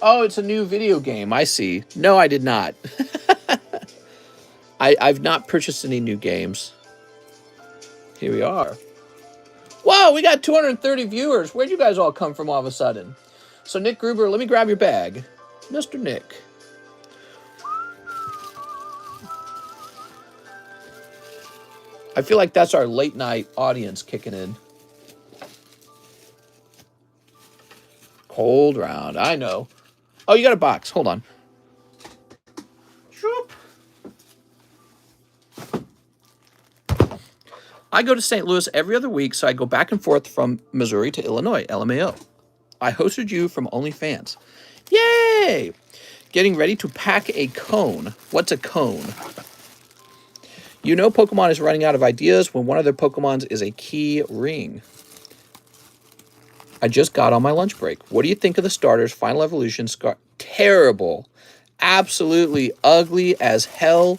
S1: Oh, it's a new video game. I see. No, I did not. I've not purchased any new games. Here we are. Whoa, we got 230 viewers. Where'd you guys all come from all of a sudden? So, Nick Gruber, let me grab your bag. Mr. Nick. I feel like that's our late night audience kicking in. Cold round. I know. Oh, you got a box. Hold on. Shoop. I go to St. Louis every other week, so I go back and forth from Missouri to Illinois, LMAO. I hosted you from OnlyFans. Yay! Getting ready to pack a cone. What's a cone? You know Pokemon is running out of ideas when one of their Pokemons is a key ring. I just got on my lunch break. What do you think of the starters? Final Evolution, terrible. Absolutely ugly as hell.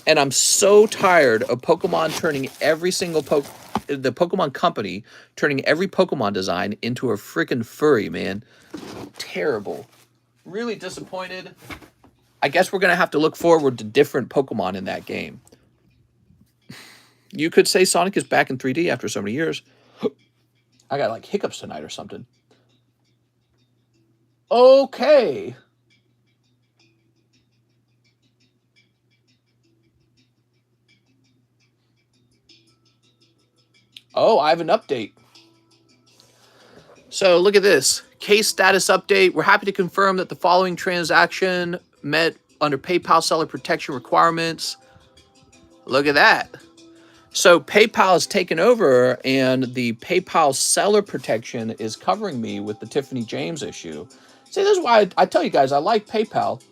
S1: And I'm so tired of Pokemon turning every single the Pokemon company turning every Pokemon design into a freaking furry, man. Terrible. Really disappointed. I guess we're going to have to look forward to different Pokemon in that game. You could say Sonic is back in 3D after so many years. I got like hiccups tonight or something. Okay. Oh, I have an update. So look at this. Case status update. We're happy to confirm that the following transaction met under PayPal seller protection requirements. Look at that. So PayPal has taken over and the PayPal seller protection is covering me with the Tiffany James issue. See, this is why I tell you guys, I like PayPal.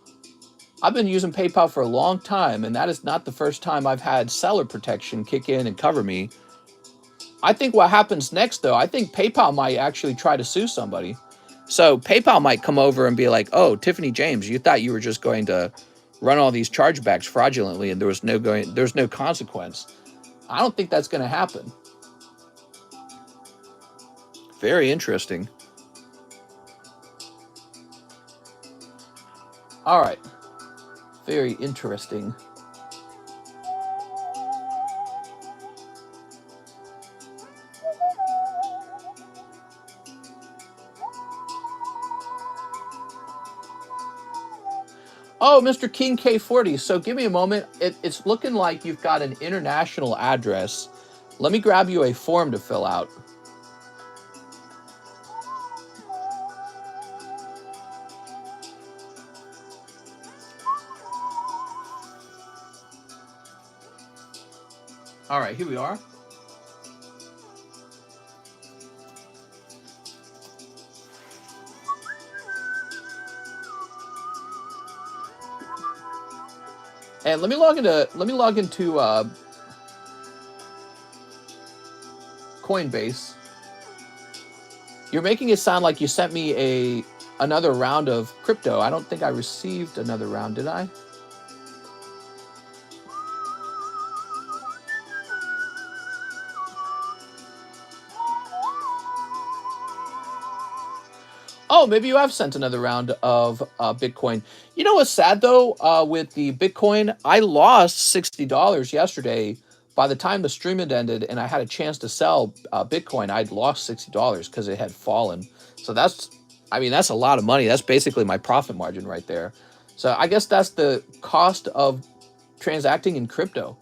S1: I've been using PayPal for a long time, and that is not the first time I've had seller protection kick in and cover me. I think what happens next, though, I think PayPal might actually try to sue somebody. So PayPal might come over and be like, oh, Tiffany James, you thought you were just going to run all these chargebacks fraudulently and there's no consequence. I don't think that's going to happen. Very interesting. All right. Very interesting. Oh, Mr. King K40. So give me a moment. It's looking like you've got an international address. Let me grab you a form to fill out. All right, here we are. And let me log into Coinbase. You're making it sound like you sent me another round of crypto. I don't think I received another round, did I? Oh, maybe you have sent another round of Bitcoin. You know what's sad though? With the Bitcoin, I lost $60 yesterday. By the time the stream had ended and I had a chance to sell Bitcoin, I'd lost $60 because it had fallen. So that's a lot of money. That's basically my profit margin right there. So I guess that's the cost of transacting in crypto.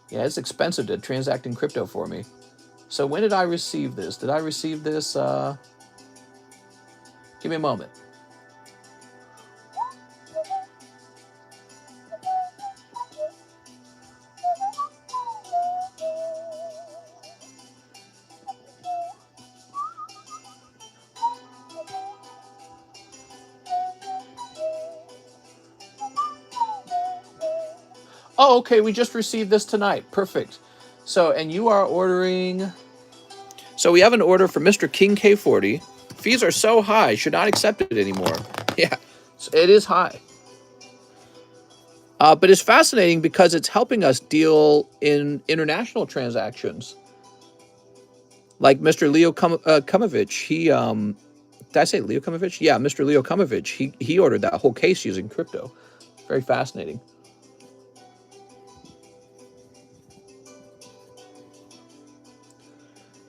S1: Yeah, it's expensive to transact in crypto for me. So when did I receive this? Did I receive this? Give me a moment. Oh, okay, we just received this tonight. Perfect. So, and you are ordering... So we have an order for Mr. King K40. Fees are so high, should not accept it anymore. Yeah, it is high. But it's fascinating because it's helping us deal in international transactions. Like Mr. Leo Kumovich, he... did I say Leo Kumovich? Yeah, Mr. Leo Kumovich, he ordered that whole case using crypto. Very fascinating.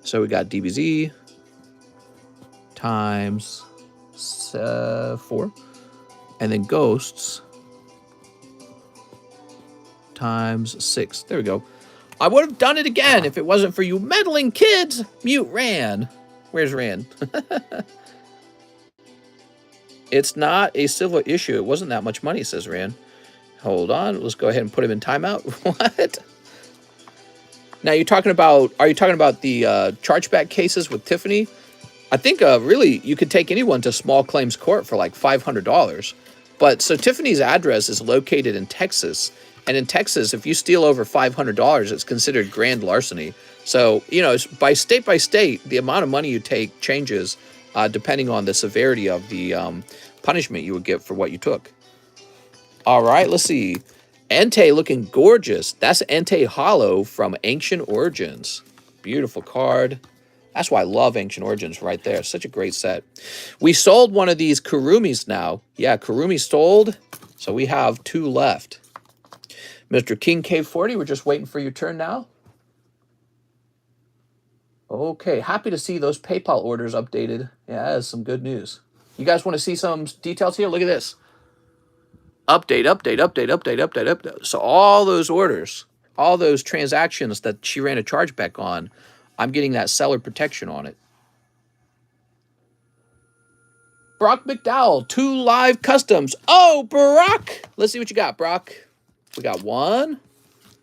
S1: So we got DBZ times 4, and then ghosts times 6. There we go. I would have done it again if it wasn't for you meddling kids. Mute Ran. Where's Ran? It's not a civil issue. It wasn't that much money, says Ran. Hold on. Let's go ahead and put him in timeout. What? Now are you talking about the chargeback cases with Tiffany? I think really you could take anyone to small claims court for like $500. But so Tiffany's address is located in Texas. And in Texas, if you steal over $500, it's considered grand larceny. So, you know, by state, the amount of money you take changes depending on the severity of the punishment you would get for what you took. All right, let's see. Entei looking gorgeous. That's Entei Hollow from Ancient Origins. Beautiful card. That's why I love Ancient Origins right there. Such a great set. We sold one of these Kurumis now. Yeah, Kurumi sold. So we have 2 left. Mr. King K40, we're just waiting for your turn now. Okay, happy to see those PayPal orders updated. Yeah, that is some good news. You guys want to see some details here? Look at this. Update. So all those orders, all those transactions that she ran a chargeback on, I'm getting that seller protection on it. Brock McDowell, 2 live customs. Oh, Brock. Let's see what you got, Brock. We got 1.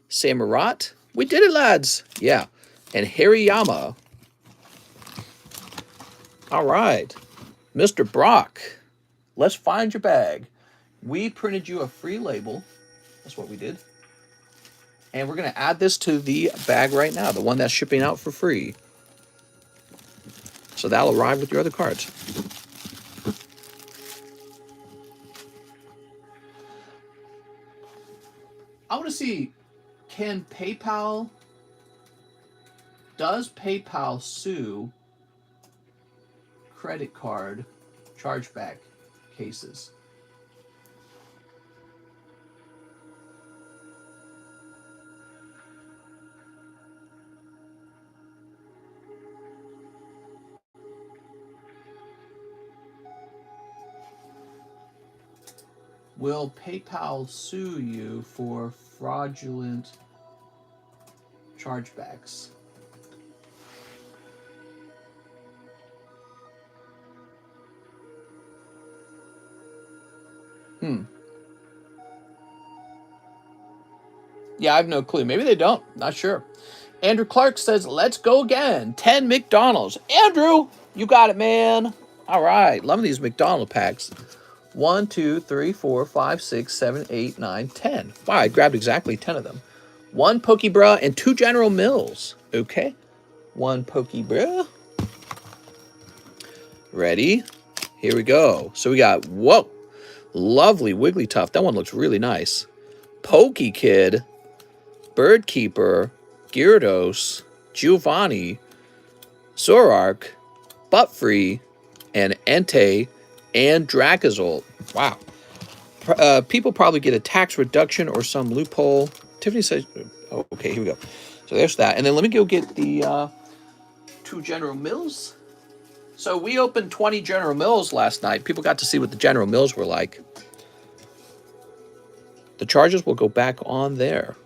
S1: Samurat. We did it, lads. Yeah. And Hariyama. All right. Mr. Brock, let's find your bag. We printed you a free label. That's what we did. And we're going to add this to the bag right now, the one that's shipping out for free. So that'll arrive with your other cards. I want to see, does PayPal sue credit card chargeback cases? Will PayPal sue you for fraudulent chargebacks? Yeah, I have no clue. Maybe they don't. Not sure. Andrew Clark says, let's go again. 10 McDonald's. Andrew, you got it, man. All right. Loving these McDonald's packs. 1, 2, 3, 4, 5, 6, 7, 8, 9, 10. Wow, I grabbed exactly 10 of them. 1 Pokebra and 2 General Mills. Okay. 1 Pokebra. Ready? Here we go. So we got, whoa, lovely Wigglytuff. That one looks really nice. Pokey Kid, Bird Keeper, Gyarados, Giovanni, Zoroark, Buttfree, and Entei, and Dracozolt. Wow. People probably get a tax reduction or some loophole. Tiffany says, oh, okay, here we go. So there's that. And then let me go get the 2 General Mills. So we opened 20 General Mills last night. People got to see what the General Mills were like. The charges will go back on there.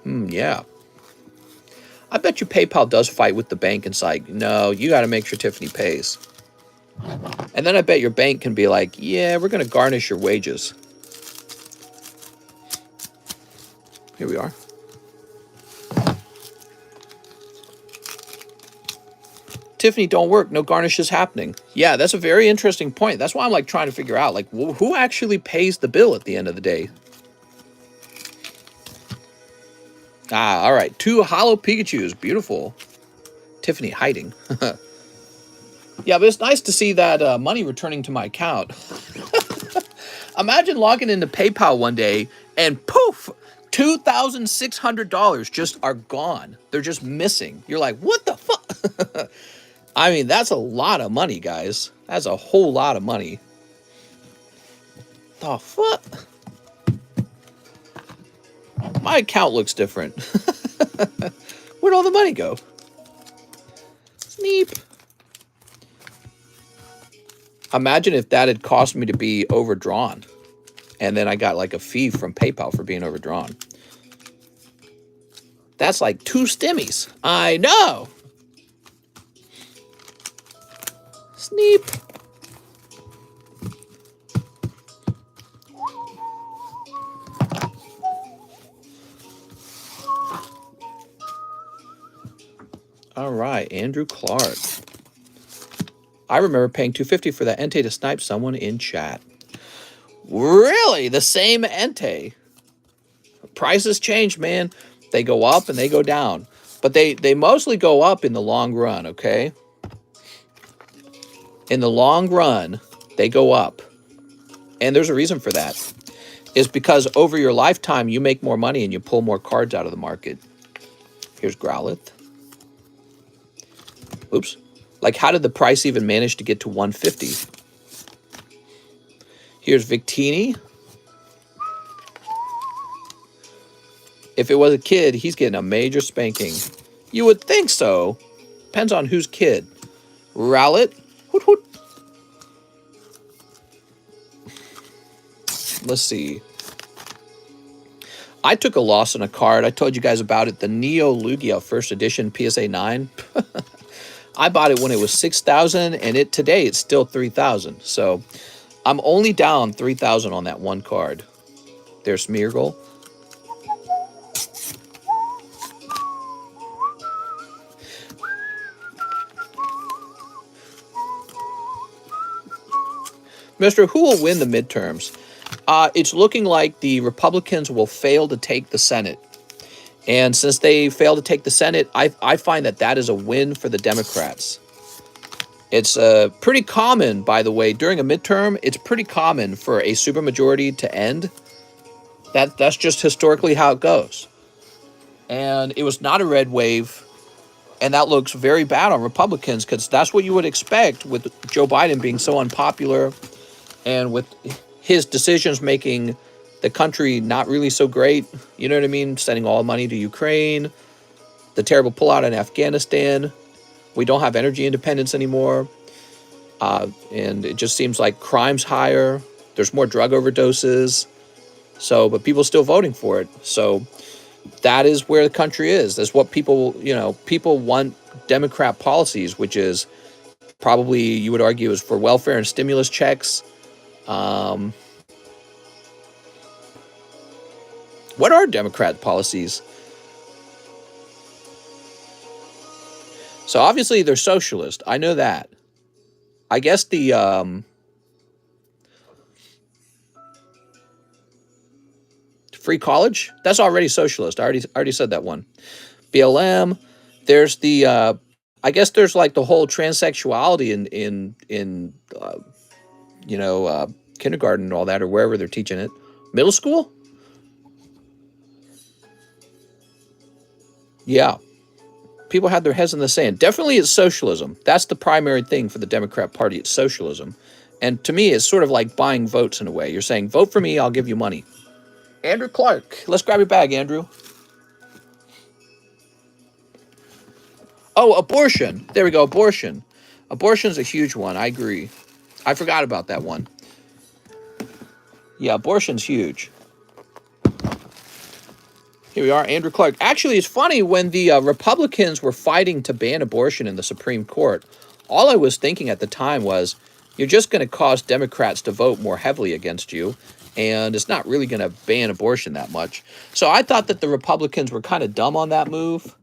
S1: Yeah. I bet you PayPal does fight with the bank and it's like, no, you got to make sure Tiffany pays. And then I bet your bank can be like, yeah, we're going to garnish your wages. Here we are. Tiffany, don't work. No garnishes happening. Yeah, that's a very interesting point. That's why I'm like trying to figure out, like, who actually pays the bill at the end of the day? Ah, all right. 2 hollow Pikachus. Beautiful. Tiffany hiding. Yeah, but it's nice to see that money returning to my account. Imagine logging into PayPal one day and poof, $2,600 just are gone. They're just missing. You're like, what the fuck? I mean, that's a lot of money, guys. That's a whole lot of money. The fuck? My account looks different. Where'd all the money go? Sneep. Imagine if that had cost me to be overdrawn. And then I got like a fee from PayPal for being overdrawn. That's like 2 stimmies. I know. Sneep. All right, Andrew Clark. I remember paying $250 for that Entei to snipe someone in chat. Really? The same Entei? Prices change, man. They go up and they go down. But they mostly go up in the long run, okay? In the long run, they go up. And there's a reason for that. It's because over your lifetime, you make more money and you pull more cards out of the market. Here's Growlithe. Oops. Like, how did the price even manage to get to 150? Here's Victini. If it was a kid, he's getting a major spanking. You would think so. Depends on whose kid. Rowlet. Hoot hoot. Let's see. I took a loss on a card. I told you guys about it. The Neo Lugia first edition PSA 9. I bought it when it was 6,000 and today it's still 3,000. So I'm only down 3,000 on that one card. There's Smeargle. Mr. Who will win the midterms? It's looking like the Republicans will fail to take the Senate. And since they fail to take the Senate, I find that is a win for the Democrats. It's pretty common, by the way, during a midterm, it's pretty common for a supermajority to end. That's just historically how it goes. And it was not a red wave. And that looks very bad on Republicans because that's what you would expect with Joe Biden being so unpopular and with his decisions making the country not really so great. You know what I mean? Sending all money to Ukraine, the terrible pullout in Afghanistan. We don't have energy independence anymore. And it just seems like crime's higher. There's more drug overdoses. So, but people still voting for it. So that is where the country is. That's what people, people want Democrat policies, which is probably, you would argue, is for welfare and stimulus checks. What are Democrat policies? So obviously they're socialist. I know that. I guess the free college, that's already socialist. I already said that one. BLM. There's the I guess there's like the whole transsexuality in you know kindergarten and all that, or wherever they're teaching it. Middle school. Yeah, people have their heads in the sand. Definitely, it's socialism. That's the primary thing for the Democrat Party. It's socialism, and to me, it's sort of like buying votes in a way. You're saying, vote for me, I'll give you money. Andrew Clark, let's grab your bag, Andrew. Oh, abortion. There we go. Abortion. Abortion's a huge one. I agree. I forgot about that one. Yeah, abortion's huge. Here we are, Andrew Clark. Actually, it's funny, when the Republicans were fighting to ban abortion in the Supreme Court, all I was thinking at the time was, you're just going to cause Democrats to vote more heavily against you, and it's not really going to ban abortion that much. So I thought that the Republicans were kind of dumb on that move.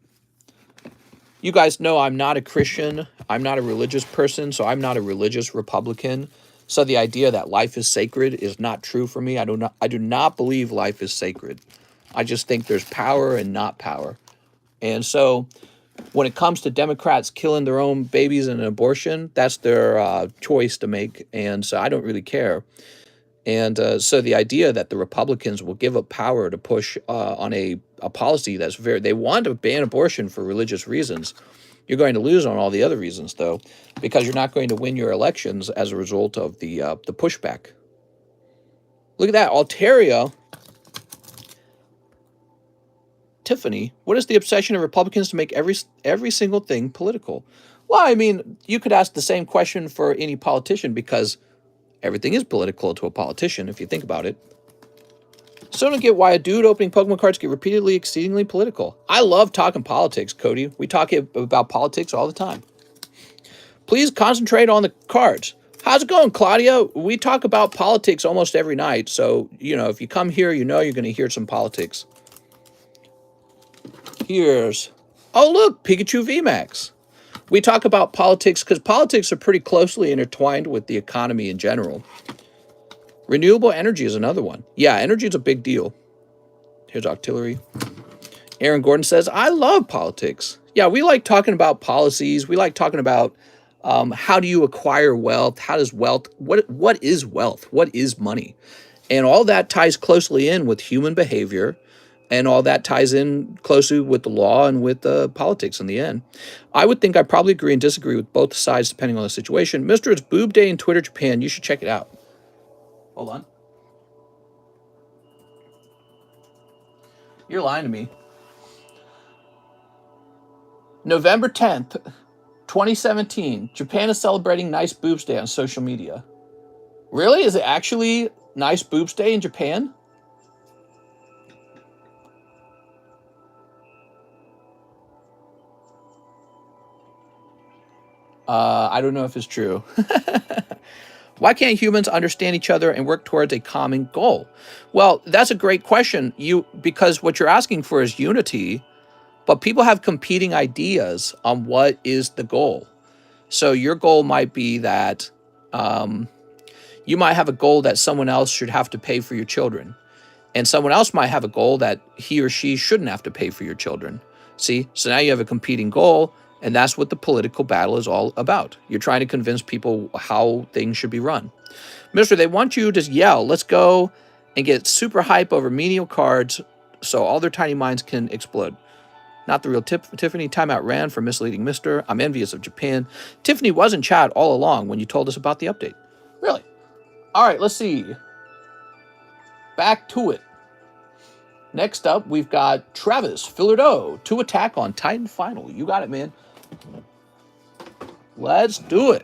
S1: You guys know I'm not a Christian. I'm not a religious person, so I'm not a religious Republican. So the idea that life is sacred is not true for me. I do not believe life is sacred. I just think there's power and not power. And so when it comes to Democrats killing their own babies in an abortion, that's their choice to make. And so I don't really care. And so the idea that the Republicans will give up power to push on a policy that's they want to ban abortion for religious reasons. You're going to lose on all the other reasons, though, because you're not going to win your elections as a result of the pushback. Look at that, Altaria. Tiffany, what is the obsession of Republicans to make every single thing political? Well, I mean, you could ask the same question for any politician, because everything is political to a politician, if you think about it. So I don't get why a dude opening Pokemon cards get repeatedly exceedingly political. I love talking politics, Cody. We talk about politics all the time. Please concentrate on the cards. How's it going, Claudia? We talk about politics almost every night. So, if you come here, you're going to hear some politics. Oh, look, Pikachu VMAX. We talk about politics because politics are pretty closely intertwined with the economy in general. Renewable energy is another one. Yeah, energy is a big deal. Here's Octillery. Aaron Gordon says, I love politics. Yeah, we like talking about policies. We like talking about how do you acquire wealth? How does wealth, what is wealth? What is money? And all that ties closely in with human behavior, and all that ties in closely with the law and with politics in the end. I would think I probably agree and disagree with both sides depending on the situation. Mr. It's Boob Day in Twitter Japan. You should check it out. Hold on. You're lying to me. November 10th, 2017. Japan is celebrating Nice Boobs Day on social media. Really? Is it actually Nice Boobs Day in Japan? I don't know if it's true. Why can't humans understand each other and work towards a common goal? Well, that's a great question. Because what you're asking for is unity, but people have competing ideas on what is the goal. So your goal might be that you might have a goal that someone else should have to pay for your children. And someone else might have a goal that he or she shouldn't have to pay for your children. See? So now you have a competing goal, and that's what the political battle is all about. You're trying to convince people how things should be run. Mister, they want you to yell, let's go, and get super hype over menial cards so all their tiny minds can explode. Not the real Tiffany. Timeout ran for misleading Mister. I'm envious of Japan. Tiffany was in chat all along when you told us about the update. Really? All right, let's see. Back to it. Next up, we've got Travis Fillardo to attack on Titan Final. You got it, man. Let's do it.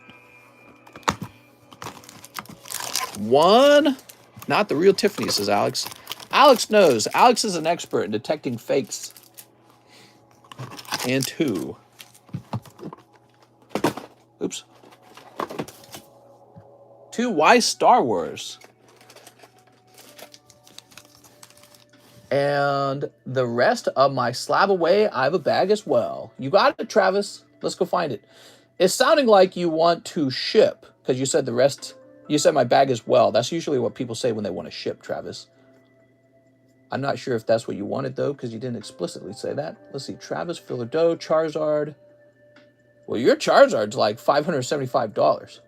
S1: One. Not the real Tiffany, says Alex. Alex knows. Alex is an expert in detecting fakes. And two. Oops. Two. Why Star Wars? And the rest of my slab away, I have a bag as well. You got it, Travis. Let's go find it. It's sounding like you want to ship, because you said the rest, you said my bag as well. That's usually what people say when they want to ship, Travis. I'm not sure if that's what you wanted, though, because you didn't explicitly say that. Let's see. Travis, Filler Dough, Charizard. Well, your Charizard's like $575.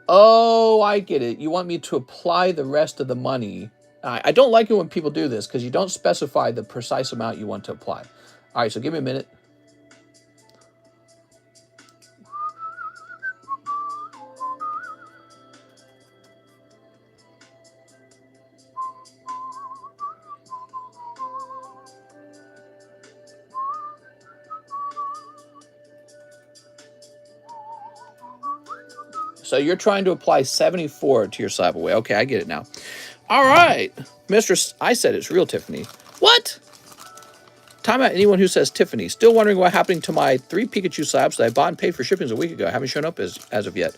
S1: Oh, I get it. You want me to apply the rest of the money. I don't like it when people do this because you don't specify the precise amount you want to apply. All right, so give me a minute. So you're trying to apply 74 to your slab away. Okay, I get it now. All right, I said it's real Tiffany. What? Time out anyone who says Tiffany. Still wondering what happened to my 3 Pikachu slabs that I bought and paid for shipping a week ago. I haven't shown up as of yet.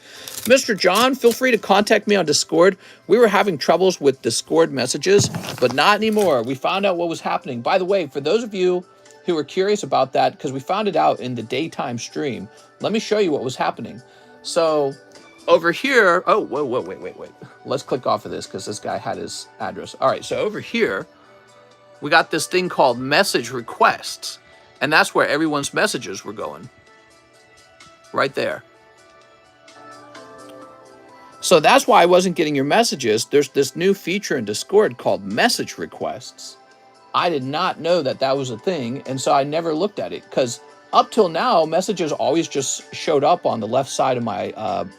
S1: Mr. John, feel free to contact me on Discord. We were having troubles with Discord messages, but not anymore. We found out what was happening. By the way, for those of you who were curious about that, because we found it out in the daytime stream, let me show you what was happening. So over here, oh, wait. Let's click off of this because this guy had his address. All right, so over here, we got this thing called message requests, and that's where everyone's messages were going. Right there. So that's why I wasn't getting your messages. There's this new feature in Discord called message requests. I did not know that that was a thing, and so I never looked at it because up till now, messages always just showed up on the left side of my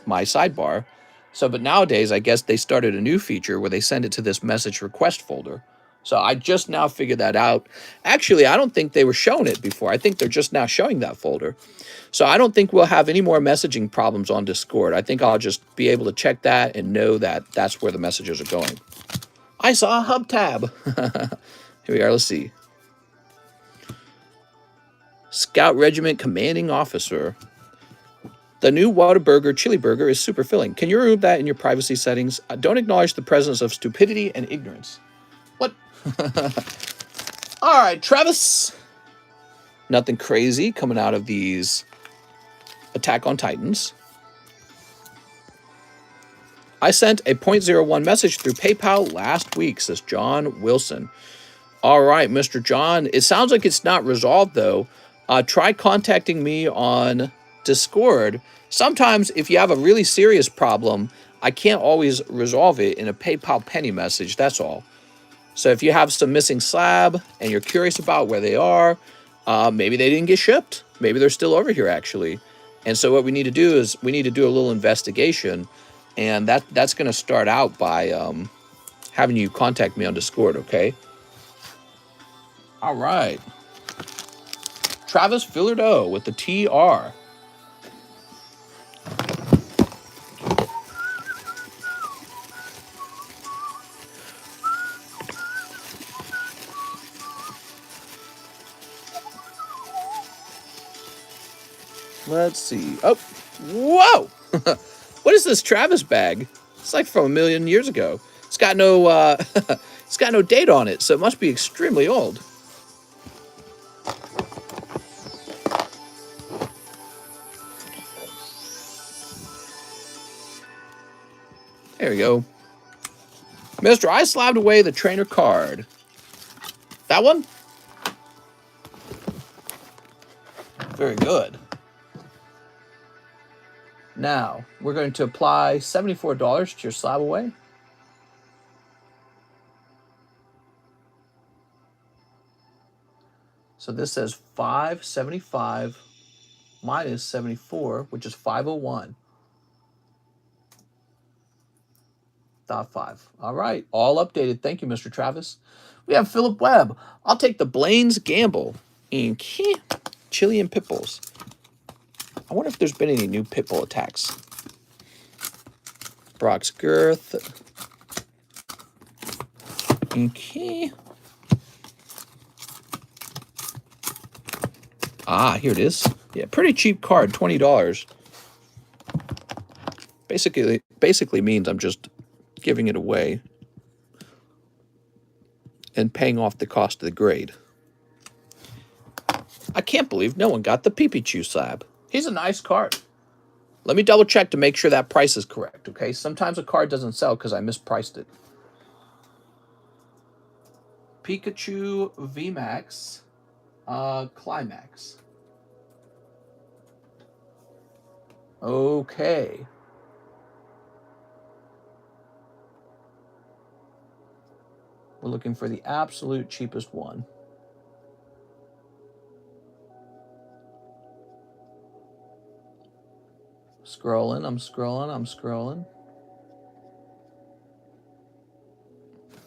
S1: my sidebar. So, but nowadays, I guess they started a new feature where they send it to this message request folder. So I just now figured that out. Actually, I don't think they were showing it before. I think they're just now showing that folder. So I don't think we'll have any more messaging problems on Discord. I think I'll just be able to check that and know that that's where the messages are going. I saw a hub tab. Here we are. Let's see. Scout Regiment Commanding Officer. The new Whataburger Chili Burger is super filling. Can you remove that in your privacy settings? Don't acknowledge the presence of stupidity and ignorance. What? All right, Travis. Nothing crazy coming out of these Attack on Titans. I sent a 0.01 message through PayPal last week, says John Wilson. All right, Mr. John. It sounds like it's not resolved, though. Try contacting me on Discord. Sometimes, if you have a really serious problem, I can't always resolve it in a PayPal penny message. That's all. So if you have some missing slab and you're curious about where they are, maybe they didn't get shipped. Maybe they're still over here, actually. And so what we need to do is we need to do a little investigation. And that's going to start out by having you contact me on Discord, okay? All right. Travis Fillardo with the TR. Let's see. Oh, whoa! What is this Travis bag? It's like from 1,000,000 years ago. It's got no it's got no date on it, so it must be extremely old. There we go. Mister, I slabbed away the trainer card. That one? Very good. Now, we're going to apply $74 to your slab away. So this says 575 minus 74, which is 501. .5. All right, all updated. Thank you, Mr. Travis. We have Philip Webb. I'll take the Blaine's Gamble in Chilean Pitbulls. I wonder if there's been any new Pitbull attacks. Brock's Girth. Okay. Ah, here it is. Yeah, pretty cheap card, $20. Basically means I'm just giving it away. and paying off the cost of the grade. I can't believe no one got the Pikachu slab. He's a nice card. Let me double check to make sure that price is correct, okay? Sometimes a card doesn't sell because I mispriced it. Pikachu VMAX Climax. Okay. We're looking for the absolute cheapest one. Scrolling, I'm scrolling.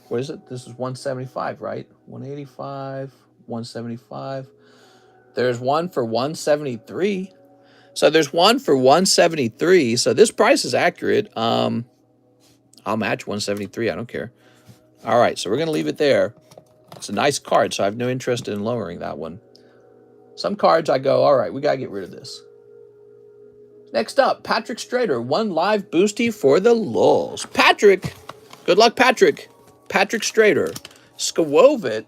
S1: What is it? This is 175, right? 185, 175. There's one for 173. So there's one for 173. So this price is accurate. I'll match 173. I don't care. All right, so we're going to leave it there. It's a nice card, so I have no interest in lowering that one. Some cards I go, all right, we got to get rid of this. Next up, Patrick Strader, one live boosty for the lulz. Patrick, good luck, Patrick. Patrick Strader, Skowovit,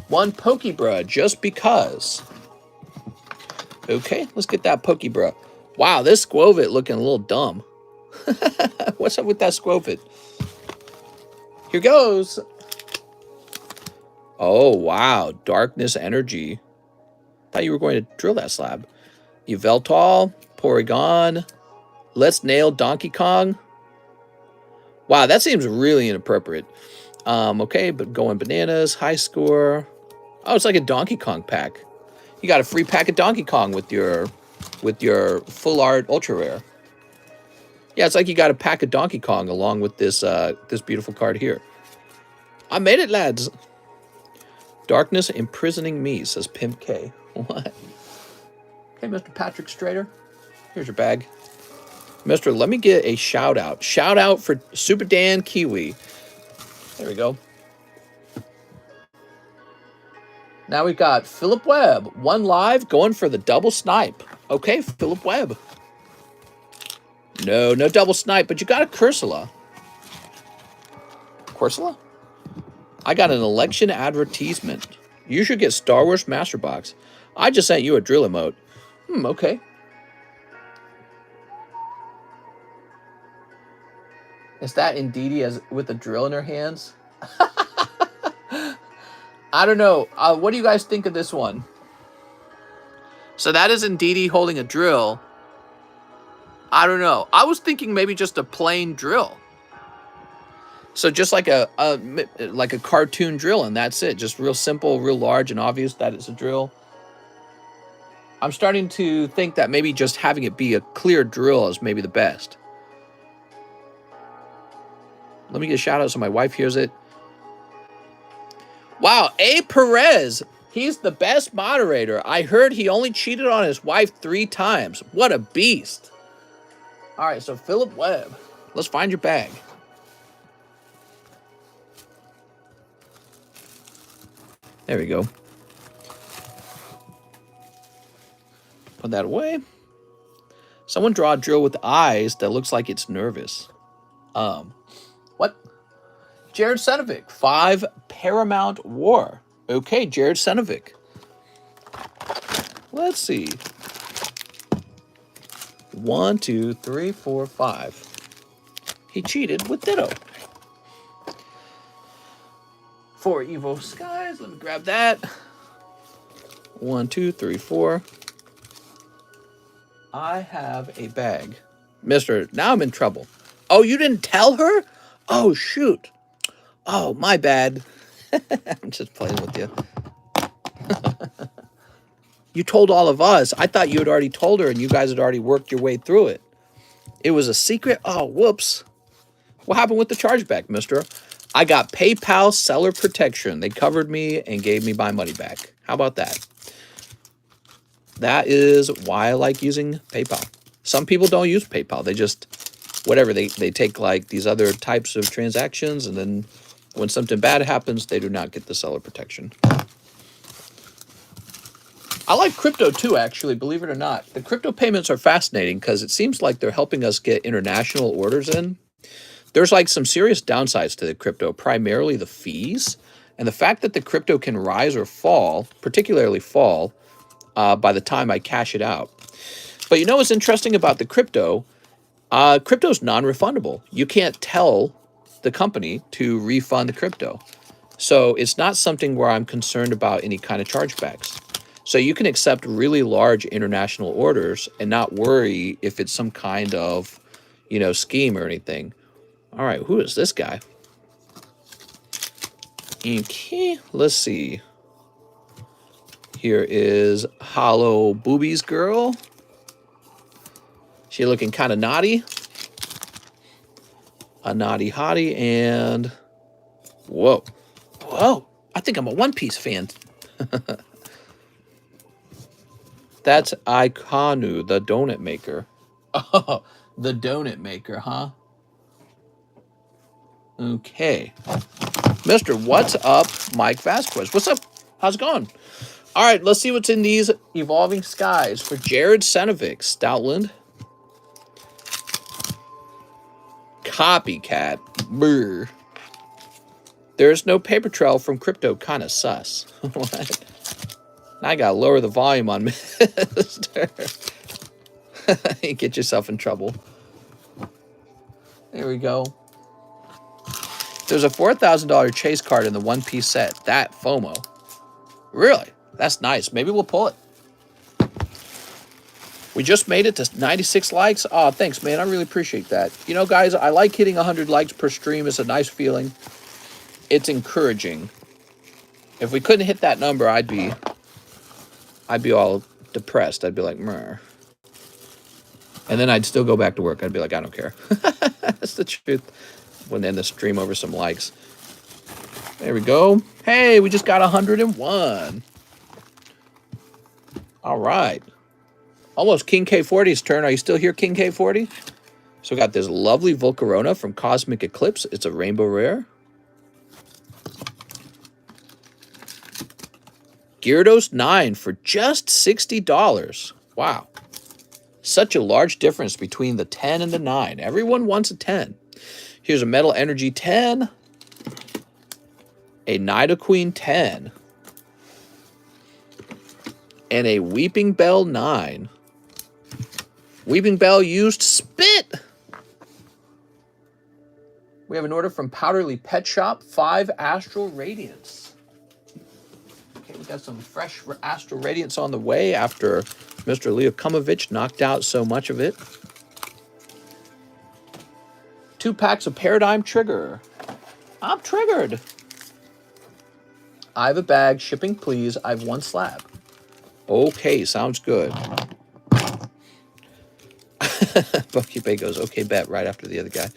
S1: one Pokebra just because. Okay, let's get that Pokebra. Wow, this Skowovit looking a little dumb. What's up with that Skowovit? Here goes. Oh, wow. Darkness Energy. Thought you were going to drill that slab. Yveltal, Porygon. Let's Nail Donkey Kong. Wow, that seems really inappropriate. Okay, but going bananas. High score. Oh, it's like a Donkey Kong pack. You got a free pack of Donkey Kong with your full art ultra rare. Yeah, it's like you got a pack of Donkey Kong along with this this beautiful card here. I made it, lads. Darkness imprisoning me, says Pimp K. What? Hey, Mr. Patrick Strader. Here's your bag. Mister, let me get a shout out. Shout out for Super Dan Kiwi. There we go. Now we've got Philip Webb, one live, going for the double snipe. Okay, Philip Webb. No double snipe, but you got a Cursula. Cursula? I got an election advertisement. You should get Star Wars Master Box. I just sent you a drill emote. Okay. Is that Indeedee as with a drill in her hands? I don't know. What do you guys think of this one? So that is Indeedee holding a drill. I don't know. I was thinking maybe just a plain drill. So just like a cartoon drill, and that's it. Just real simple, real large, and obvious that it's a drill. I'm starting to think that maybe just having it be a clear drill is maybe the best. Let me get a shout out so my wife hears it. Wow, A. Perez. He's the best moderator. I heard he only cheated on his wife 3 times. What a beast. All right, so Philip Webb. Let's find your bag. There we go. Put that away. Someone draw a drill with eyes that looks like it's nervous. What? Jared Senovic, 5 Paramount War. Okay, Jared Senovic. Let's see. 1, 2, 3, 4, 5. He cheated with Ditto. 4 Evo Skies. Let me grab that. 1, 2, 3, 4. I have a bag. Mister, now I'm in trouble. Oh, you didn't tell her? Oh, shoot. Oh, my bad. I'm just playing with you. You told all of us. I thought you had already told her and you guys had already worked your way through it. It was a secret? Oh, whoops. What happened with the chargeback, mister? I got PayPal seller protection. They covered me and gave me my money back. How about that? That is why I like using PayPal. Some people don't use PayPal. They just, whatever, they take like these other types of transactions, and then when something bad happens, they do not get the seller protection. I like crypto too, actually, believe it or not. The crypto payments are fascinating because it seems like they're helping us get international orders in. There's like some serious downsides to the crypto, primarily the fees and the fact that the crypto can rise or fall, particularly fall, by the time I cash it out. But you know what's interesting about the crypto? Crypto is non-refundable. You can't tell the company to refund the crypto. So it's not something where I'm concerned about any kind of chargebacks. So you can accept really large international orders and not worry if it's some kind of, scheme or anything. All right, who is this guy? Okay, let's see. Here is Hollow Boobies Girl. She looking kind of naughty. A naughty hottie, and whoa. I think I'm a One Piece fan. That's Aikanu, the donut maker. Oh, the donut maker, huh? Okay. Mr. What's Up, Mike Vasquez. What's up? How's it going? All right, let's see what's in these evolving skies for Jared Senovic, Stoutland. Copycat. Brr. There's no paper trail from crypto. Kind of sus. What? I gotta lower the volume on Mister. Get yourself in trouble. There we go. There's a $4,000 chase card in the One Piece set. That FOMO. Really? That's nice. Maybe we'll pull it. We just made it to 96 likes. Oh, thanks, man. I really appreciate that. You know, guys, I like hitting 100 likes per stream. It's a nice feeling. It's encouraging. If we couldn't hit that number, I'd be all depressed. I'd be like, meh. And then I'd still go back to work. I'd be like, I don't care. That's the truth. We'll end the stream over some likes. There we go. Hey, we just got 101. All right. Almost King K40's turn. Are you still here, King K40? So we got this lovely Volcarona from Cosmic Eclipse. It's a rainbow rare. Gyarados 9 for just $60. Wow. Such a large difference between the 10 and the 9. Everyone wants a 10. Here's a Metal Energy 10. A Nidoqueen 10. And a Weeping Bell 9. Weeping Bell used spit. We have an order from Powderly Pet Shop. 5 Astral Radiance. Okay, we got some fresh Astral Radiance on the way after Mr. Leo Kumovich knocked out so much of it. 2 packs of Paradigm Trigger. I'm triggered. I have a bag. Shipping, please. I have 1 slab. Okay, sounds good. Bucky Bay goes, okay, bet, right after the other guy.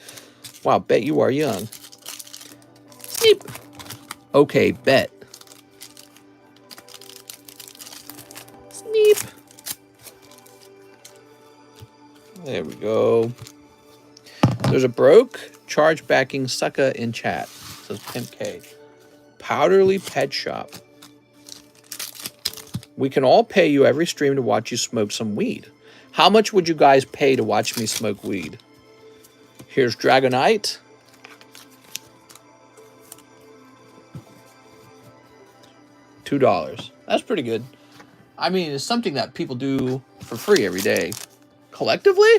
S1: Wow, bet you are young. Sneep. Okay, bet. Sneep. There we go. There's a broke charge backing sucker in chat. It says Pimp K. Powderly Pet Shop. We can all pay you every stream to watch you smoke some weed. How much would you guys pay to watch me smoke weed? Here's Dragonite. $2. That's pretty good. I mean, it's something that people do for free every day. Collectively?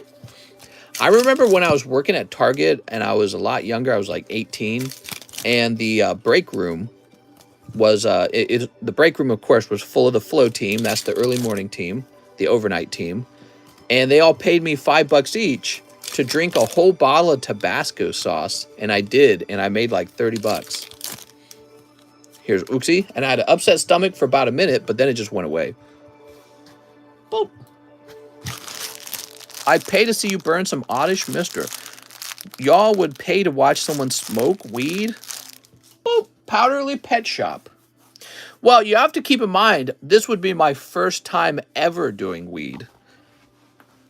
S1: I remember when I was working at Target and I was a lot younger. I was like 18. And the break room was, the break room, of course, was full of the flow team. That's the early morning team, the overnight team. And they all paid me $5 each to drink a whole bottle of Tabasco sauce. And I did, and I made like $30. Here's Uxie. And I had an upset stomach for about a minute, but then it just went away. Boop. I'd pay to see you burn some oddish mister. Y'all would pay to watch someone smoke weed? Boop. Powderly Pet Shop. Well, you have to keep in mind, this would be my first time ever doing weed.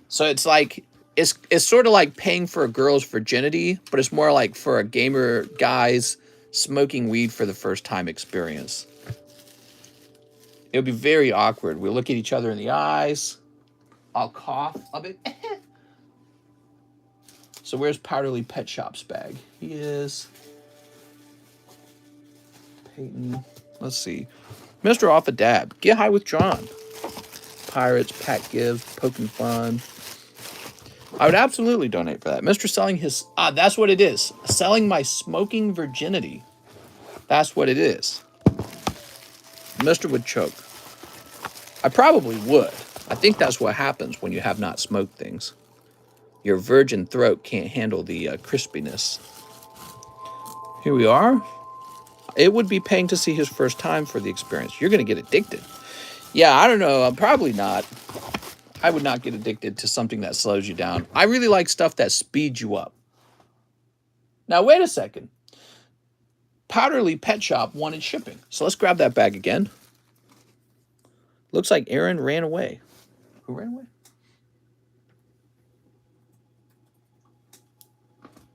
S1: So it's like, it's sort of like paying for a girl's virginity, but it's more like for a gamer guy's smoking weed for the first time experience. It would be very awkward. We'll look at each other in the eyes. I'll cough a bit. So where's Powderly Pet Shop's bag? He is... Peyton. Let's see. Mr. Off a Dab. Get High with John. Pirates, Pat Gives, Poking Fun. I would absolutely donate for that. Mr. Selling his... that's what it is. Selling my smoking virginity. That's what it is. Mr. would choke. I probably would. I think that's what happens when you have not smoked things. Your virgin throat can't handle the crispiness. Here we are. It would be paying to see his first time for the experience. You're going to get addicted. Yeah, I don't know. I'm probably not. I would not get addicted to something that slows you down. I really like stuff that speeds you up. Now, wait a second. Powderly Pet Shop wanted shipping. So let's grab that bag again. Looks like Aaron ran away. Who ran away?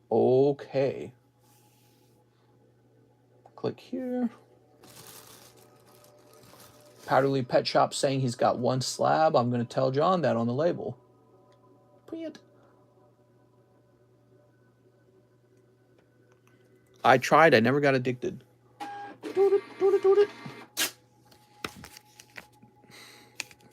S1: Okay. Click here. Powderly Pet Shop saying he's got one slab. I'm going to tell John that on the label. Brilliant. I tried. I never got addicted.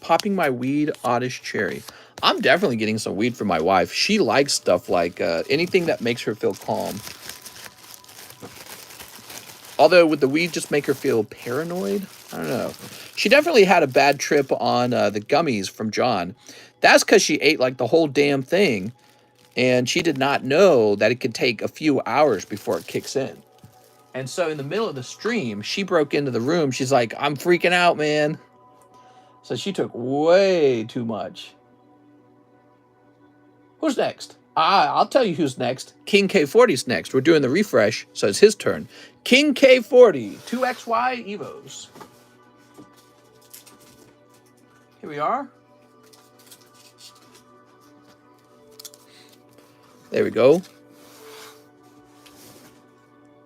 S1: Popping my weed, oddish cherry. I'm definitely getting some weed from my wife. She likes stuff like anything that makes her feel calm. Although, would the weed just make her feel paranoid? I don't know. She definitely had a bad trip on the gummies from John. That's because she ate like the whole damn thing. And she did not know that it could take a few hours before it kicks in. And so in the middle of the stream, she broke into the room. She's like, I'm freaking out, man. So she took way too much. Who's next? I'll tell you who's next. King K40's next. We're doing the refresh, so it's his turn. King K40, 2XY Evos. Here we are. There we go.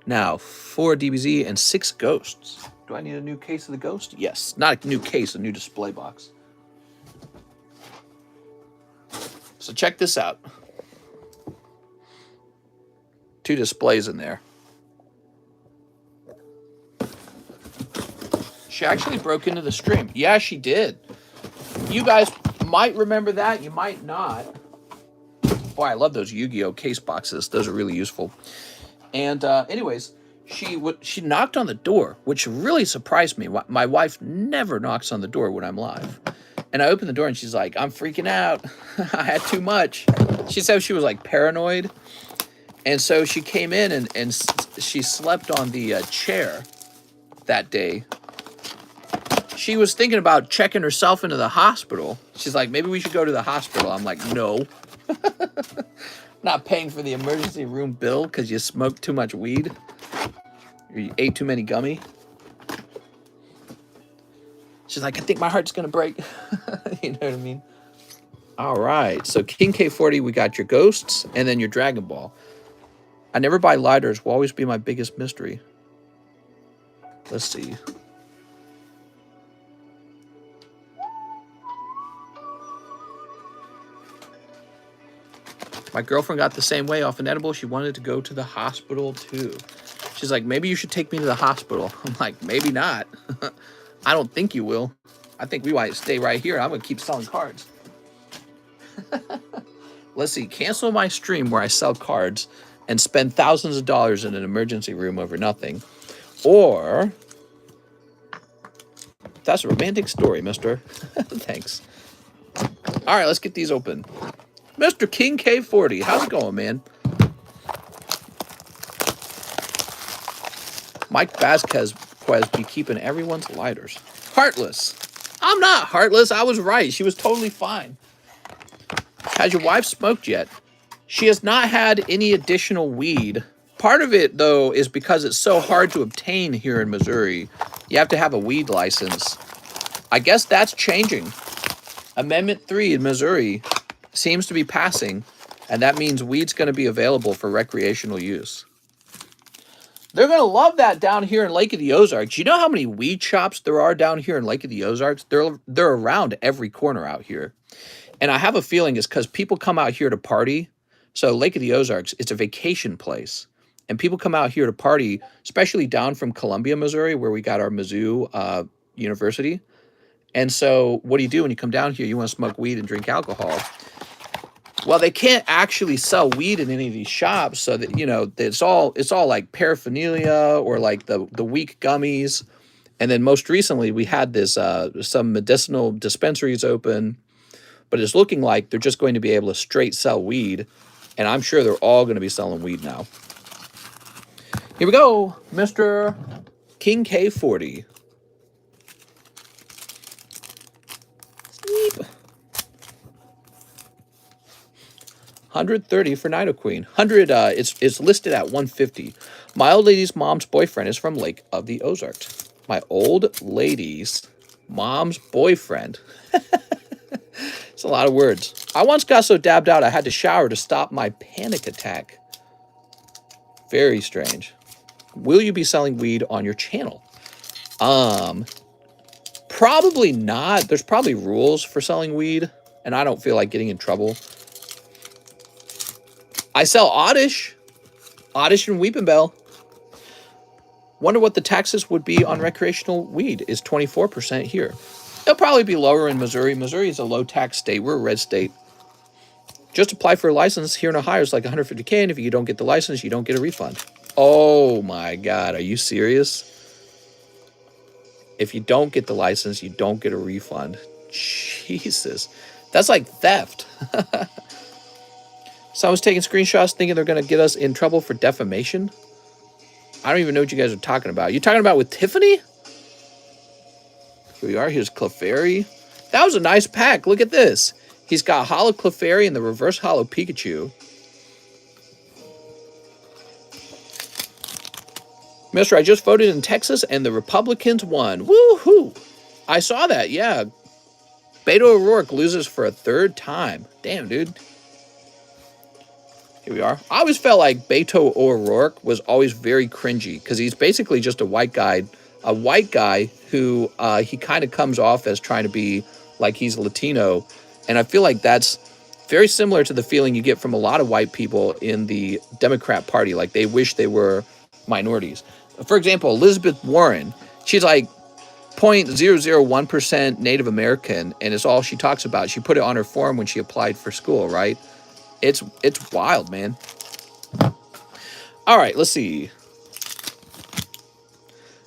S1: Now, 4 DBZ and 6 ghosts. Do I need a new case of the ghost? Yes. Not a new case, a new display box. So check this out. 2 displays in there. She actually broke into the stream. Yeah, she did. You guys might remember that. You might not. Boy, I love those Yu-Gi-Oh! Case boxes. Those are really useful. And anyways, she knocked on the door, which really surprised me. My wife never knocks on the door when I'm live. And I opened the door and she's like, I'm freaking out. I had too much. She said she was like paranoid. And so she came in and she slept on the chair that day. She was thinking about checking herself into the hospital. She's like, maybe we should go to the hospital. I'm like, no. Not paying for the emergency room bill because you smoked too much weed. Or you ate too many gummy. She's like, I think my heart's going to break. You know what I mean? All right. So King K40, we got your ghosts and then your Dragon Ball. I never buy lighters. Will always be my biggest mystery. Let's see. My girlfriend got the same way off an edible. She wanted to go to the hospital too. She's like, maybe you should take me to the hospital. I'm like, maybe not. I don't think you will. I think we might stay right here. I'm going to keep selling cards. Let's see. Cancel my stream where I sell cards and spend thousands of dollars in an emergency room over nothing. Or, that's a romantic story, mister. Thanks. All right, let's get these open. Mr. King K40, how's it going, man? Mike Vasquez be keeping everyone's lighters. Heartless. I'm not heartless. I was right. She was totally fine. Has your wife smoked yet? She has not had any additional weed. Part of it, though, is because it's so hard to obtain here in Missouri. You have to have a weed license. I guess that's changing. Amendment 3 in Missouri seems to be passing, and that means weed's going to be available for recreational use. They're going to love that down here in Lake of the Ozarks. You know how many weed shops there are down here in Lake of the Ozarks? They're around every corner out here. And I have a feeling it's because people come out here to party, So Lake of the Ozarks, it's a vacation place. And people come out here to party, especially down from Columbia, Missouri, where we got our Mizzou University. And so what do you do when you come down here? You want to smoke weed and drink alcohol. Well, they can't actually sell weed in any of these shops, so that, you know, it's all like paraphernalia or like the weak gummies. And then most recently we had this some medicinal dispensaries open, but it's looking like they're just going to be able to straight sell weed, and I'm sure they're all going to be selling weed now. Here we go, Mr. King K40. Sleep. 130 for Nido Queen. 100, it's listed at 150. My old lady's mom's boyfriend is from Lake of the Ozarks. My old lady's mom's boyfriend. It's a lot of words. I once got so dabbed out I had to shower to stop my panic attack. Very strange. Will you be selling weed on your channel? Probably not. There's probably rules for selling weed, and I don't feel like getting in trouble. I sell Oddish and Weeping Bell. Wonder what the taxes would be on recreational weed. Is 24% here. It'll probably be lower in Missouri. Missouri is a low tax state. We're a red state. Just apply for a license here in Ohio. It's like $150K, and if you don't get the license, you don't get a refund. Oh my God, are you serious? If you don't get the license, you don't get a refund. Jesus, that's like theft. Someone's taking screenshots thinking they're going to get us in trouble for defamation. I don't even know what you guys are talking about. You talking about with Tiffany? Here we are. Here's Clefairy. That was a nice pack. Look at this. He's got Holo Clefairy and the Reverse Holo Pikachu. Mister, I just voted in Texas and the Republicans won. Woo-hoo. I saw that, yeah. Beto O'Rourke loses for a third time. Damn, dude. Here we are. I always felt like Beto O'Rourke was always very cringy because he's basically just a white guy who he kind of comes off as trying to be like he's Latino. And I feel like that's very similar to the feeling you get from a lot of white people in the Democrat Party. Like they wish they were minorities. For example, Elizabeth Warren, she's like 0.001% Native American, and it's all she talks about. She put it on her form when she applied for school, right? It's wild, man. All right, let's see.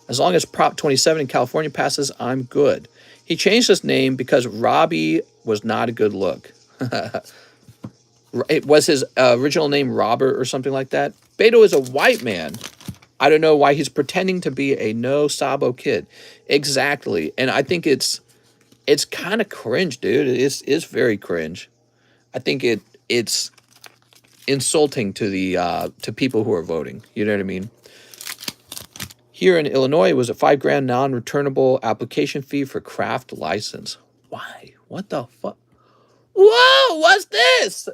S1: As long as Prop 27 in California passes, I'm good. He changed his name because Robbie was not a good look. It was his original name Robert or something like that. Beto is a white man. I don't know why he's pretending to be a no Sabo kid. Exactly. And I think it's kind of cringe, dude. It's very cringe. I think it's insulting to the to people who are voting. You know what I mean? Here in Illinois, it was a $5,000 non-returnable application fee for craft license. Why? What the fuck? Whoa, what's this?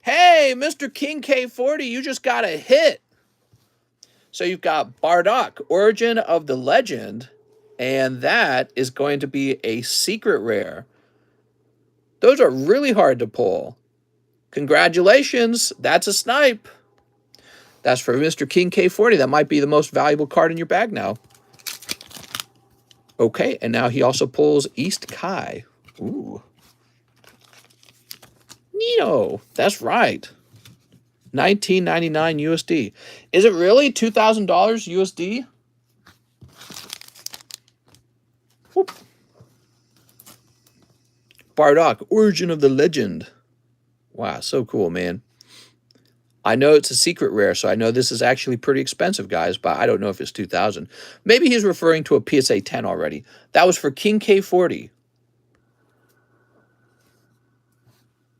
S1: Hey, Mr. King K40, you just got a hit. So you've got Bardock, Origin of the Legend, and that is going to be a secret rare. Those are really hard to pull. Congratulations, that's a snipe. That's for Mr. King K40. That might be the most valuable card in your bag now. Okay, and now he also pulls East Kai. Ooh. Neato, that's right. $19.99 USD. Is it really $2,000 USD? Whoop. Bardock, Origin of the Legend. Wow, so cool, man. I know it's a secret rare, so I know this is actually pretty expensive, guys, but I don't know if it's 2,000. Maybe he's referring to a PSA 10 already. That was for King K40.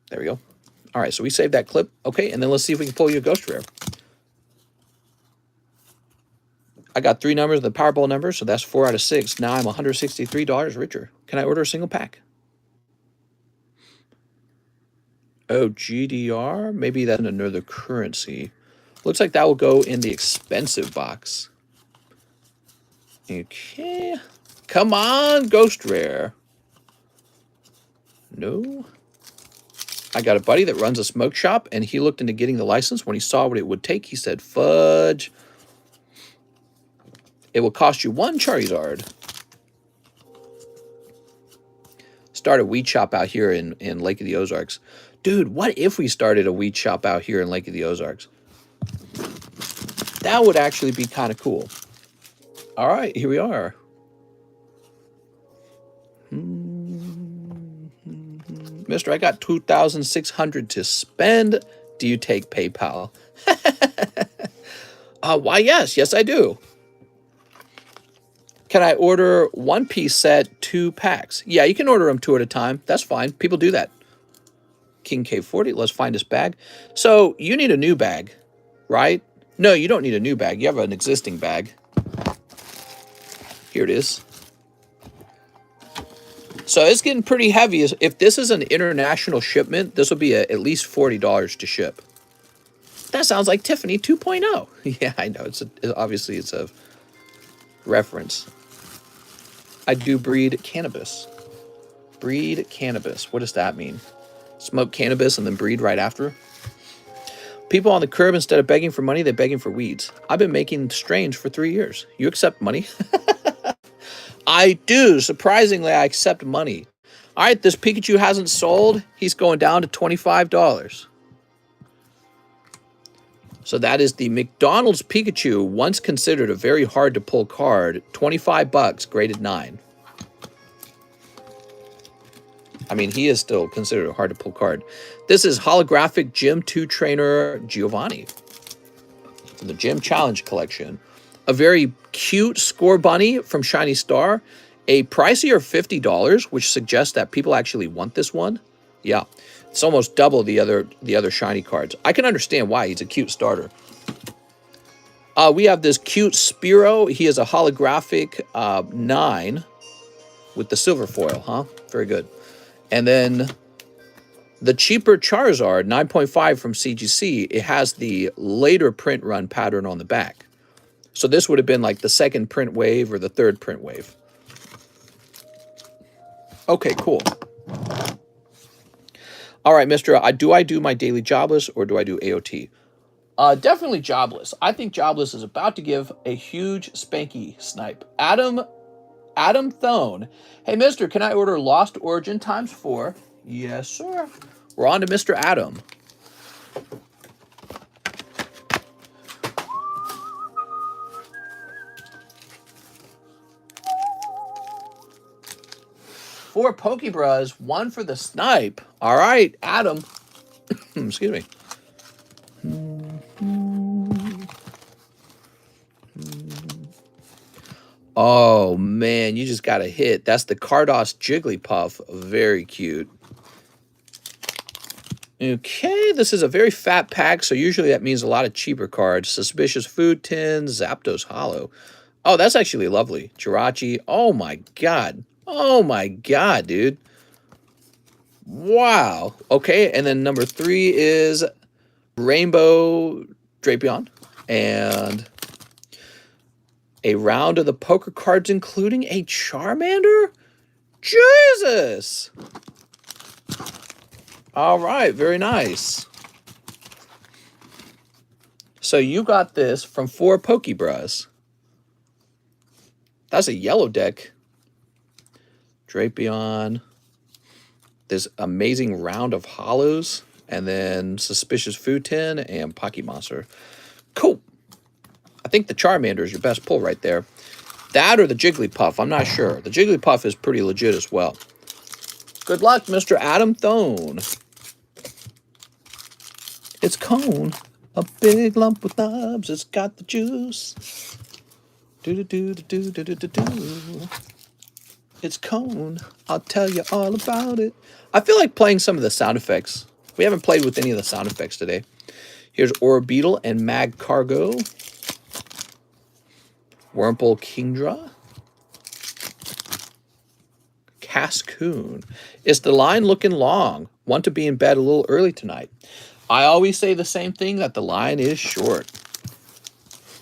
S1: There we go. All right, so we saved that clip. Okay, and then let's see if we can pull you a ghost rare. I got 3 numbers of the Powerball number, so that's 4 out of 6. Now I'm $163 richer. Can I order a single pack? Oh, GDR? Maybe that's another currency. Looks like that will go in the expensive box. Okay. Come on, Ghost Rare. No. I got a buddy that runs a smoke shop, and he looked into getting the license. When he saw what it would take, he said, fudge. It will cost you 1 Charizard. Start a weed shop out here in Lake of the Ozarks. Dude, what if we started a weed shop out here in Lake of the Ozarks? That would actually be kind of cool. All right, here we are. Mister, I got $2,600 to spend. Do you take PayPal? Why, yes, I do. Can I order 1-piece set, 2 packs? Yeah, you can order them 2 at a time. That's fine. People do that. King K40, let's find this bag. So you need a new bag, right? No, you don't need a new bag. You have an existing bag. Here it is. So it's getting pretty heavy. If this is an international shipment, this will be at least $40 to ship. That sounds like Tiffany 2.0. Yeah, I know. Obviously it's a reference. I do breed cannabis. Breed cannabis. What does that mean? Smoke cannabis and then breed right after? People on the curb, instead of begging for money, they're begging for weeds. I've been making strains for 3 years. You accept money? I do. Surprisingly, I accept money. All right, this Pikachu hasn't sold. He's going down to $25. So that is the McDonald's Pikachu, once considered a very hard to pull card. $25, graded 9. I mean, he is still considered a hard to pull card. This is holographic Gym 2 trainer Giovanni from the Gym Challenge collection. A very cute Score Bunny from Shiny Star. A pricier $50, which suggests that people actually want this one. Yeah, it's almost double the other shiny cards. I can understand why. He's a cute starter. We have this cute Spearow. He is a holographic 9 with the silver foil, huh? Very good. And then the cheaper Charizard, 9.5 from CGC, it has the later print run pattern on the back. So this would have been like the 2nd print wave or the 3rd print wave. Okay, cool. All right, Mister, do I do my daily jobless or do I do AOT? Definitely jobless. I think jobless is about to give a huge spanky snipe. Adam Thone. Hey, Mister, can I order Lost Origin ×4? Yes, sir. We're on to Mr. Adam. Four Pokebras, 1 for the snipe. All right, Adam. Excuse me. Oh, man, you just got a hit. That's the Cardos Jigglypuff. Very cute. Okay, this is a very fat pack, so usually that means a lot of cheaper cards. Suspicious Food Tin, Zapdos Hollow. Oh, that's actually lovely. Jirachi. Oh, my God. Oh, my God, dude. Wow. Okay, and then number 3 is Rainbow Drapion. And a round of the poker cards, including a Charmander? Jesus! All right, very nice. So you got this from 4 Pokebras. That's a yellow deck. Drapion. This amazing round of hollows. And then Suspicious Food Tin and Pocky Monster. Cool. I think the Charmander is your best pull right there. That or the Jigglypuff, I'm not sure. The Jigglypuff is pretty legit as well. Good luck, Mr. Adam Thone. It's Cone, a big lump with knobs. It's got the juice. Do-do-do-do-do-do-do-do. It's Cone. I'll tell you all about it. I feel like playing some of the sound effects. We haven't played with any of the sound effects today. Here's Orbeetle and Mag Cargo. Wurmple Kingdra. Cascoon. Is the line looking long? Want to be in bed a little early tonight. I always say the same thing, that the line is short.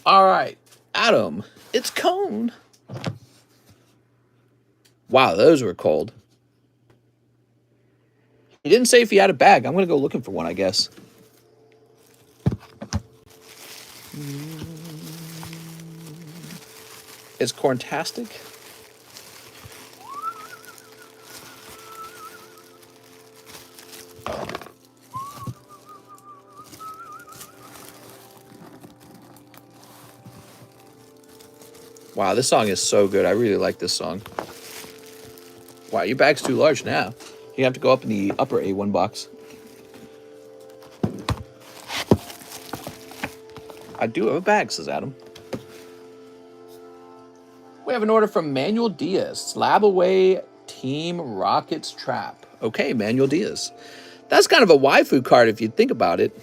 S1: All right, Adam, it's Cone. Wow, those were cold. He didn't say if he had a bag. I'm going to go looking for one, I guess. It's corntastic. Wow, this song is so good. I really like this song. Wow, your bag's too large now. You have to go up in the upper A1 box. I do have a bag, says Adam. We have an order from Manuel Diaz. Slab away Team Rockets Trap. Okay, Manuel Diaz. That's kind of a waifu card if you think about it.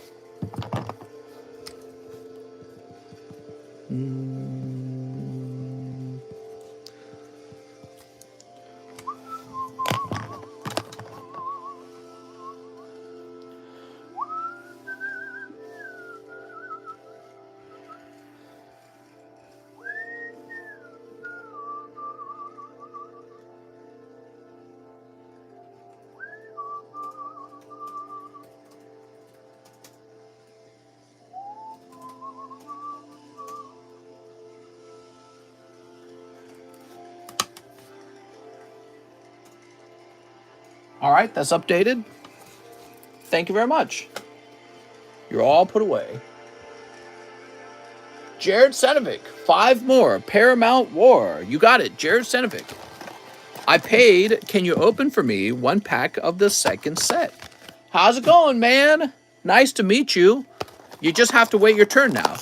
S1: All right, that's updated. Thank you very much. You're all put away. Jared Senovic, 5 more. Paramount War. You got it, Jared Senovic. I paid. Can you open for me 1 pack of the second set? How's it going, man? Nice to meet you. You just have to wait your turn now.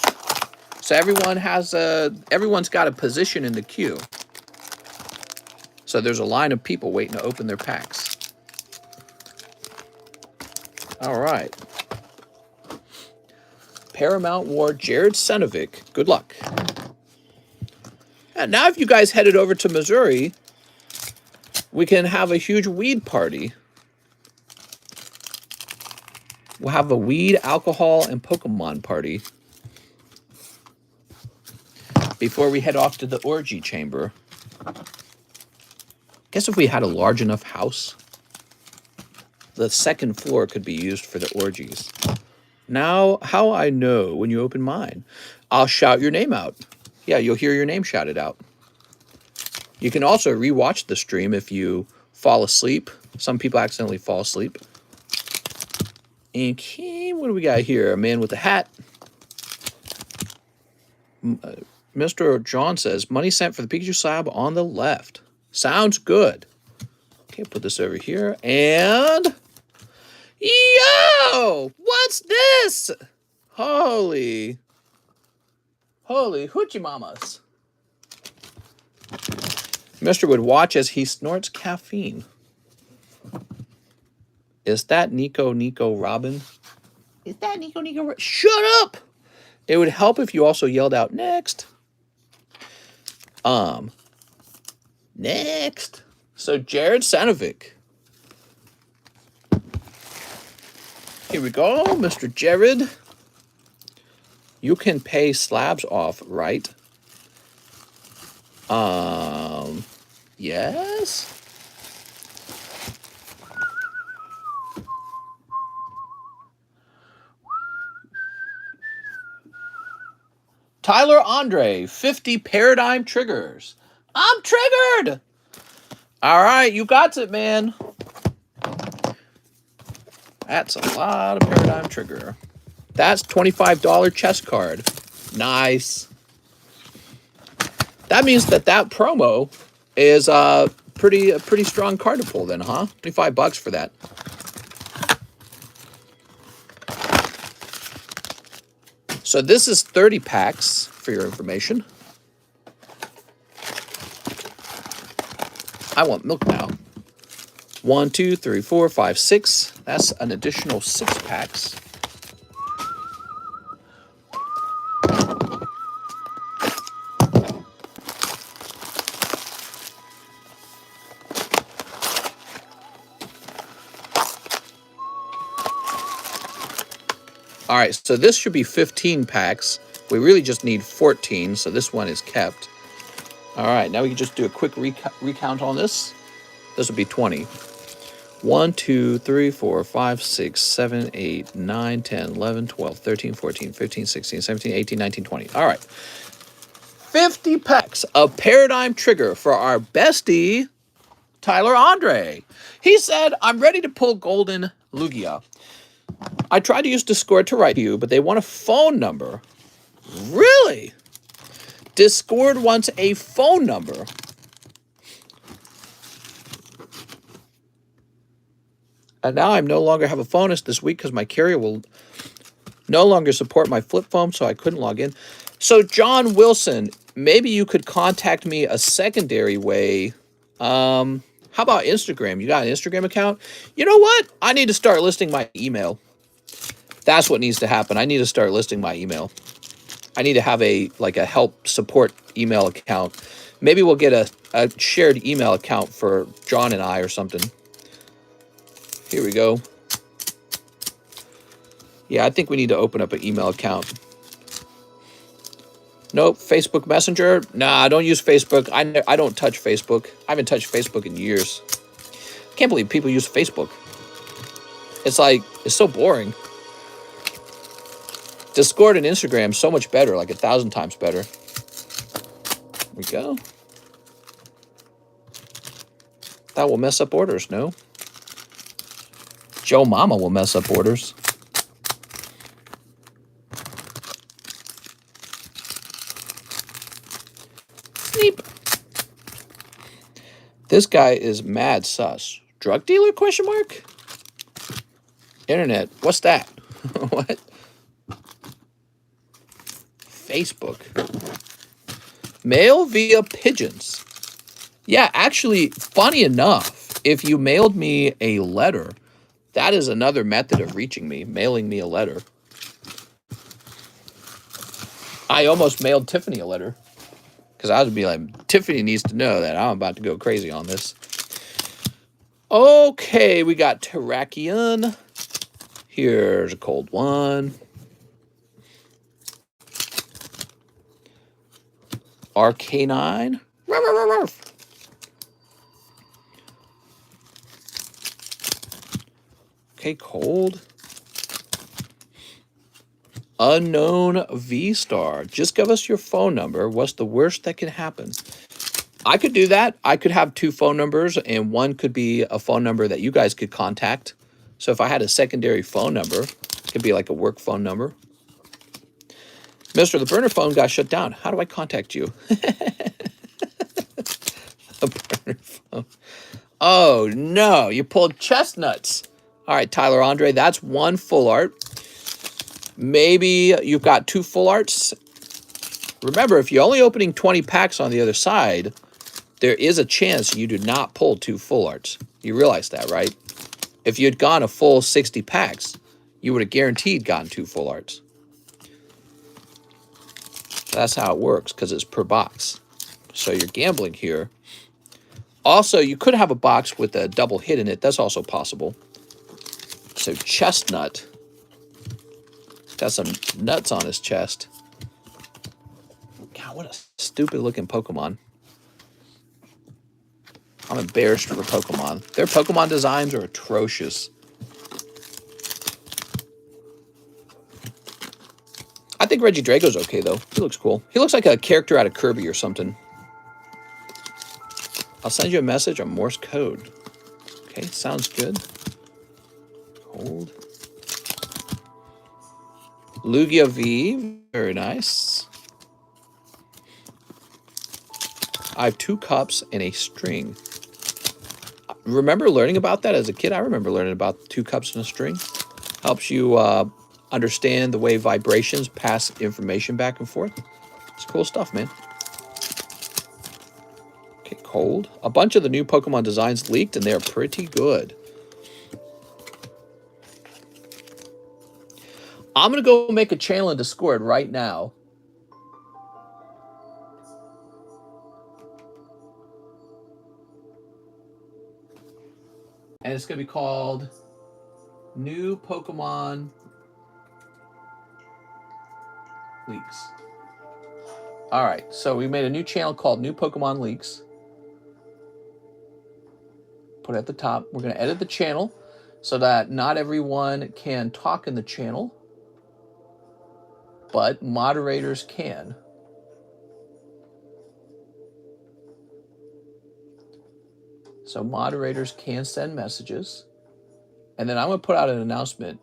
S1: So everyone's got a position in the queue. So there's a line of people waiting to open their packs. All right. Paramount War, Jared Senovic. Good luck. And now if you guys headed over to Missouri, we can have a huge weed party. We'll have a weed, alcohol, and Pokemon party before we head off to the orgy chamber. Guess if we had a large enough house, the second floor could be used for the orgies. Now, how I know when you open mine? I'll shout your name out. Yeah, you'll hear your name shouted out. You can also rewatch the stream if you fall asleep. Some people accidentally fall asleep. And what do we got here? A man with a hat. Mr. John says, money sent for the Pikachu slab on the left. Sounds good. Okay, put this over here. And... yo! What's this? Holy hoochie mamas. Mister would watch as he snorts caffeine. Is that Nico Robin? Is that Nico Robin? Shut up! It would help if you also yelled out, next. Next. So Jared Senovic. Here we go, Mr. Jared. You can pay slabs off, right? Yes? Tyler Andre, 50 paradigm triggers. I'm triggered! All right, you got it, man. That's a lot of paradigm trigger. That's $25 chest card. Nice. That means that promo is a pretty strong card to pull then, huh? $25 for that. So this is 30 packs for your information. I want milk now. 1, 2, 3, 4, 5, 6. That's an additional 6 packs. All right, so this should be 15 packs. We really just need 14, so this one is kept. All right, now we can just do a quick recount on this. This will be 20. 1, 2, 3, 4, 5, 6, 7, 8, 9, 10, 11, 12, 13, 14, 15, 16, 17, 18, 19, 20. All right. 50 packs of Paradigm Trigger for our bestie, Tyler Andre. He said, I'm ready to pull Golden Lugia. I tried to use Discord to write to you, but they want a phone number. Really? Discord wants a phone number. And now I no longer have a phone this week because my carrier will no longer support my flip phone, so I couldn't log in. So, John Wilson, maybe you could contact me a secondary way. How about Instagram? You got an Instagram account? You know what? I need to start listing my email. That's what needs to happen. I need to start listing my email. I need to have a help support email account. Maybe we'll get a shared email account for John and I or something. Here we go. Yeah, I think we need to open up an email account. Nope, Facebook Messenger. Nah, don't use Facebook. I don't touch Facebook. I haven't touched Facebook in years. I can't believe people use Facebook. It's so boring. Discord and Instagram so much better, like 1,000 times better. There we go. That will mess up orders, no? Joe Mama will mess up orders. Sneep. This guy is mad sus. Drug dealer, question mark? Internet, what's that? What? Facebook. Mail via pigeons. Yeah, actually, funny enough, if you mailed me a letter, that is another method of reaching me, mailing me a letter. I almost mailed Tiffany a letter because I would be like, Tiffany needs to know that I'm about to go crazy on this. Okay, we got Terrakion. Here's a cold one. Arcanine. Okay, cold. Unknown V-Star. Just give us your phone number. What's the worst that can happen? I could do that. I could have 2 phone numbers, and one could be a phone number that you guys could contact. So if I had a secondary phone number, it could be like a work phone number. Mr. The burner phone got shut down. How do I contact you? The burner phone. Oh, no. You pulled chestnuts. All right, Tyler Andre, that's 1 full art. Maybe you've got 2 full arts. Remember, if you're only opening 20 packs on the other side, there is a chance you do not pull 2 full arts. You realize that, right? If you'd gone a full 60 packs, you would have guaranteed gotten 2 full arts. That's how it works, because it's per box. So you're gambling here. Also, you could have a box with a double hit in it. That's also possible. So Chestnut got some nuts on his chest. God, what a stupid looking Pokemon. I'm embarrassed for Pokemon. Their Pokemon designs are atrocious. I think Reggie Drago's okay, though. He looks cool. He looks like a character out of Kirby or something. I'll send you a message on Morse code. Okay, sounds good. Hold. Lugia V, very nice. I have 2 cups and a string. Remember learning about that as a kid? I remember learning about 2 cups and a string. Helps you understand the way vibrations pass information back and forth. It's cool stuff, man. Okay, cold. A bunch of the new Pokemon designs leaked, and they're pretty good. I'm going to go make a channel in Discord right now. And it's going to be called New Pokemon Leaks. All right, so we made a new channel called New Pokemon Leaks. Put put it at the top. We're going to edit the channel so that not everyone can talk in the channel, but moderators can. So moderators can send messages. And then I'm going to put out an announcement.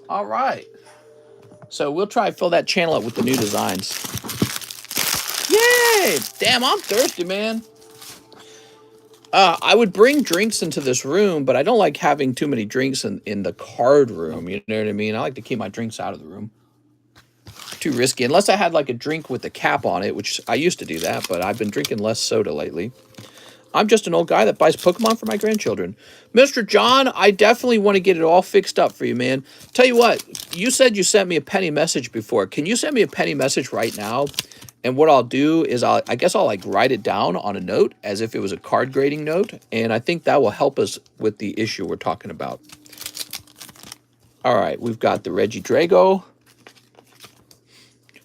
S1: All right. So we'll try to fill that channel up with the new designs. Yay! Damn, I'm thirsty, man. I would bring drinks into this room, but I don't like having too many drinks in the card room. You know what I mean? I like to keep my drinks out of the room. Too risky. Unless I had like a drink with a cap on it, which I used to do that, but I've been drinking less soda lately. I'm just an old guy that buys Pokemon for my grandchildren. Mr. John, I definitely want to get it all fixed up for you, man. Tell you what, you said you sent me a penny message before. Can you send me a penny message right now? And what I'll do is I guess I'll like write it down on a note as if it was a card grading note. And I think that will help us with the issue we're talking about. All right, we've got the Reggie Drago.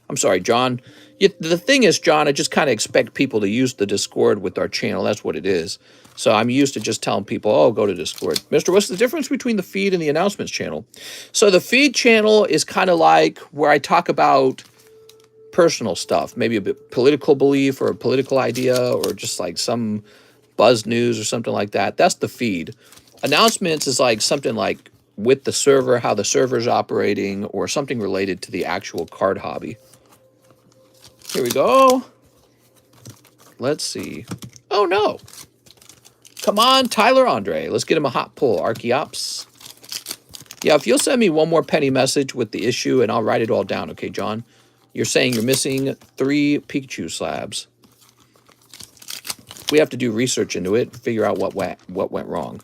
S1: I'm sorry, John. The thing is, John, I just kind of expect people to use the Discord with our channel. That's what it is. So I'm used to just telling people, oh, go to Discord. Mister, what's the difference between the feed and the announcements channel? So the feed channel is kind of like where I talk about personal stuff, maybe a bit political belief or a political idea or just like some buzz news or something like that. That's the feed. Announcements is like something like with the server, how the server's operating, or something related to the actual card hobby. Here we go. Let's see. Oh, no. Come on, Tyler Andre. Let's get him a hot pull. Archeops. Yeah, if you'll send me one more penny message with the issue, and I'll write it all down. Okay, John? You're saying you're missing 3 Pikachu slabs. We have to do research into it, figure out what went wrong.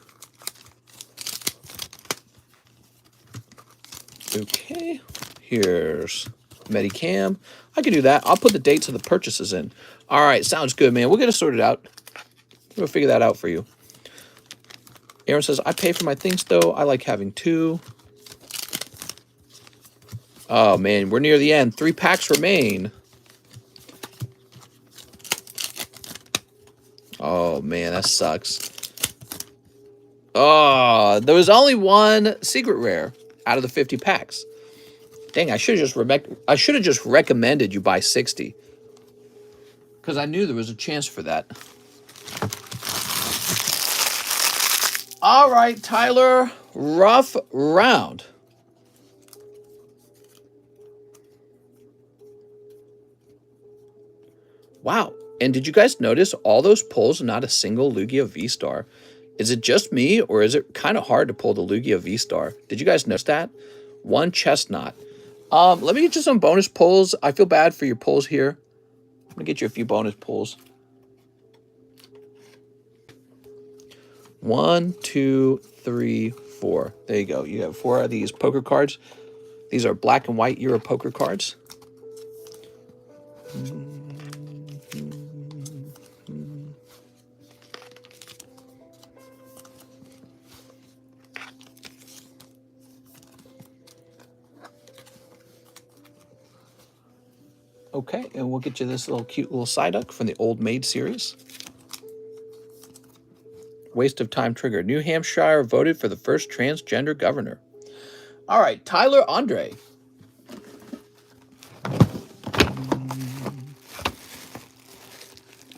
S1: Okay. Here's Medicam. I can do that. I'll put the dates of the purchases in. All right, sounds good, man. We'll get it sorted out. We'll figure that out for you. Aaron says, I pay for my things, though. I like having 2. Oh, man, we're near the end. 3 packs remain. Oh, man, that sucks. Oh, there was only 1 secret rare out of the 50 packs. Dang, I should have just recommended you buy 60. Because I knew there was a chance for that. All right, Tyler. Rough round. Wow. And did you guys notice all those pulls, not a single Lugia V-Star? Is it just me, or is it kind of hard to pull the Lugia V-Star? Did you guys notice that? 1 Chestnut. Let me get you some bonus pulls. I feel bad for your pulls here. I'm going to get you a few bonus pulls. 1, 2, 3, 4. There you go. You have 4 of these poker cards. These are black and white Euro poker cards. Okay, and we'll get you this little cute little Psyduck from the Old Maid series. Waste of time trigger. New Hampshire voted for the first transgender governor. All right, Tyler Andre.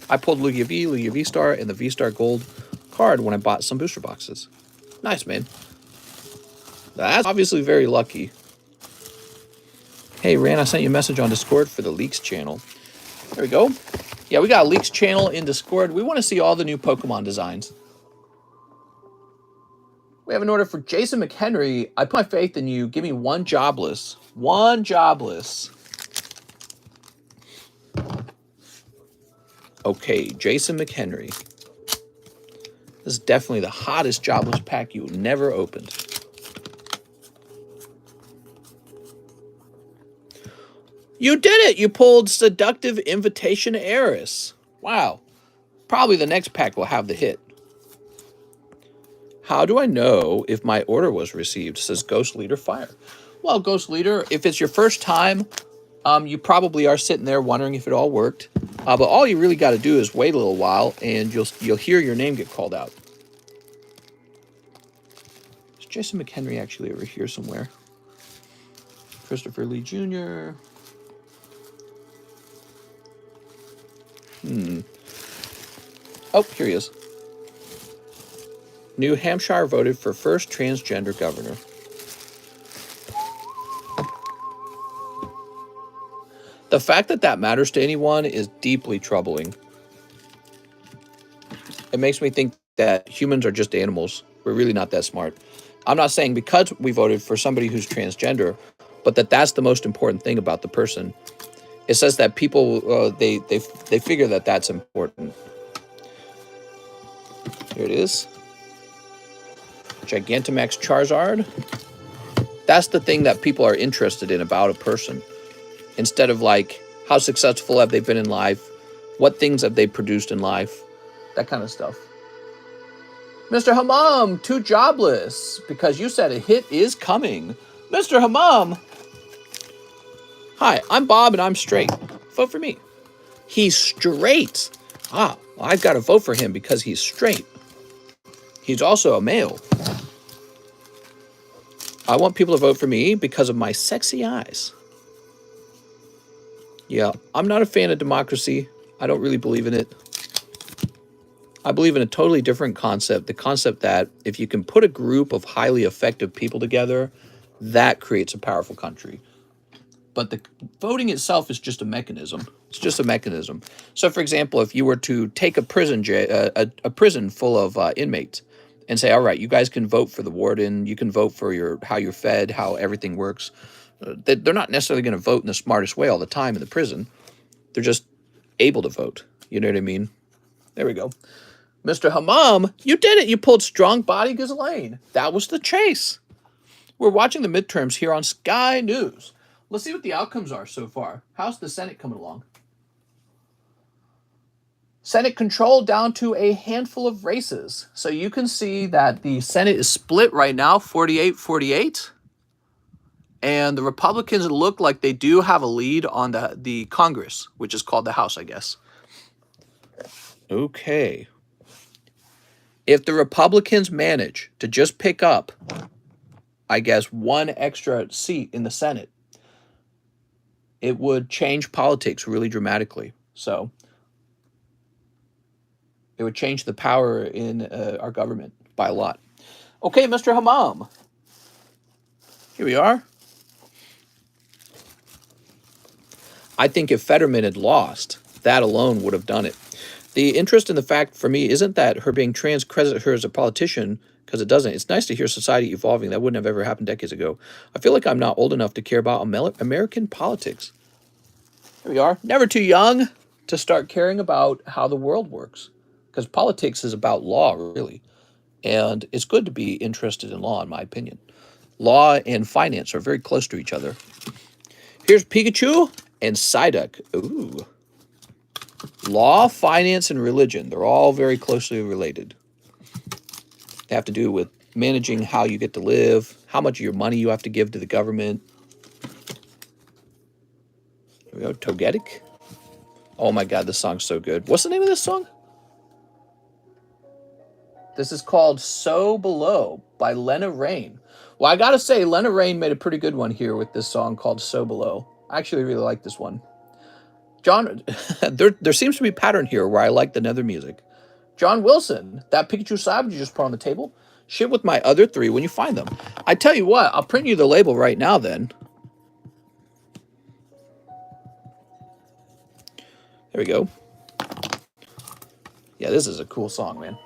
S1: I pulled Lugia V-Star, and the V-Star Gold card when I bought some booster boxes. Nice, man. That's obviously very lucky. Hey, Rand, I sent you a message on Discord for the Leaks channel. There we go. Yeah, we got a Leaks channel in Discord. We want to see all the new Pokemon designs. We have an order for Jason McHenry. I put my faith in you. Give me 1 jobless. 1 jobless. Okay, Jason McHenry. This is definitely the hottest jobless pack you never opened. You did it! You pulled Seductive Invitation Heiress. Wow. Probably the next pack will have the hit. How do I know if my order was received? Says Ghost Leader Fire. Well, Ghost Leader, if it's your first time, you probably are sitting there wondering if it all worked. But all you really got to do is wait a little while, and you'll hear your name get called out. Is Jason McHenry actually over here somewhere? Christopher Lee Jr. Oh, here he is. New Hampshire voted for first transgender governor. The fact that that matters to anyone is deeply troubling. It makes me think that humans are just animals. We're really not that smart. I'm not saying because we voted for somebody who's transgender, but that's the most important thing about the person. It says that people, they figure that that's important. Here it is. Gigantamax Charizard. That's the thing that people are interested in about a person. Instead of like, how successful have they been in life? What things have they produced in life? That kind of stuff. Mr. Hammam, too jobless, because you said a hit is coming. Mr. Hammam. Hi, I'm Bob and I'm straight. Vote for me. He's straight. Ah, well, I've got to vote for him because he's straight. He's also a male. I want people to vote for me because of my sexy eyes. Yeah, I'm not a fan of democracy. I don't really believe in it. I believe in a totally different concept. The concept that if you can put a group of highly effective people together, that creates a powerful country. But the voting itself is just a mechanism. It's just a mechanism. So, for example, if you were to take a prison full of inmates and say, all right, you guys can vote for the warden, you can vote for how you're fed, how everything works. They're not necessarily going to vote in the smartest way all the time in the prison. They're just able to vote. You know what I mean? There we go. Mr. Hammam, you did it. You pulled Strong Body Ghislaine. That was the chase. We're watching the midterms here on Sky News. Let's see what the outcomes are so far. How's the Senate coming along? Senate control down to a handful of races. So you can see that the Senate is split right now, 48-48. And the Republicans look like they do have a lead on the Congress, which is called the House, I guess. Okay. If the Republicans manage to just pick up, I guess, one extra seat in the Senate, it would change politics really dramatically. So it would change the power in our government by a lot. Okay, Mr. Hammam. Here we are. I think if Fetterman had lost, that alone would have done it. The interest in the fact for me isn't that her being trans credits her as a politician, because it doesn't. It's nice to hear society evolving. That wouldn't have ever happened decades ago. I feel like I'm not old enough to care about American politics. Here we are. Never too young to start caring about how the world works, because politics is about law, really. And it's good to be interested in law, in my opinion. Law and finance are very close to each other. Here's Pikachu and Psyduck. Ooh. Law, finance, and religion. They're all very closely related. They have to do with managing how you get to live, how much of your money you have to give to the government. Here we go. Togetic. Oh my God, this song's so good. What's the name of this song? This is called So Below by Lena Raine. Well, I gotta say, Lena Raine made a pretty good one here with this song called So Below. I actually really like this one. John, there seems to be a pattern here where I like the nether music. John Wilson, that Pikachu slab you just put on the table, shit with my other three when you find them. I tell you what, I'll print you the label right now then. There we go. Yeah, this is a cool song, man.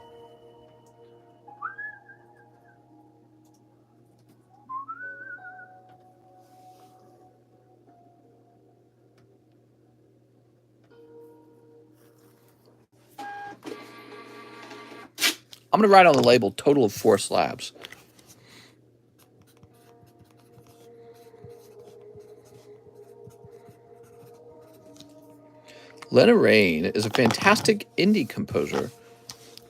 S1: I'm going to write on the label, total of 4 slabs. Lena Rain is a fantastic indie composer.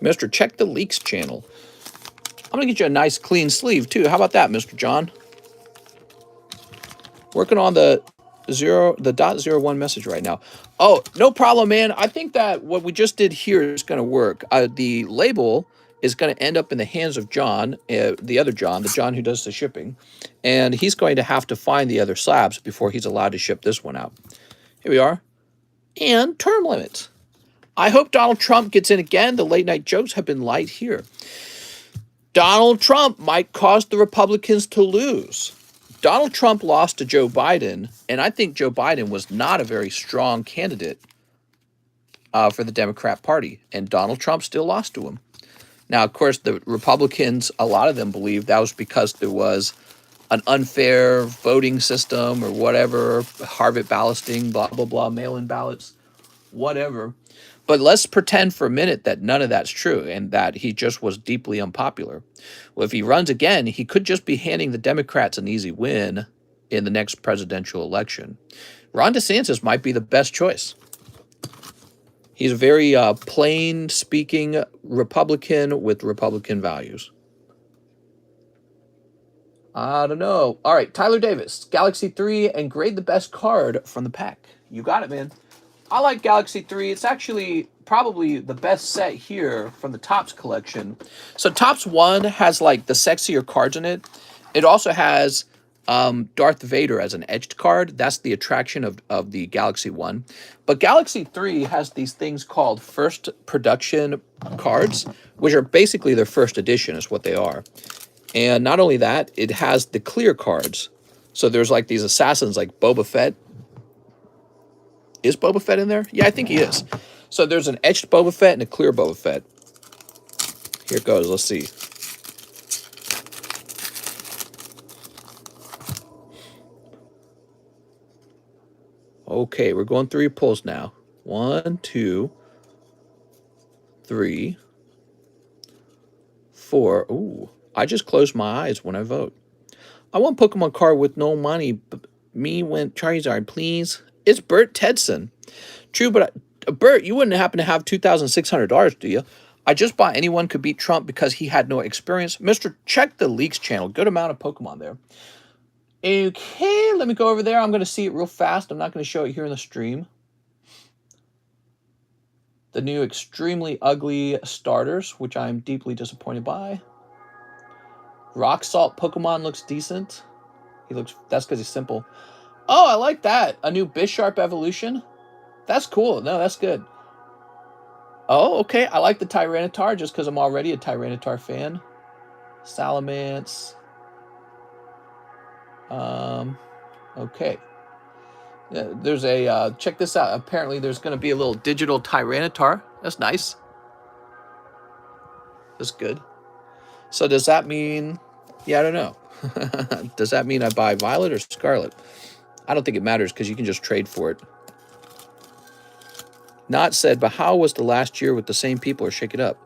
S1: Mr. Check the Leaks channel. I'm going to get you a nice clean sleeve, too. How about that, Mr. John? Working on the .01 message right now. Oh, no problem, man. I think that what we just did here is going to work. The label is going to end up in the hands of John, the other John, the John who does the shipping. And he's going to have to find the other slabs before he's allowed to ship this one out. Here we are. And term limits. I hope Donald Trump gets in again. The late night jokes have been light here. Donald Trump might cause the Republicans to lose. Donald Trump lost to Joe Biden, and I think Joe Biden was not a very strong candidate for the Democrat Party, and Donald Trump still lost to him. Now, of course, the Republicans, a lot of them believe that was because there was an unfair voting system or whatever, Harvard balloting, blah, blah, blah, mail-in ballots, whatever. But let's pretend for a minute that none of that's true and that he just was deeply unpopular. Well, if he runs again, he could just be handing the Democrats an easy win in the next presidential election. Ron DeSantis might be the best choice. He's a very plain-speaking Republican with Republican values. I don't know. All right, Tyler Davis, Galaxy 3, and grade the best card from the pack. You got it, man. I like Galaxy 3. It's actually probably the best set here from the Topps collection. So Topps 1 has like the sexier cards in it. It also has Darth Vader as an edged card. That's the attraction of the Galaxy 1. But Galaxy 3 has these things called first production cards, which are basically their first edition is what they are. And not only that, it has the clear cards. So there's like these assassins like Boba Fett. Is Boba Fett in there? Yeah, I think he is. So there's an etched Boba Fett and a clear Boba Fett. Here it goes. Let's see. Okay, we're going through your pulls now. 1, 2, 3, 4. Ooh, I just close my eyes when I vote. I want Pokemon card with no money. But me went Charizard, please. It's Bert Tedson. True, but Bert, you wouldn't happen to have $2,600, do you? I just bought Anyone Could Beat Trump because he had no experience. Mr. Check the Leaks channel. Good amount of Pokemon there. Okay, let me go over there. I'm going to see it real fast. I'm not going to show it here in the stream. The new extremely ugly starters, which I'm deeply disappointed by. Rock Salt Pokemon looks decent. That's because he's simple. Oh, I like that. A new Bisharp evolution. That's cool. No, that's good. Oh, okay. I like the Tyranitar just because I'm already a Tyranitar fan. Salamence. Okay. There's a, check this out. Apparently there's going to be a little digital Tyranitar. That's nice. That's good. So does that mean, yeah, I don't know. Does that mean I buy Violet or Scarlet? I don't think it matters because you can just trade for it. Not said, but how was the last year with the same people or shake it up?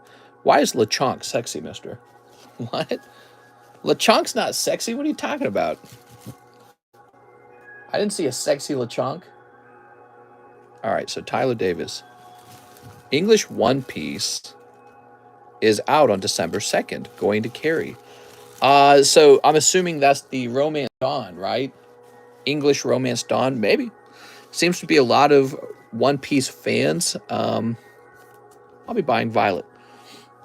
S1: Why is LeChonk sexy, mister? What? LeChonk's not sexy? What are you talking about? I didn't see a sexy LeChonk. All right, so Tyler Davis. English One Piece is out on December 2nd, going to carry. So I'm assuming that's the Romance Dawn, right? English Romance Dawn, maybe. Seems to be a lot of One Piece fans. I'll be buying Violet.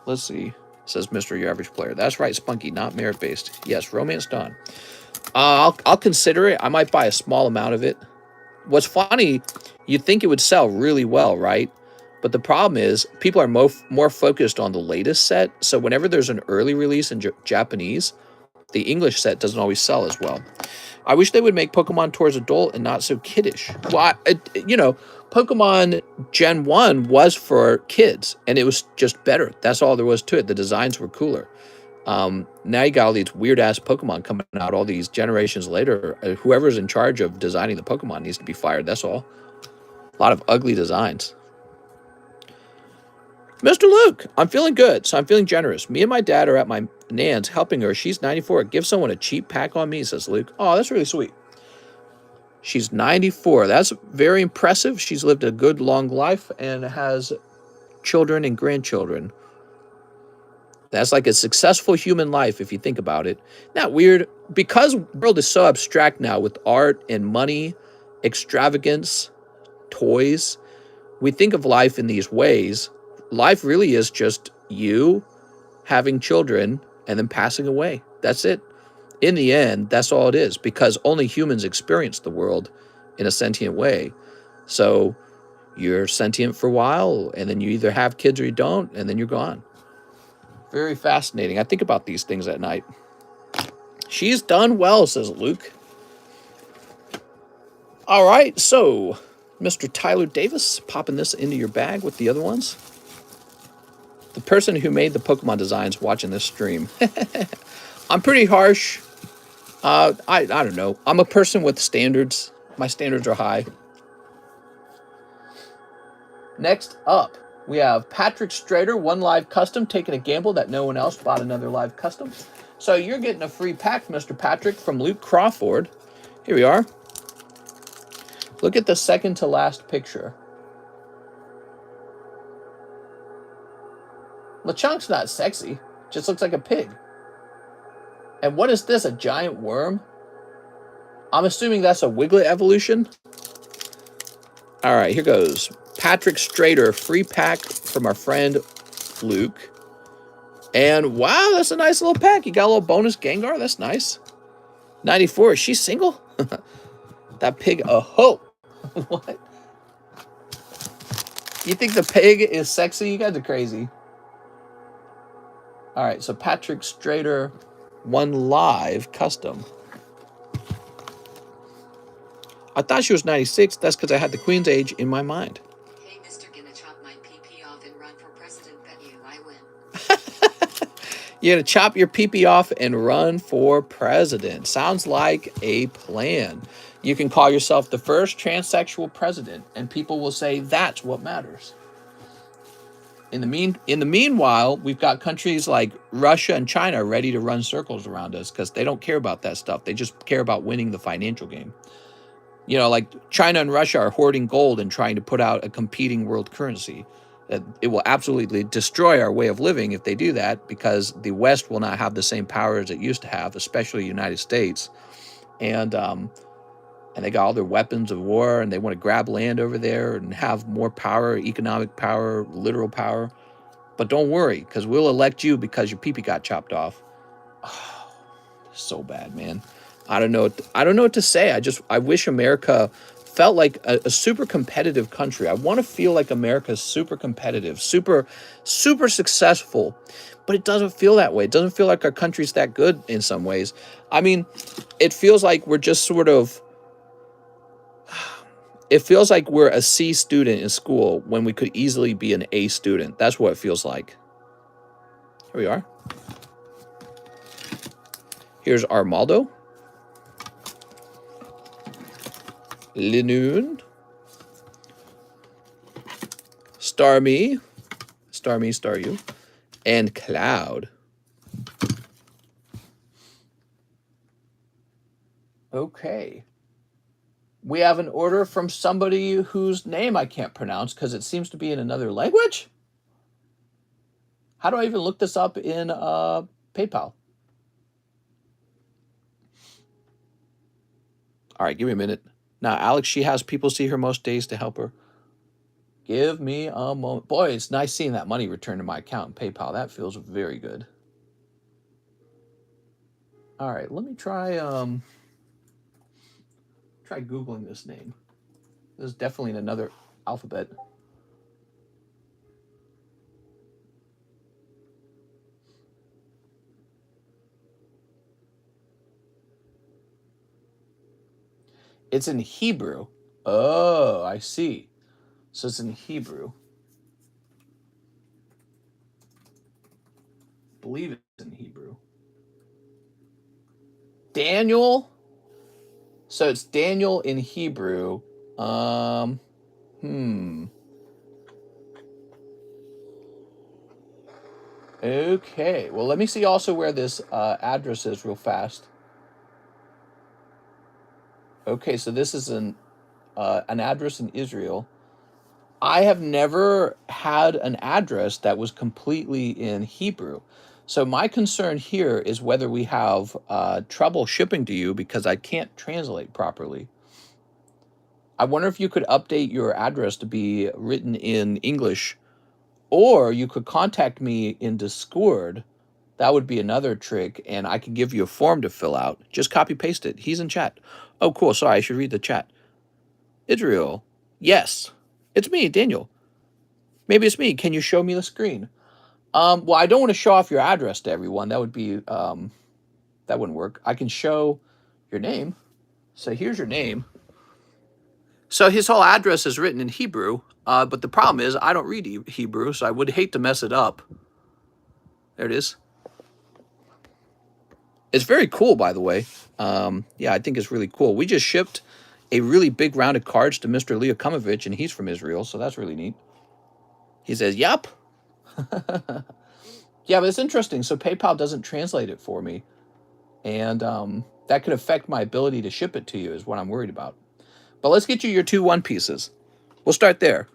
S1: Let's see. Says Mr. Your Average Player. That's right, Spunky, not merit-based. Yes, Romance Dawn. I'll consider it. I might buy a small amount of it. What's funny, you'd think it would sell really well, right? But the problem is people are more focused on the latest set. So whenever there's an early release in Japanese, the English set doesn't always sell as well. I wish they would make Pokemon towards adult and not so kiddish. Well, Pokemon Gen 1 was for kids, and it was just better. That's all there was to it. The designs were cooler. Now you got all these weird-ass Pokemon coming out all these generations later. Whoever's in charge of designing the Pokemon needs to be fired, that's all. A lot of ugly designs. Mr. Luke, I'm feeling good, so I'm feeling generous. Me and my dad are at my nan's helping her. She's 94. Give someone a cheap pack on me, says Luke. Oh, that's really sweet. She's 94. That's very impressive. She's lived a good long life and has children and grandchildren. That's like a successful human life if you think about it. Not weird, because the world is so abstract now with art and money, extravagance, toys. We think of life in these ways. Life really is just you having children and then passing away. That's it. In the end, that's all it is, because only humans experience the world in a sentient way. So you're sentient for a while, and then you either have kids or you don't, and then you're gone. Very fascinating. I think about these things at night. She's done well, says Luke. All right, so Mr. Tyler Davis, popping this into your bag with the other ones. The person who made the Pokemon designs watching this stream. I'm pretty harsh. I don't know. I'm a person with standards. My standards are high. Next up, we have Patrick Strader, one live custom, taking a gamble that no one else bought another live custom. So you're getting a free pack, Mr. Patrick, from Luke Crawford. Here we are. Look at the second to last picture. LeChunk's not sexy. Just looks like a pig. And what is this, a giant worm? I'm assuming that's a Wiglet evolution. All right, here goes. Patrick Strader, free pack from our friend Luke. And wow, that's a nice little pack. You got a little bonus Gengar. That's nice. 94. Is she single? That pig, a hoe. What? You think the pig is sexy? You guys are crazy. All right, so Patrick Strader, one live custom. I thought she was 96. That's because I had the Queen's age in my mind.
S3: Hey, Mr. Gonna chop my pee-pee off and run for president. Bet you I win.
S1: You're going to chop your pee-pee off and run for president. Sounds like a plan. You can call yourself the first transsexual president, and people will say that's what matters. In the meanwhile, we've got countries like Russia and China ready to run circles around us because they don't care about that stuff. They just care about winning the financial game. You know, like China and Russia are hoarding gold and trying to put out a competing world currency. It will absolutely destroy our way of living if they do that, because the West will not have the same power as it used to have, especially the United States. And they got all their weapons of war, and they want to grab land over there and have more power, economic power, literal power. But don't worry, because we'll elect you because your pee-pee got chopped off. Oh, so bad, man. I don't know what to say. I wish America felt like a super competitive country. I want to feel like America's super competitive, super successful. But it doesn't feel that way. It doesn't feel like our country's that good in some ways. I mean, it feels like we're just sort of... It feels like we're a C student in school when we could easily be an A student. That's what it feels like. Here we are. Here's Armaldo. Linoon. Starmie. Starmie, Star You. And Cloud. Okay. We have an order from somebody whose name I can't pronounce because it seems to be in another language. How do I even look this up in PayPal? All right, give me a minute. Now, Alex, she has people see her most days to help her. Give me a moment. Boy, it's nice seeing that money return to my account in PayPal. That feels very good. All right, let me try Googling this name. This is definitely in another alphabet. It's in Hebrew. Oh, I see. So it's in Hebrew. I believe it's in Hebrew. Daniel. So it's Daniel in Hebrew. Okay. Well, let me see also where this address is real fast. Okay, so this is an address in Israel. I have never had an address that was completely in Hebrew. So my concern here is whether we have trouble shipping to you because I can't translate properly. I wonder if you could update your address to be written in English, or you could contact me in Discord. That would be another trick, and I could give you a form to fill out. Just copy paste it. He's in chat. Oh, cool. Sorry, I should read the chat. Israel. Yes. It's me, Daniel. Maybe it's me. Can you show me the screen? Well, I don't want to show off your address to everyone. That would be that wouldn't work. I can show your name. So here's your name. So his whole address is written in Hebrew, but the problem is I don't read Hebrew, so I would hate to mess it up. There it is. It's very cool, by the way. Yeah, I think it's really cool. We just shipped a really big round of cards to Mr. Liakomovich, and he's from Israel, so that's really neat. He says, "Yup." Yeah, but it's interesting. So PayPal doesn't translate it for me, and that could affect my ability to ship it to you is what I'm worried about. But let's get you your 2 One Pieces. We'll start there.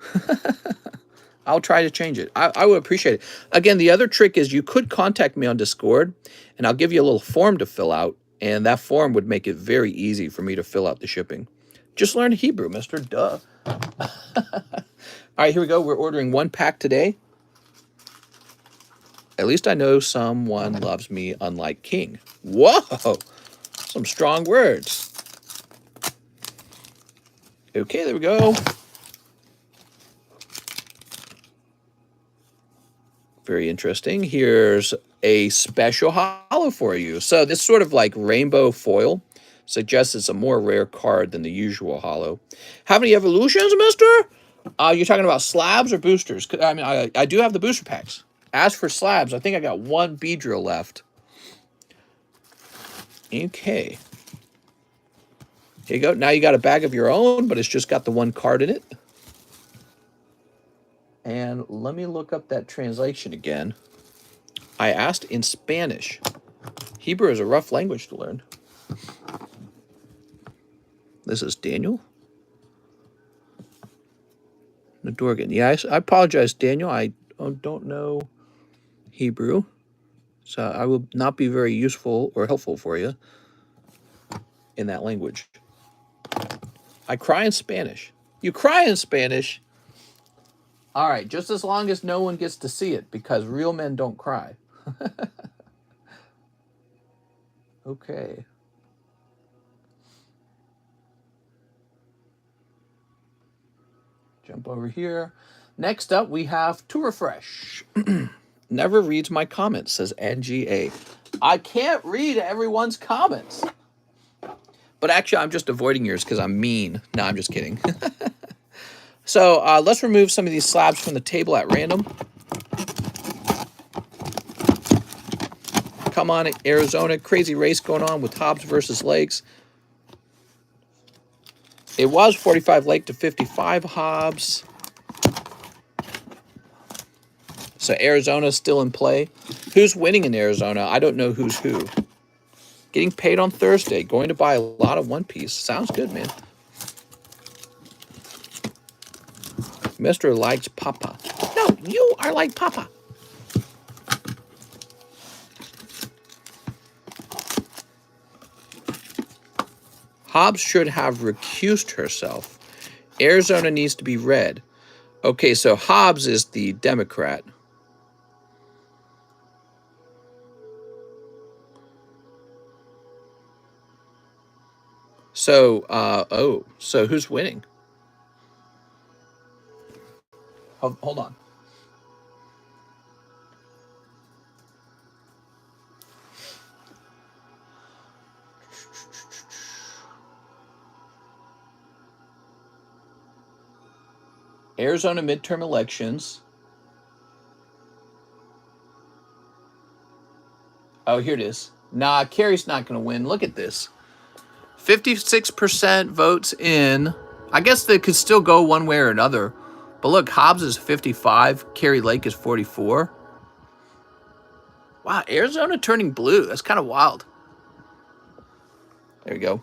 S1: I'll try to change it. I would appreciate it. Again, the other trick is you could contact me on Discord, and I'll give you a little form to fill out, and that form would make it very easy for me to fill out the shipping. Just learn Hebrew, mister. Duh. All right, here we go. We're ordering 1 pack today. At least I know someone loves me unlike King. Whoa! Some strong words. Okay, there we go. Very interesting. Here's a special holo for you. So this sort of like rainbow foil suggests it's a more rare card than the usual holo. Have any evolutions, mister? You're talking about slabs or boosters? I mean, I do have the booster packs. As for slabs, I think I got 1 Beedrill left. Okay. Here you go. Now you got a bag of your own, but it's just got the 1 card in it. And let me look up that translation again. I asked in Spanish. Hebrew is a rough language to learn. This is Daniel. Nadorgan. Yeah, I apologize, Daniel. I don't know Hebrew, so I will not be very useful or helpful for you in that language. I cry in Spanish. You cry in Spanish? All right, just as long as no one gets to see it, because real men don't cry. Okay. Jump over here. Next up, we have To Refresh. Never reads my comments, says NGA. I can't read everyone's comments. But actually, I'm just avoiding yours because I'm mean. No, I'm just kidding. So let's remove some of these slabs from the table at random. Come on, Arizona. Crazy race going on with Hobbs versus Lakes. It was 45 Lake to 55 Hobbs. So Arizona's still in play. Who's winning in Arizona? I don't know who's who. Getting paid on Thursday. Going to buy a lot of One Piece. Sounds good, man. Mr. likes Papa. No, you are like Papa. Hobbs should have recused herself. Arizona needs to be red. Okay, so Hobbs is the Democrat. So, so who's winning? Hold on. Arizona midterm elections. Oh, here it is. Nah, Kerry's not going to win. Look at this. 56% votes in. I guess they could still go one way or another. But look, Hobbs is 55. Kerry Lake is 44. Wow, Arizona turning blue. That's kind of wild. There we go.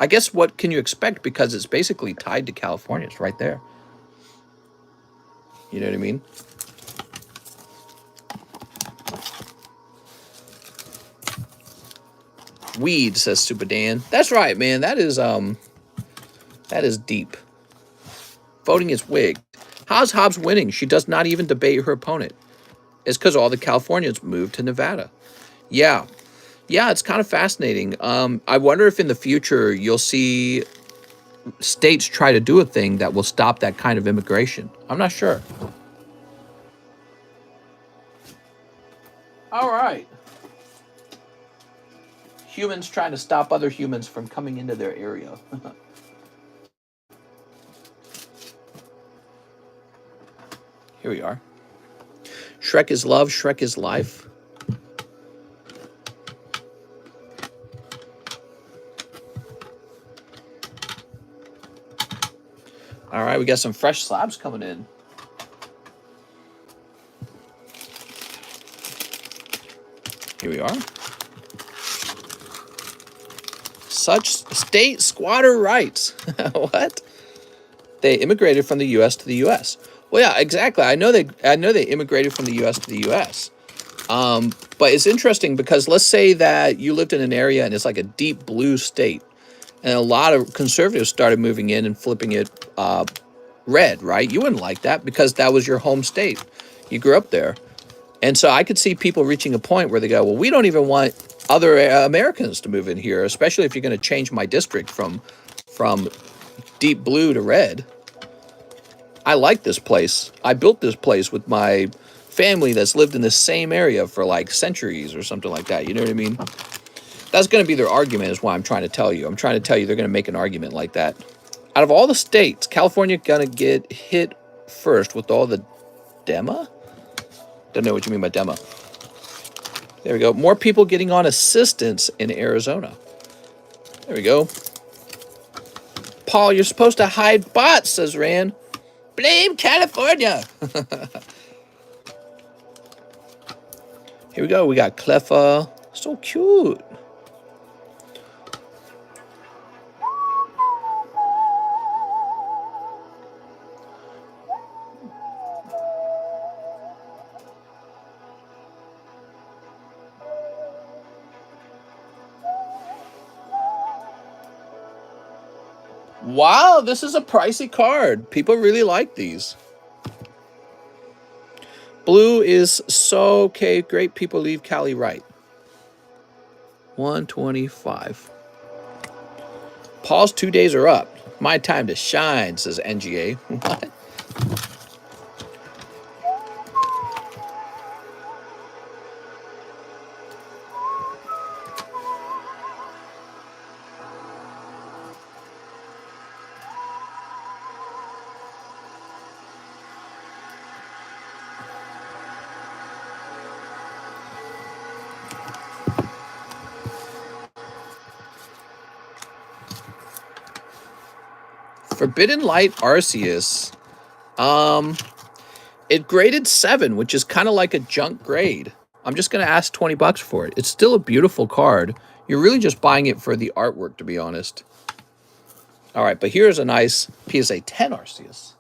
S1: I guess what can you expect, because it's basically tied to California. It's right there. You know what I mean? Weed, says Super Dan. That's right, man. That is deep. Voting is wig. How's Hobbs winning? She does not even debate her opponent. It's because all the Californians moved to Nevada. Yeah. Yeah, it's kind of fascinating. I wonder if in the future you'll see states try to do a thing that will stop that kind of immigration. I'm not sure. All right. Humans trying to stop other humans from coming into their area. Here we are. Shrek is love, Shrek is life. All right, we got some fresh slabs coming in. Here we are. Such state squatter rights. What? They immigrated from the U.S. to the U.S. Well, yeah, exactly. I know they immigrated from the U.S. to the U.S. But it's interesting because let's say that you lived in an area and it's like a deep blue state, and a lot of conservatives started moving in and flipping it red, right? You wouldn't like that because that was your home state. You grew up there. And so I could see people reaching a point where they go, well, we don't even want other Americans to move in here, especially if you're going to change my district from deep blue to red. I like this place. I built this place with my family that's lived in the same area for like centuries or something like that. You know what I mean? That's going to be their argument, is why I'm trying to tell you. I'm trying to tell you they're going to make an argument like that. Out of all the states, California going to get hit first with all the DEMA? Don't know what you mean by DEMA. There we go. More people getting on assistance in Arizona. There we go. Paul, you're supposed to hide bots, says Rand. Blame California. Here we go. We got Cleffa. So cute. Wow, this is a pricey card. People really like these. Blue is so okay. Great people leave Cali right. 125. Paul's 2 days are up. My time to shine, says NGA. What? Forbidden Light Arceus. It graded 7, which is kind of like a junk grade. I'm just going to ask $20 for it. It's still a beautiful card. You're really just buying it for the artwork, to be honest. All right, but here's a nice PSA 10 Arceus.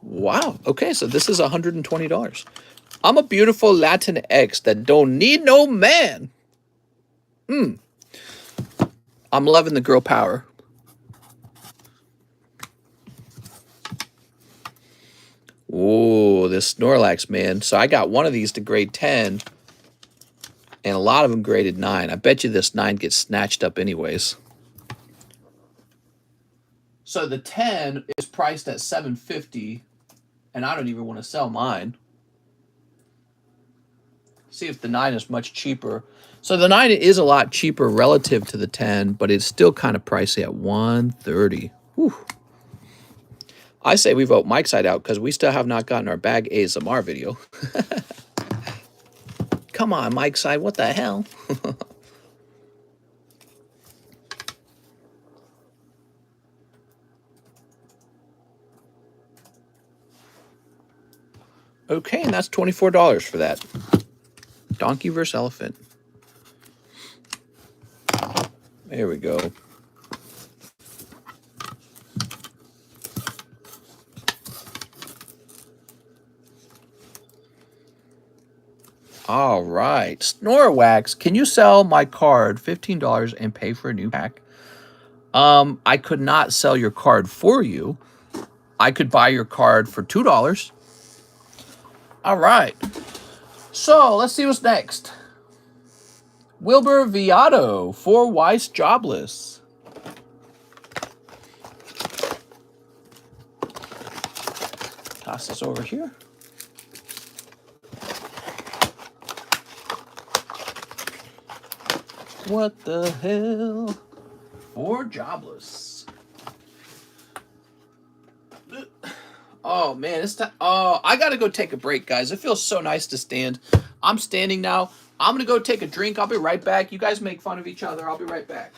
S1: Wow. Okay, so this is $120. I'm a beautiful Latin X that don't need no man. I'm loving the girl power. Oh, this Snorlax, man. So I got one of these to grade 10, and a lot of them graded 9. I bet you this 9 gets snatched up anyways. So the 10 is priced at $750, and I don't even want to sell mine. See if the 9 is much cheaper. So the 9 is a lot cheaper relative to the 10, but it's still kind of pricey at $130. Whew. I say we vote Mike's side out because we still have not gotten our bag ASMR video. Come on, Mike's side, what the hell? Okay, and that's $24 for that. Donkey versus elephant. There we go. All right. Snorwax, can you sell my card $15 and pay for a new pack? I could not sell your card for you. I could buy your card for $2. All right. So let's see what's next. Wilbur Viato, 4 Weiss Jobless. Toss this over here. What the hell? 4 jobless. Oh man, it's time. Oh, I gotta go take a break, guys. It feels so nice to stand. I'm standing now. I'm gonna go take a drink. I'll be right back. You guys make fun of each other. I'll be right back.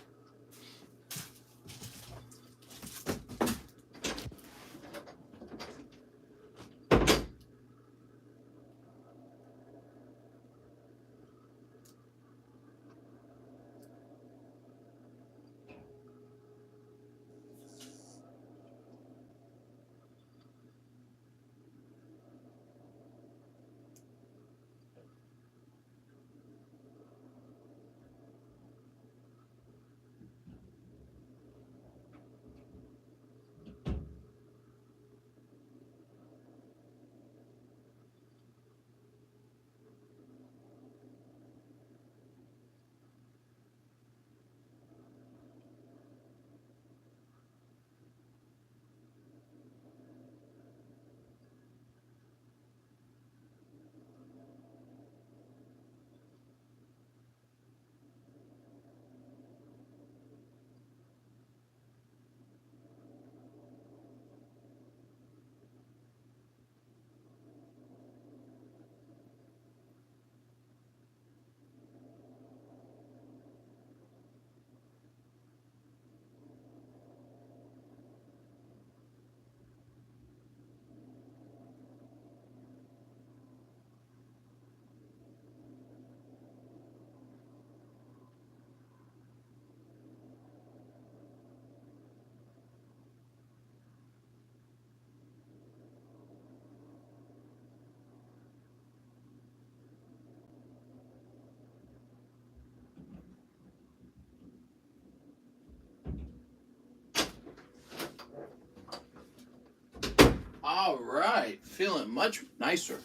S1: All right, feeling much nicer.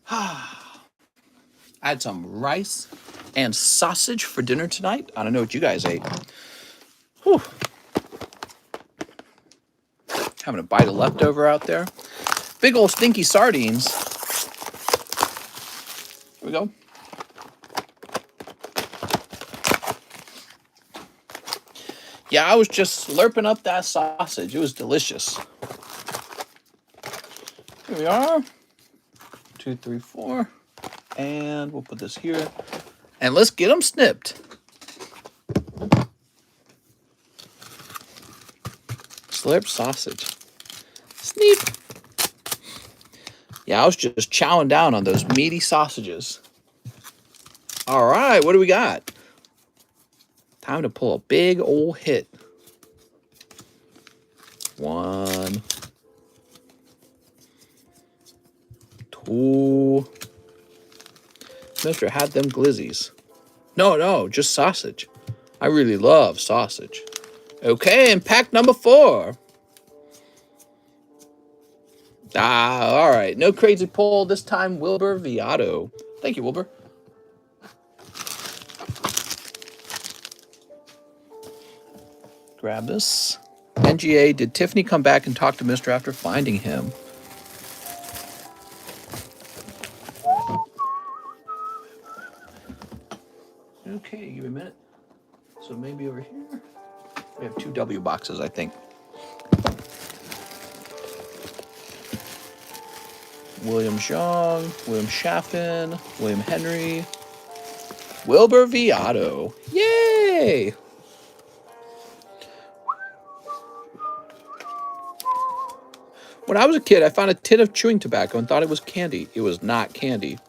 S1: I had some rice and sausage for dinner tonight. I don't know what you guys ate. Whew. Having a bite of leftover out there. Big old stinky sardines. Here we go. Yeah, I was just slurping up that sausage. It was delicious. Here we are. 2, 3, 4. And we'll put this here. And let's get them snipped. Slurp sausage. Sneep. Yeah, I was just chowing down on those meaty sausages. All right, what do we got? Time to pull a big old hit. 1, 2. Mister had them glizzies. No, just sausage. I really love sausage. Okay, and pack number 4. All right. No crazy pull this time. Wilbur Viato. Thank you, Wilbur. Grab this. NGA, did Tiffany come back and talk to Mister after finding him? Okay, give me a minute. So maybe over here. We have 2 W boxes, I think. William Zhang, William Chaffin, William Henry, Wilbur Viato. Yay! When I was a kid, I found a tin of chewing tobacco and thought it was candy. It was not candy.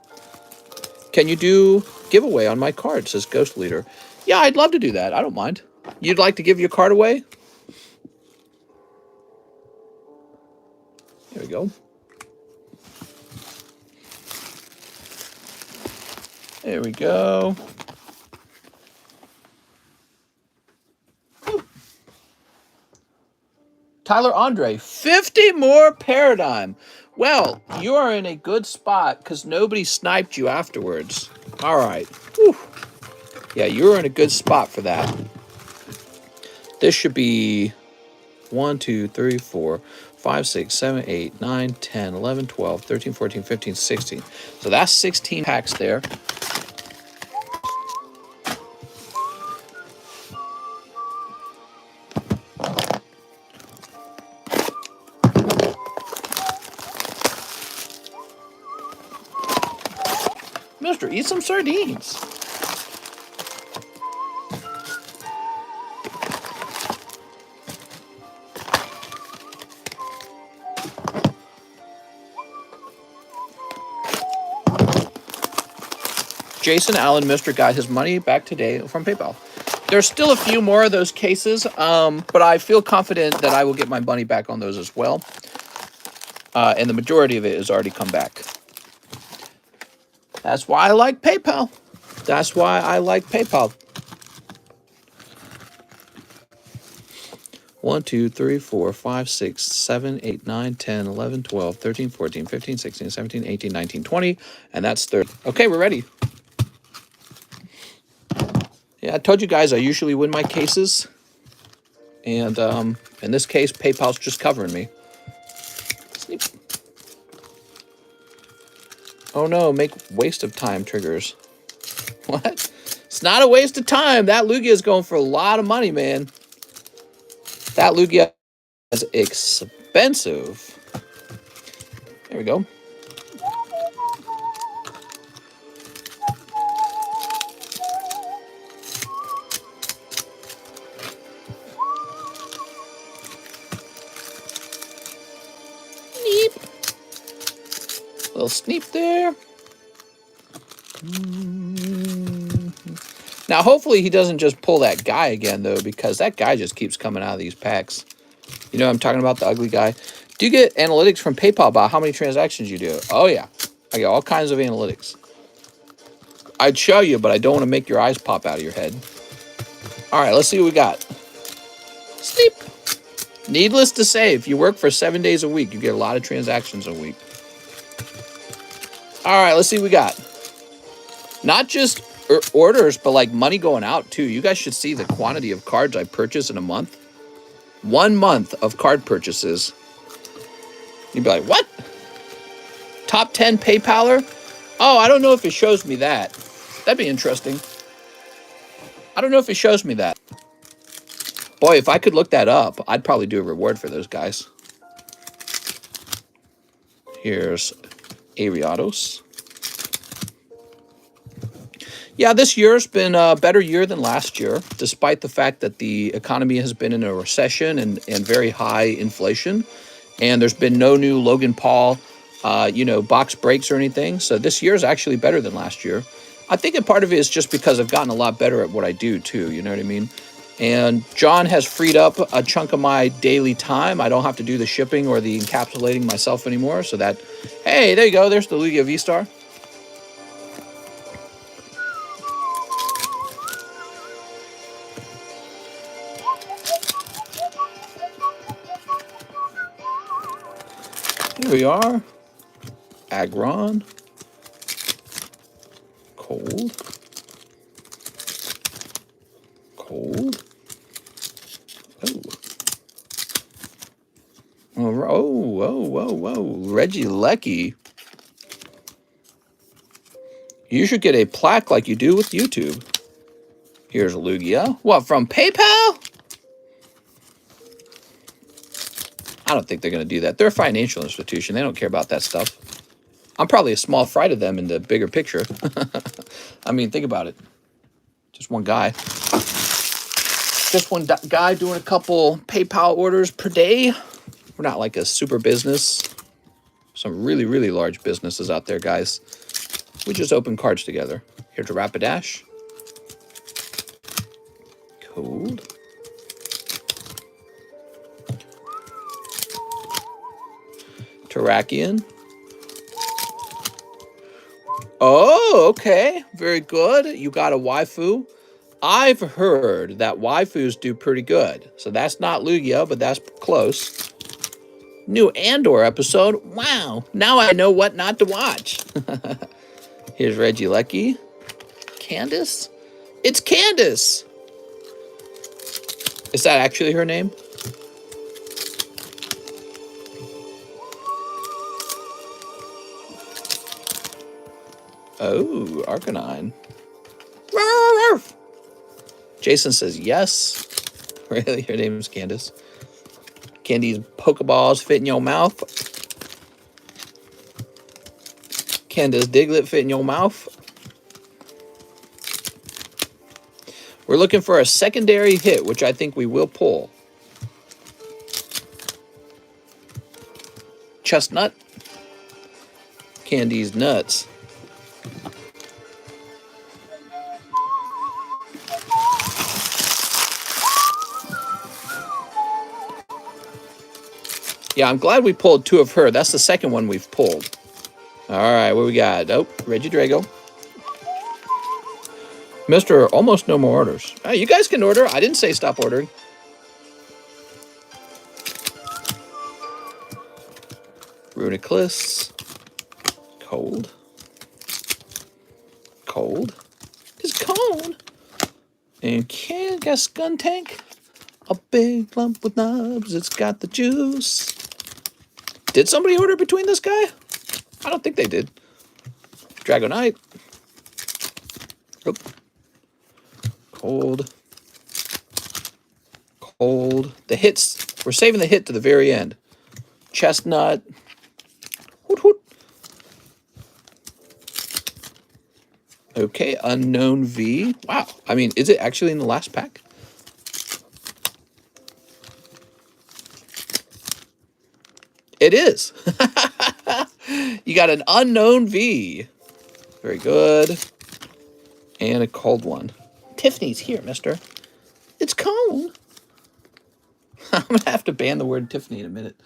S1: Can you do giveaway on my card, says Ghost Leader. Yeah, I'd love to do that. I don't mind. You'd like to give your card away? There we go. There we go. Tyler Andre, 50 more Paradigm. Well, you are in a good spot because nobody sniped you afterwards. All right. Whew. Yeah, you're in a good spot for that. This should be 1, 2, 3, 4, 5, 6, 7, 8, 9, 10, 11, 12, 13, 14, 15, 16. So that's 16 packs there. Mister, eat some sardines. Jason Allen, Mr. got his money back today from PayPal. There's still a few more of those cases, but I feel confident that I will get my money back on those as well. And the majority of it has already come back. That's why I like PayPal. That's why I like PayPal. 1, 2, 3, 4, 5, 6, 7, 8, 9, 10, 11, 12, 13, 14, 15, 16, 17, 18, 19, 20. And that's 30. Okay, we're ready. Yeah, I told you guys I usually win my cases. And in this case, PayPal's just covering me. Sneak. Oh no, make waste of time triggers. What? It's not a waste of time. That Lugia is going for a lot of money, man. That Lugia is expensive. There we go. Little sneak there. Now, hopefully he doesn't just pull that guy again, though, because that guy just keeps coming out of these packs. You know what I'm talking about, the ugly guy? Do you get analytics from PayPal about how many transactions you do? Oh, yeah. I get all kinds of analytics. I'd show you, but I don't want to make your eyes pop out of your head. All right, let's see what we got. Sleep. Needless to say, if you work for 7 days a week, you get a lot of transactions a week. All right, let's see what we got. Not just orders, but like money going out too. You guys should see the quantity of cards I purchase in a month. 1 month of card purchases. You'd be like, what? Top 10 PayPaler? Oh, I don't know if it shows me that. That'd be interesting. I don't know if it shows me that. Boy, if I could look that up, I'd probably do a reward for those guys. Here's Ariados. Yeah, this year's been a better year than last year, despite the fact that the economy has been in a recession and very high inflation. And there's been no new Logan Paul, box breaks or anything. So this year is actually better than last year. I think a part of it is just because I've gotten a lot better at what I do too, you know what I mean? And John has freed up a chunk of my daily time. I don't have to do the shipping or the encapsulating myself anymore. So that, hey, there you go. There's the Lugia V-Star. Here we are. Agron. Cold. Cold. Whoa. Reggie Lecky. You should get a plaque like you do with YouTube. Here's Lugia. What, from PayPal? I don't think they're going to do that. They're a financial institution. They don't care about that stuff. I'm probably a small fry to them in the bigger picture. I mean, think about it. Just one guy. Just one guy doing a couple PayPal orders per day. We're not like a super business. Some really, really large businesses out there, guys. We just open cards together. Here's a Rapidash. Cold. Terrakion. Oh, okay. Very good. You got a waifu. I've heard that waifus do pretty good. So that's not Lugia, but that's close. New Andor episode. Wow. Now I know what not to watch. Here's Regieleki. Candace? It's Candace! Is that actually her name? Oh, Arcanine. Jason says yes. Really? Her name is Candace. Candy's Pokeballs fit in your mouth. Candace Diglett fit in your mouth. We're looking for a secondary hit, which I think we will pull. Chestnut. Candy's nuts. Yeah, I'm glad we pulled two of her. That's the second one we've pulled. All right, what we got? Oh, Regidrago. Mr. Almost no more orders. Oh, you guys can order. I didn't say stop ordering. Runiclus. Cold. Cold. It's cold. And can't got Skuntank. A big lump with knobs. It's got the juice. Did somebody order between this guy? I don't think they did. Dragonite. Oh. Cold. Cold. The hits. We're saving the hit to the very end. Chestnut. Hoot hoot. Okay, Unknown V. Wow. I mean, is it actually in the last pack? It is. You got an Unknown V. Very good. And a cold one. Tiffany's here, mister. It's cold. I'm going to have to ban the word Tiffany in a minute.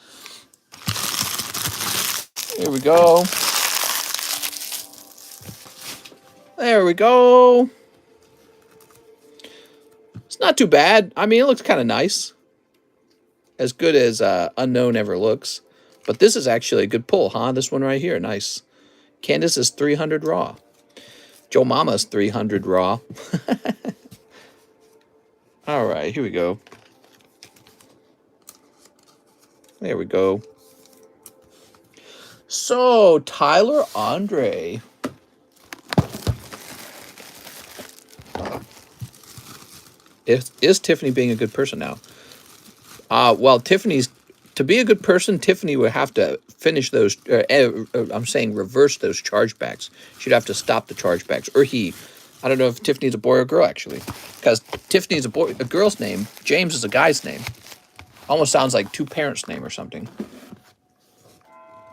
S1: Here we go. There we go. It's not too bad. I mean, it looks kind of nice. As good as Unknown ever looks. But this is actually a good pull, huh? This one right here, nice. Candace is 300 raw. Joe Mama's 300 raw. All right, here we go. There we go. So, Tyler Andre. Is Tiffany being a good person now? Well, to be a good person, Tiffany would have to finish those, I'm saying reverse those chargebacks. She'd have to stop the chargebacks. Or he. I don't know if Tiffany's a boy or girl, actually. Because Tiffany's a girl's name. James is a guy's name. Almost sounds like two parents' name or something.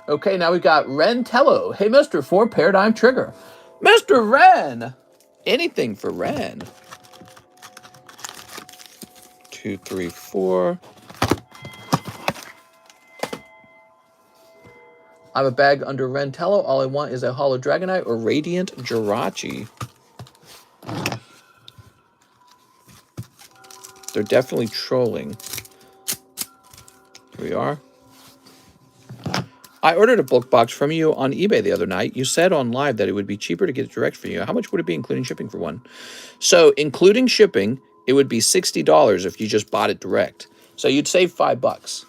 S1: Okay, now we got Ren Tello. Hey, Mr. 4 Paradigm Trigger. Mr. Ren! Anything for Ren. 2, 3, 4. I have a bag under Rentello. All I want is a Hollow Dragonite or Radiant Jirachi. They're definitely trolling. Here we are. I ordered a bulk box from you on eBay the other night. You said on live that it would be cheaper to get it direct for you. How much would it be including shipping for one? So including shipping, it would be $60 if you just bought it direct. So you'd save $5.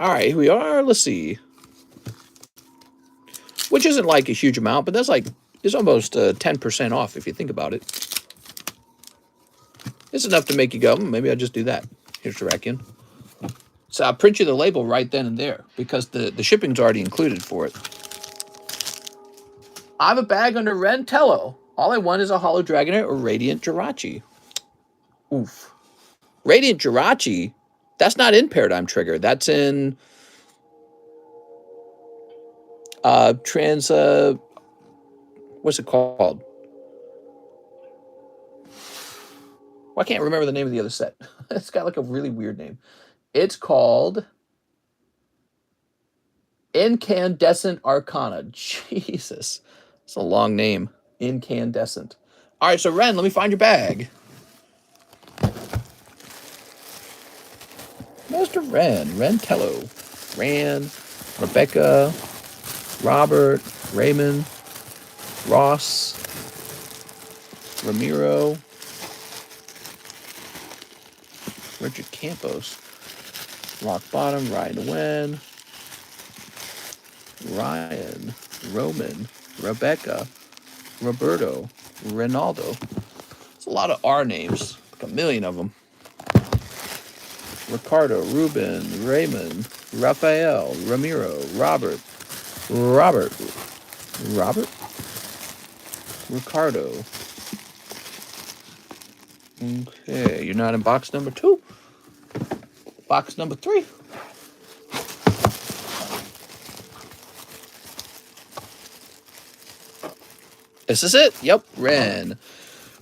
S1: All right, here we are. Let's see. Which isn't like a huge amount, but that's like, it's almost 10% off if you think about it. It's enough to make you go, maybe I'll just do that. Here's Terrakion. So I'll print you the label right then and there because the shipping's already included for it. I have a bag under Rentello. All I want is a Hollow Dragonite or Radiant Jirachi. Oof. Radiant Jirachi That's not in Paradigm Trigger. That's in what's it called? Well, I can't remember the name of the other set. It's got like a really weird name. It's called Incandescent Arcana. Jesus. It's a long name. Incandescent. All right, so Ren, let me find your bag. Mr. Ren. Tello. Ran. Rebecca. Robert. Raymond. Ross. Ramiro. Richard Campos. Rock Bottom. Ryan Wen. Ryan. Roman. Rebecca. Roberto. Ronaldo. It's a lot of R names. Like a million of them. Ricardo. Ruben. Raymond. Rafael. Ramiro. Robert. Ricardo. Okay, you're not in box number 2. Box number 3. This is it. Yep, Ren.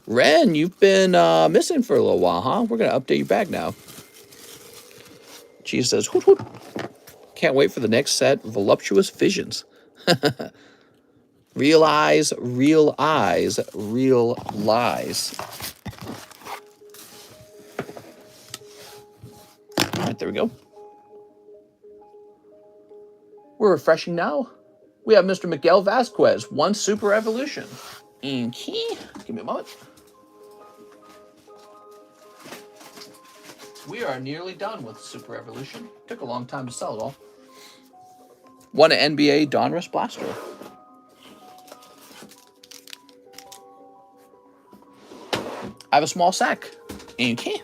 S1: Ren, you've been missing for a little while, huh? We're going to update your bag now. Cheese says, hoot, hoot. Can't wait for the next set. Voluptuous visions. Real eyes, real eyes, real lies. All right, there we go. We're refreshing now. We have Mr. Miguel Vasquez, 1 Super Evolution. Okay. Give me a moment. We are nearly done with Super Evolution. Took a long time to sell it all. 1 NBA Donruss Blaster. I have a small sack. Okay.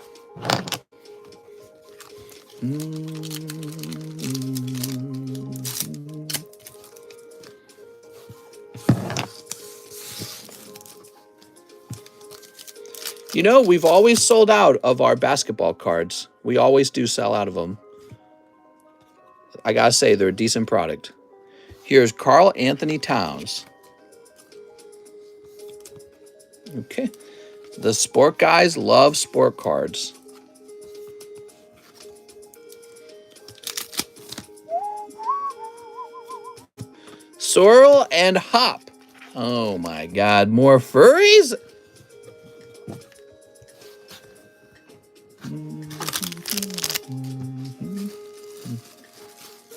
S1: You know, we've always sold out of our basketball cards. We always do sell out of them. I gotta say, they're a decent product. Here's Karl Anthony Towns. Okay. The sport guys love sport cards. Sorrel and Hop. Oh my God, more furries?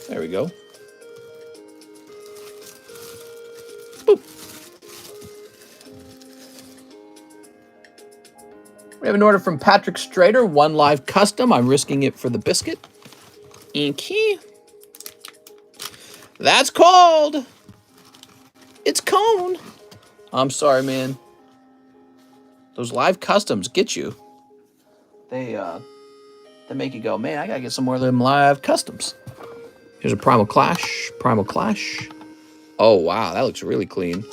S1: There we go. Boop. We have an order from Patrick Strader, 1 live custom. I'm risking it for the biscuit. Inky. That's called. It's Cone. I'm sorry, man. Those live customs get you. They make you go, man, I gotta get some more of them live customs. Here's a Primal Clash. Oh, wow, that looks really clean.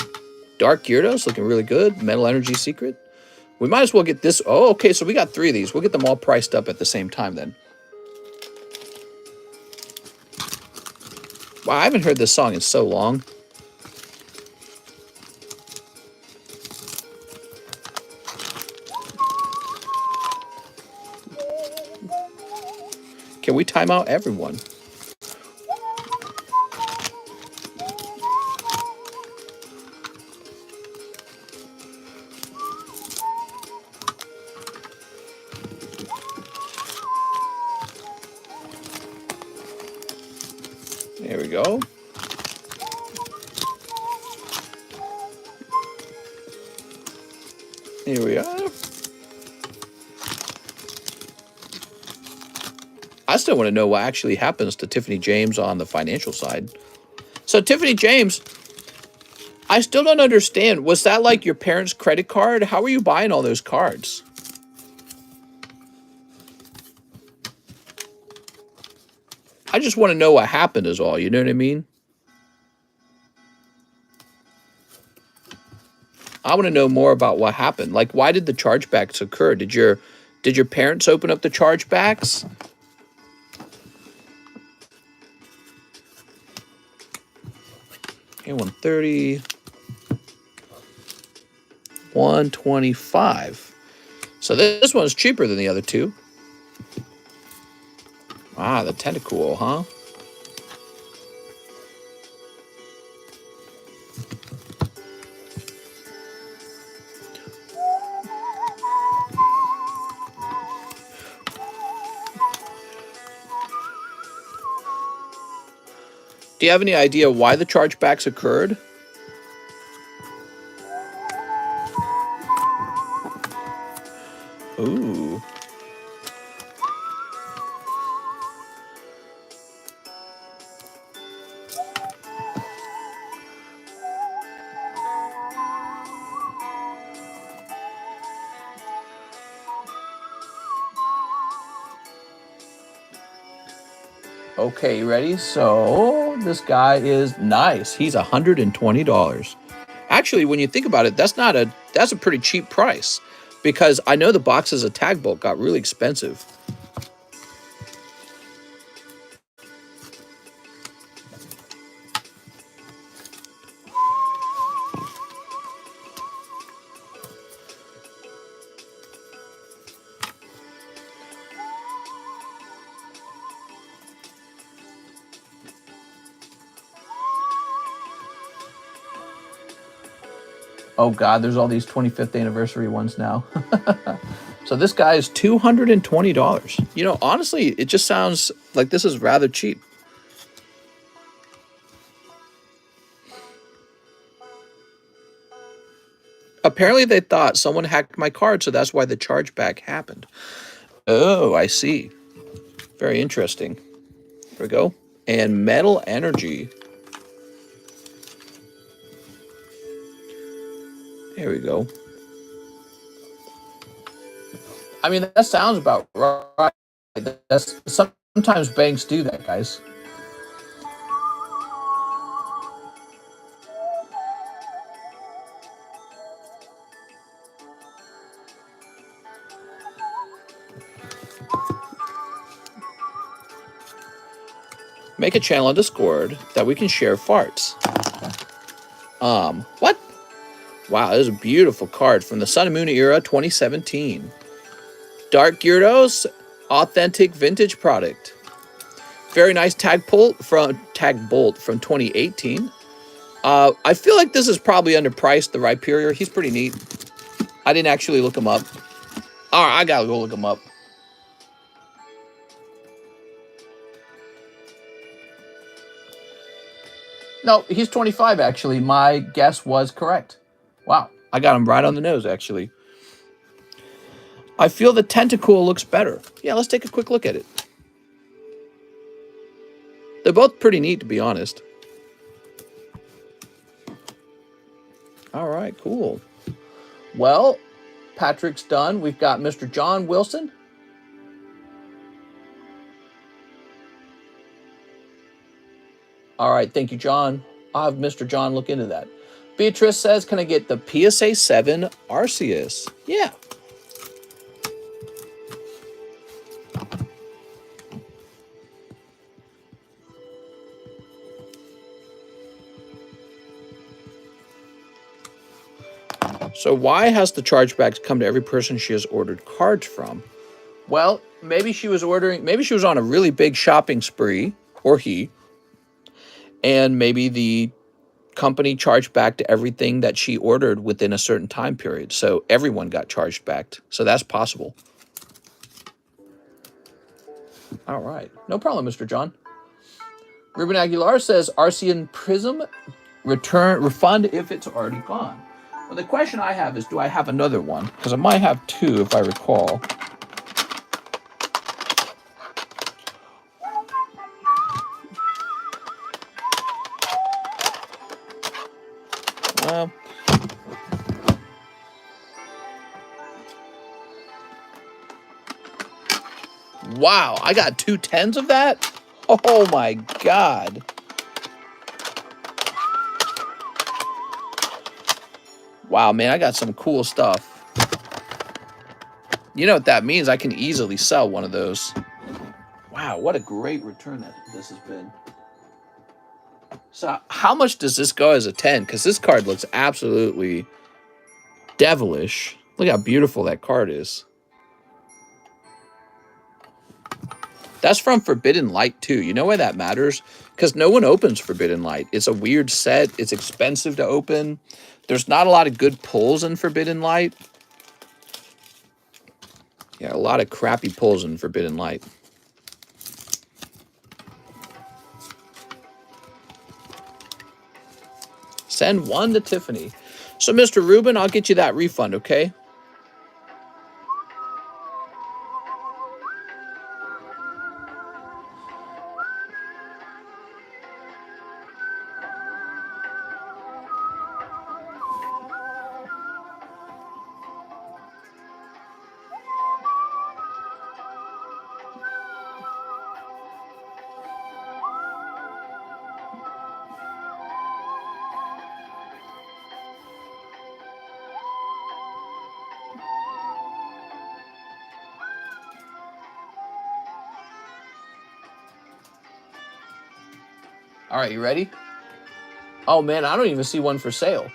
S1: Dark Gyarados looking really good. Metal Energy Secret. We might as well get this. Oh, okay, so we got 3 of these. We'll get them all priced up at the same time then. Wow, I haven't heard this song in so long. Can we time out everyone? There we go. Here we are. I still want to know what actually happens to Tiffany James on the financial side. So Tiffany James, I still don't understand. Was that like your parents' credit card? How were you buying all those cards? I just want to know what happened is all. You know what I mean? I want to know more about what happened. Like, why did the chargebacks occur? Did your parents open up the chargebacks? Okay, 130. 125. So this one's cheaper than the other two. Ah, the tentacool, huh? Do you have any idea why the chargebacks occurred? Ooh. Okay, you ready? So this guy is nice. He's $120. Actually, when you think about it, that's a pretty cheap price, because I know the boxes of Tag Bolt got really expensive. Oh God, there's all these 25th anniversary ones now. So this guy is $220. You know, honestly, it just sounds like this is rather cheap. Apparently they thought someone hacked my card, so that's why the chargeback happened. Oh, I see. Very interesting. There we go. And metal energy. There we go. I mean, that sounds about right. That's sometimes banks do that, guys. Make a channel on Discord that we can share farts. What? Wow, this is a beautiful card from the Sun and Moon era 2017. Dark Gyarados, authentic vintage product. Very nice Tag Bolt from 2018. I feel like this is probably underpriced, the Rhyperior. He's pretty neat. I didn't actually look him up. All right, I gotta go look him up. No, he's 25, actually. My guess was correct. Wow, I got him right on the nose, actually. I feel the Tentacool looks better. Yeah, let's take a quick look at it. They're both pretty neat, to be honest. All right, cool. Well, Patrick's done. We've got Mr. John Wilson. All right, thank you, John. I'll have Mr. John look into that. Beatrice says, can I get the PSA 7 Arceus? Yeah. So why has the chargebacks come to every person she has ordered cards from? Well, maybe she was on a really big shopping spree, or he, and maybe the company charged back to everything that she ordered within a certain time period. So everyone got charged back. So that's possible. All right. No problem, Mr. John. Ruben Aguilar says, Arcean Prism, refund if it's already gone. Well, the question I have is, do I have another one? Because I might have two, if I recall. Wow, I got 2 10s of that? Oh my God. Wow, man, I got some cool stuff. You know what that means? I can easily sell one of those. Wow, what a great return that this has been. So how much does this go as a 10? Because this card looks absolutely devilish. Look how beautiful that card is. That's from Forbidden Light, too. You know why that matters? Because no one opens Forbidden Light. It's a weird set. It's expensive to open. There's not a lot of good pulls in Forbidden Light. Yeah, a lot of crappy pulls in Forbidden Light. Send one to Tiffany. So, Mr. Rubin, I'll get you that refund, okay? All right, you ready? Oh, man, I don't even see one for sale.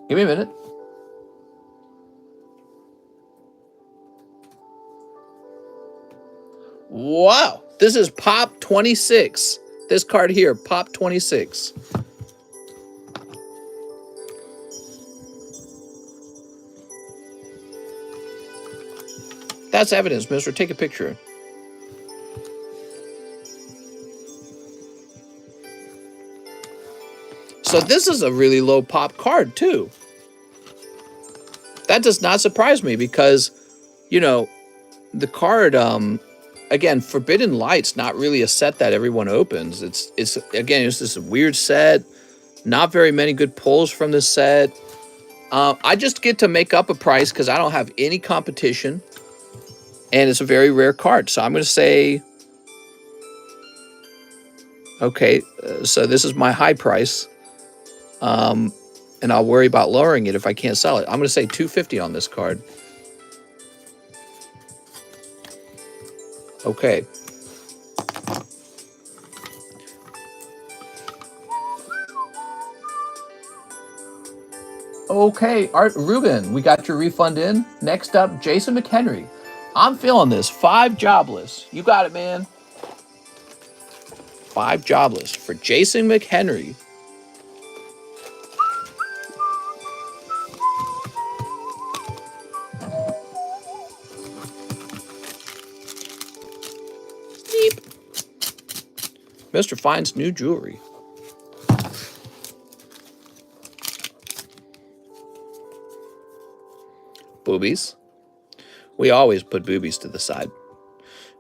S1: Give me a minute. Wow, this is Pop 26. This card here, Pop 26. That's evidence, mister. Take a picture. So this is a really low pop card, too. That does not surprise me because, you know, the card, again, Forbidden Light's not really a set that everyone opens. It's this weird set. Not very many good pulls from this set. I just get to make up a price because I don't have any competition. And it's a very rare card. So I'm going to say, okay, so this is my high price. And I'll worry about lowering it if I can't sell it. I'm going to say $250 on this card. Okay. Okay, Art Ruben, we got your refund in. Next up, Jason McHenry. I'm feeling this. 5 jobless. You got it, man. 5 jobless for Jason McHenry. Beep. Mr. finds new jewelry. Boobies. We always put boobies to the side.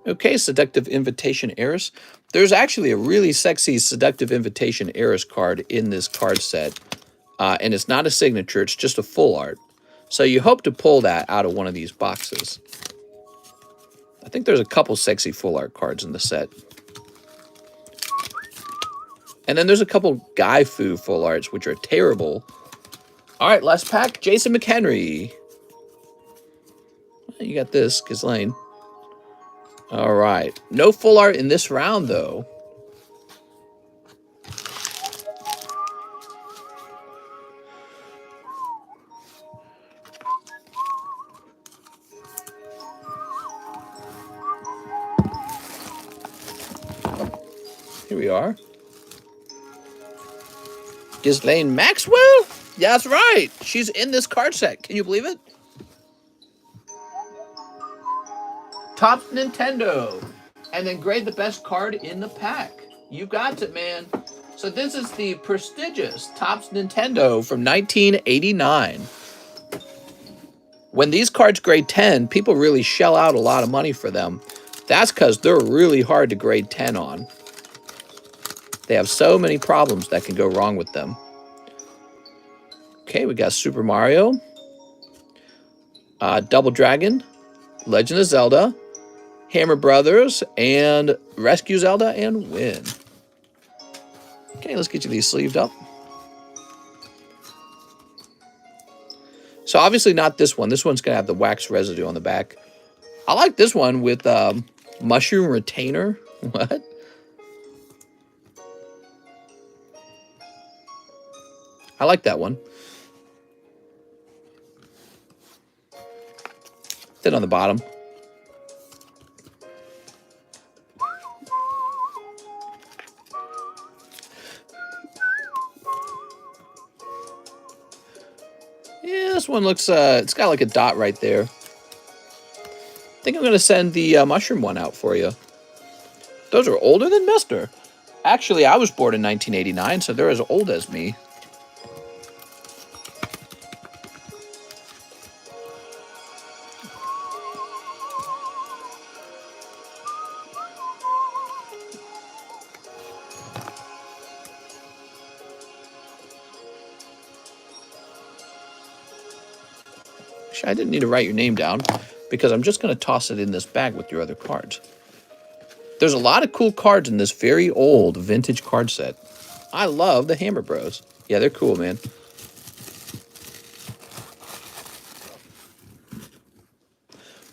S1: Okay, Seductive Invitation Heiress. There's actually a really sexy Seductive Invitation Heiress card in this card set. And it's not a signature, it's just a full art. So you hope to pull that out of one of these boxes. I think there's a couple sexy full art cards in the set. And then there's a couple Guy Fu full arts, which are terrible. All right, last pack, Jason McHenry. You got this, Ghislaine. All right. No full art in this round, though. Here we are. Ghislaine Maxwell? Yeah, that's right. She's in this card set. Can you believe it? Topps Nintendo. And then grade the best card in the pack. You got it, man. So this is the prestigious Topps Nintendo from 1989. When these cards grade 10, people really shell out a lot of money for them. That's because they're really hard to grade 10 on. They have so many problems that can go wrong with them. Okay, we got Super Mario, Double Dragon, Legend of Zelda, Hammer Brothers, and rescue Zelda and win. Okay, let's get you these sleeved up. So obviously not this one. This one's going to have the wax residue on the back. I like this one with mushroom retainer. What? I like that one. Thin on the bottom. Yeah, this one looks, it's got like a dot right there. I think I'm going to send the mushroom one out for you. Those are older than Mister. Actually, I was born in 1989, so they're as old as me. Actually, I didn't need to write your name down because I'm just going to toss it in this bag with your other cards. There's a lot of cool cards in this very old vintage card set. I love the Hammer Bros. Yeah, they're cool, man.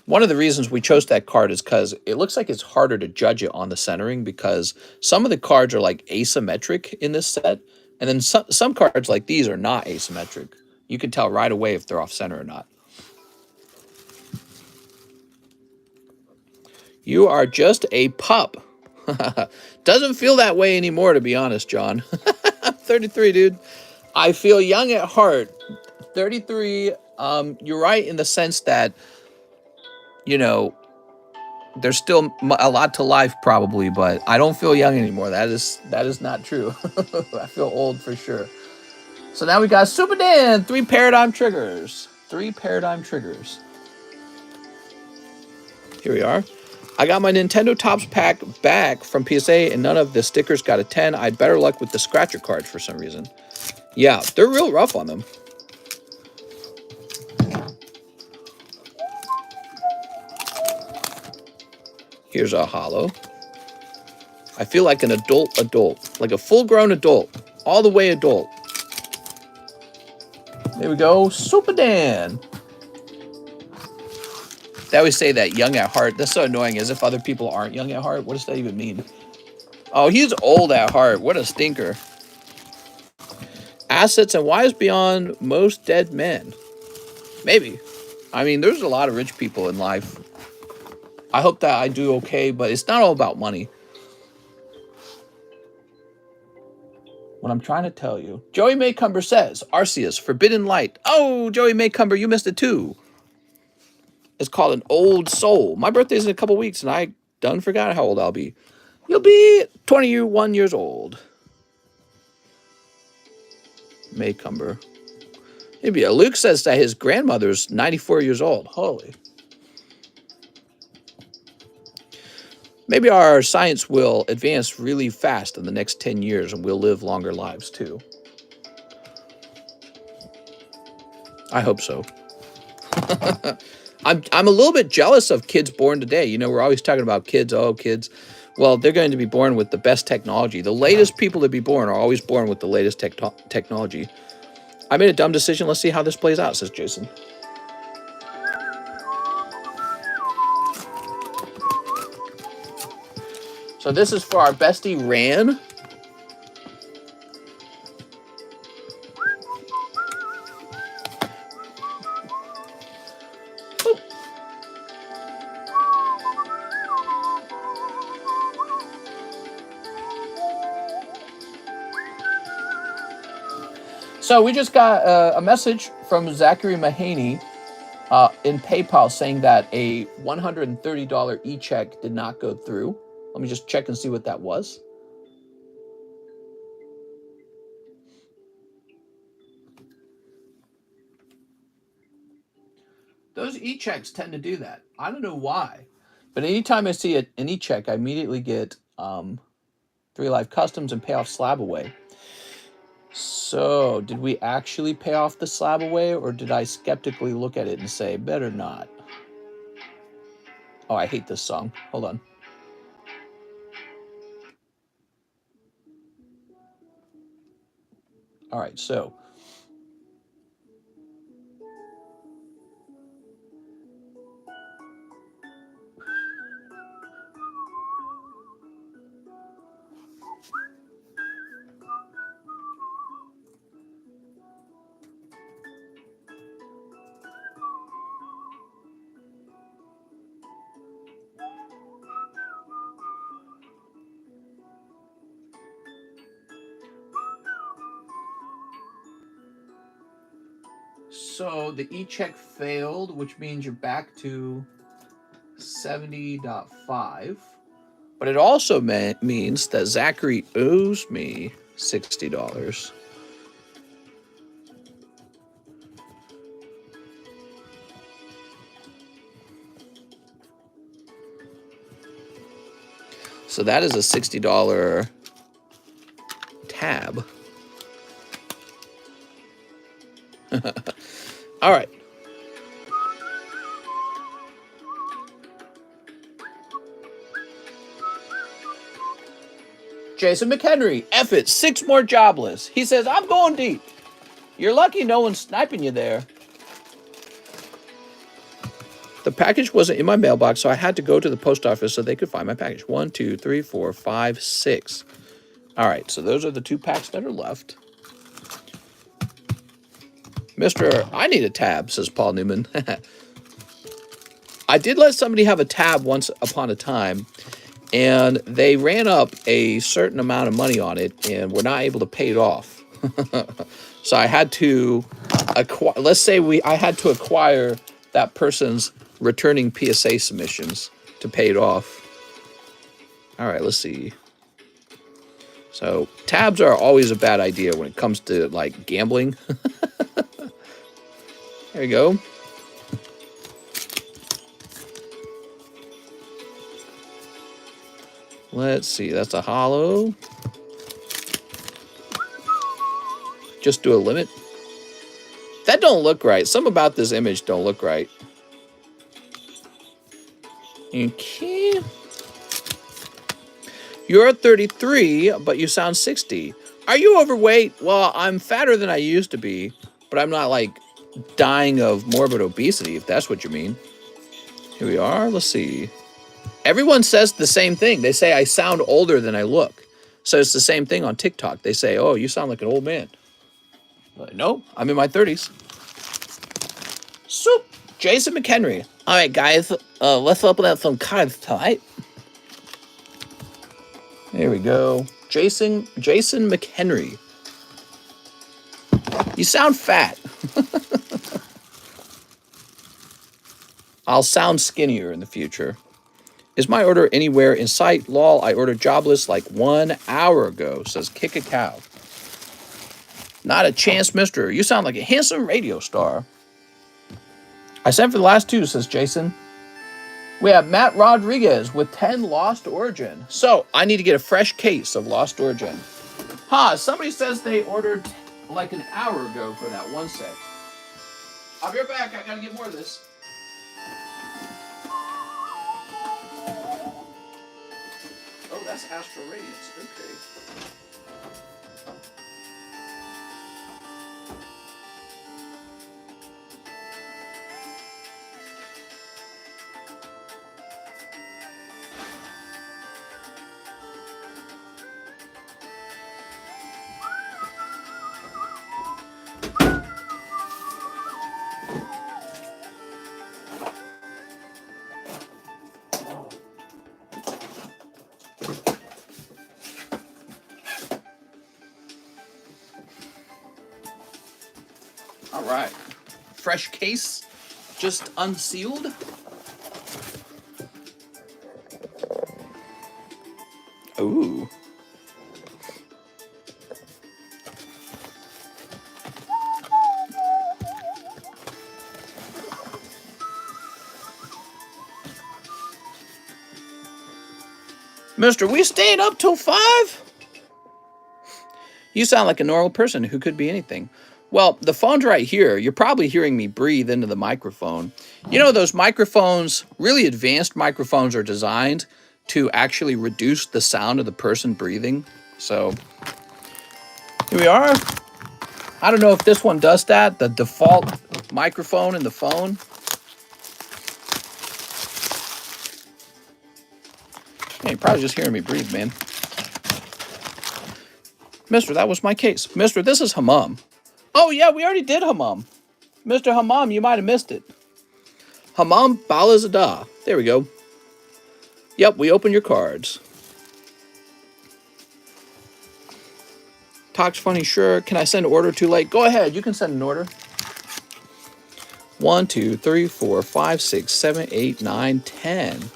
S1: One of the reasons we chose that card is because it looks like it's harder to judge it on the centering because some of the cards are like asymmetric in this set. And then some cards like these are not asymmetric. You can tell right away if they're off center or not. You are just a pup. Doesn't feel that way anymore, to be honest, John. I'm 33, dude. I feel young at heart. 33, you're right in the sense that, you know, there's still a lot to life probably, but I don't feel young anymore. That is not true. I feel old for sure. So now we got Super Dan, 3 paradigm triggers. 3 paradigm triggers. Here we are. I got my Nintendo Topps pack back from PSA, and none of the stickers got a 10. I had better luck with the scratcher cards for some reason. Yeah, they're real rough on them. Here's a holo. I feel like an adult, like a full-grown adult, all the way adult. There we go, Super Dan. They always say that young at heart. That's so annoying, as if other people aren't young at heart. What does that even mean? Oh, he's old at heart. What a stinker. Assets and wise beyond most dead men. Maybe. I mean, there's a lot of rich people in life. I hope that I do okay, but it's not all about money. What I'm trying to tell you. Joey Maycumber says, Arceus, Forbidden Light. Oh, Joey Maycumber, you missed it too. It's called An Old Soul. My birthday's in a couple weeks, and I done forgot how old I'll be. You'll be 21 years old. Maycumber. Maybe Luke says that his grandmother's 94 years old. Holy. Maybe our science will advance really fast in the next 10 years and we'll live longer lives too. I hope so. I'm a little bit jealous of kids born today. You know, we're always talking about kids. Oh, kids. Well, they're going to be born with the best technology. The latest people to be born are always born with the latest technology. I made a dumb decision. Let's see how this plays out, says Jason. So this is for our bestie, Ran. So we just got a message from Zachary Mahaney in PayPal saying that a $130 e-check did not go through. Let me just check and see what that was. Those e-checks tend to do that. I don't know why. But anytime I see an e-check, I immediately get 3 Live Customs and pay off Slab Away. So, did we actually pay off the Slab Away, or did I skeptically look at it and say, better not? Oh, I hate this song. Hold on. All right, so the e-check failed, which means you're back to 70.5. But it also means that Zachary owes me $60. So that is a $60 tab. All right. Jason McHenry, F it, 6 more jobless. He says, I'm going deep. You're lucky no one's sniping you there. The package wasn't in my mailbox, so I had to go to the post office so they could find my package. 1, 2, 3, 4, 5, 6. All right, so those are the 2 packs that are left. Mr. I need a tab, says Paul Newman. I did let somebody have a tab once upon a time, and they ran up a certain amount of money on it and were not able to pay it off. So I had to acquire, let's say I had to acquire that person's returning PSA submissions to pay it off. All right, let's see. So tabs are always a bad idea when it comes to like gambling. There you go. Let's see, that's a hollow. Just do a limit. That don't look right. Something about this image don't look right. Okay. You're 33, but you sound 60. Are you overweight? Well, I'm fatter than I used to be, but I'm not like dying of morbid obesity, if that's what you mean. Here we are. Let's see. Everyone says the same thing. They say I sound older than I look. So it's the same thing on TikTok. They say, oh, you sound like an old man. Like, no, I'm in my 30s. Soup. Jason McHenry. All right, guys, let's open up some cards tonight. There we go. Jason McHenry. You sound fat. I'll sound skinnier in the future. Is my order anywhere in sight? Lol, I ordered jobless like 1 hour ago, says Kick a Cow. Not a chance, mister. You sound like a handsome radio star. I sent for the last 2, says Jason. We have Matt Rodriguez with 10 Lost Origin. So, I need to get a fresh case of Lost Origin. Somebody says they ordered like an hour ago for that one set. I'll be right back. I gotta get more of this. Oh, that's Astral Radiance. Okay. All right. Fresh case, just unsealed. Ooh. Mister, we stayed up till 5? You sound like a normal person who could be anything. Well, the phone's right here. You're probably hearing me breathe into the microphone. You know, those microphones, really advanced microphones, are designed to actually reduce the sound of the person breathing. So here we are. I don't know if this one does that, the default microphone in the phone. Yeah, you're probably just hearing me breathe, man. Mister, that was my case. Mister, this is Hammam. Oh, yeah, we already did Hammam. Mr. Hammam, you might have missed it. Hammam Balazada. There we go. Yep, we open your cards. Talks funny, sure. Can I send an order too late? Go ahead, you can send an order. 1, 2, 3, 4, 5, 6, 7, 8, 9, 10.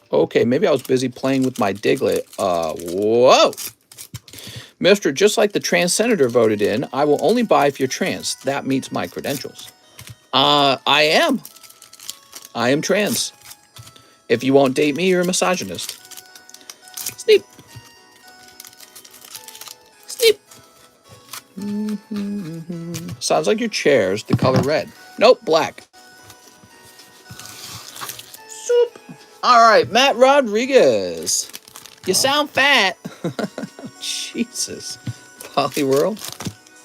S1: Okay, maybe I was busy playing with my Diglett. Whoa! Mister, just like the trans senator voted in, I will only buy if you're trans. That meets my credentials. I am. I am trans. If you won't date me, you're a misogynist. Sneep. Sneep. Sounds like your chair's the color red. Nope, black. Soup. All right, Matt Rodriguez. You sound fat. Jesus. Polyworld.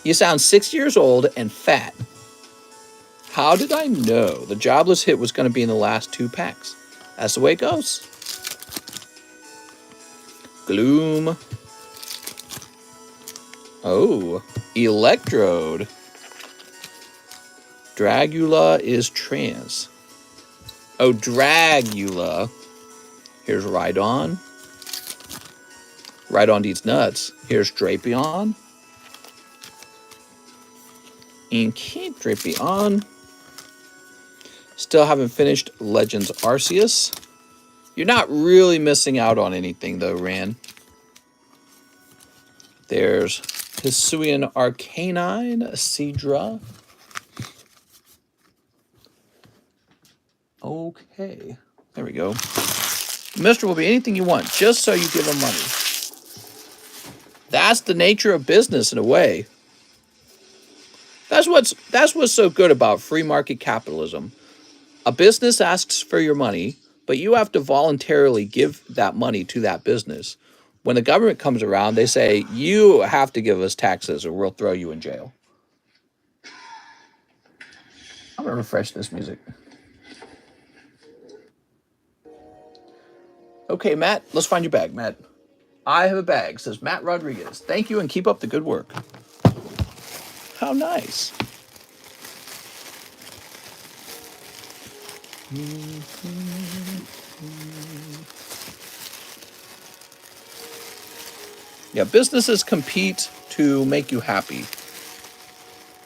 S1: You sound 6 years old and fat. How did I know the jobless hit was going to be in the last 2 packs? That's the way it goes. Gloom. Oh, Electrode. Dragula is trans. Oh, Dragula. Here's Rhydon. Rhydon eats nuts. Here's Drapion. And keep Drapion. Still haven't finished Legends Arceus. You're not really missing out on anything, though, Ran. There's Hisuian Arcanine, Seadra. Okay, there we go. Mister will be anything you want, just so you give him money. That's the nature of business, in a way. That's what's so good about free market capitalism. A business asks for your money, but you have to voluntarily give that money to that business. When the government comes around, they say, you have to give us taxes or we'll throw you in jail. I'm going to refresh this music. Okay, Matt, let's find your bag, Matt. I have a bag, says Matt Rodriguez. Thank you and keep up the good work. How nice. Yeah, businesses compete to make you happy.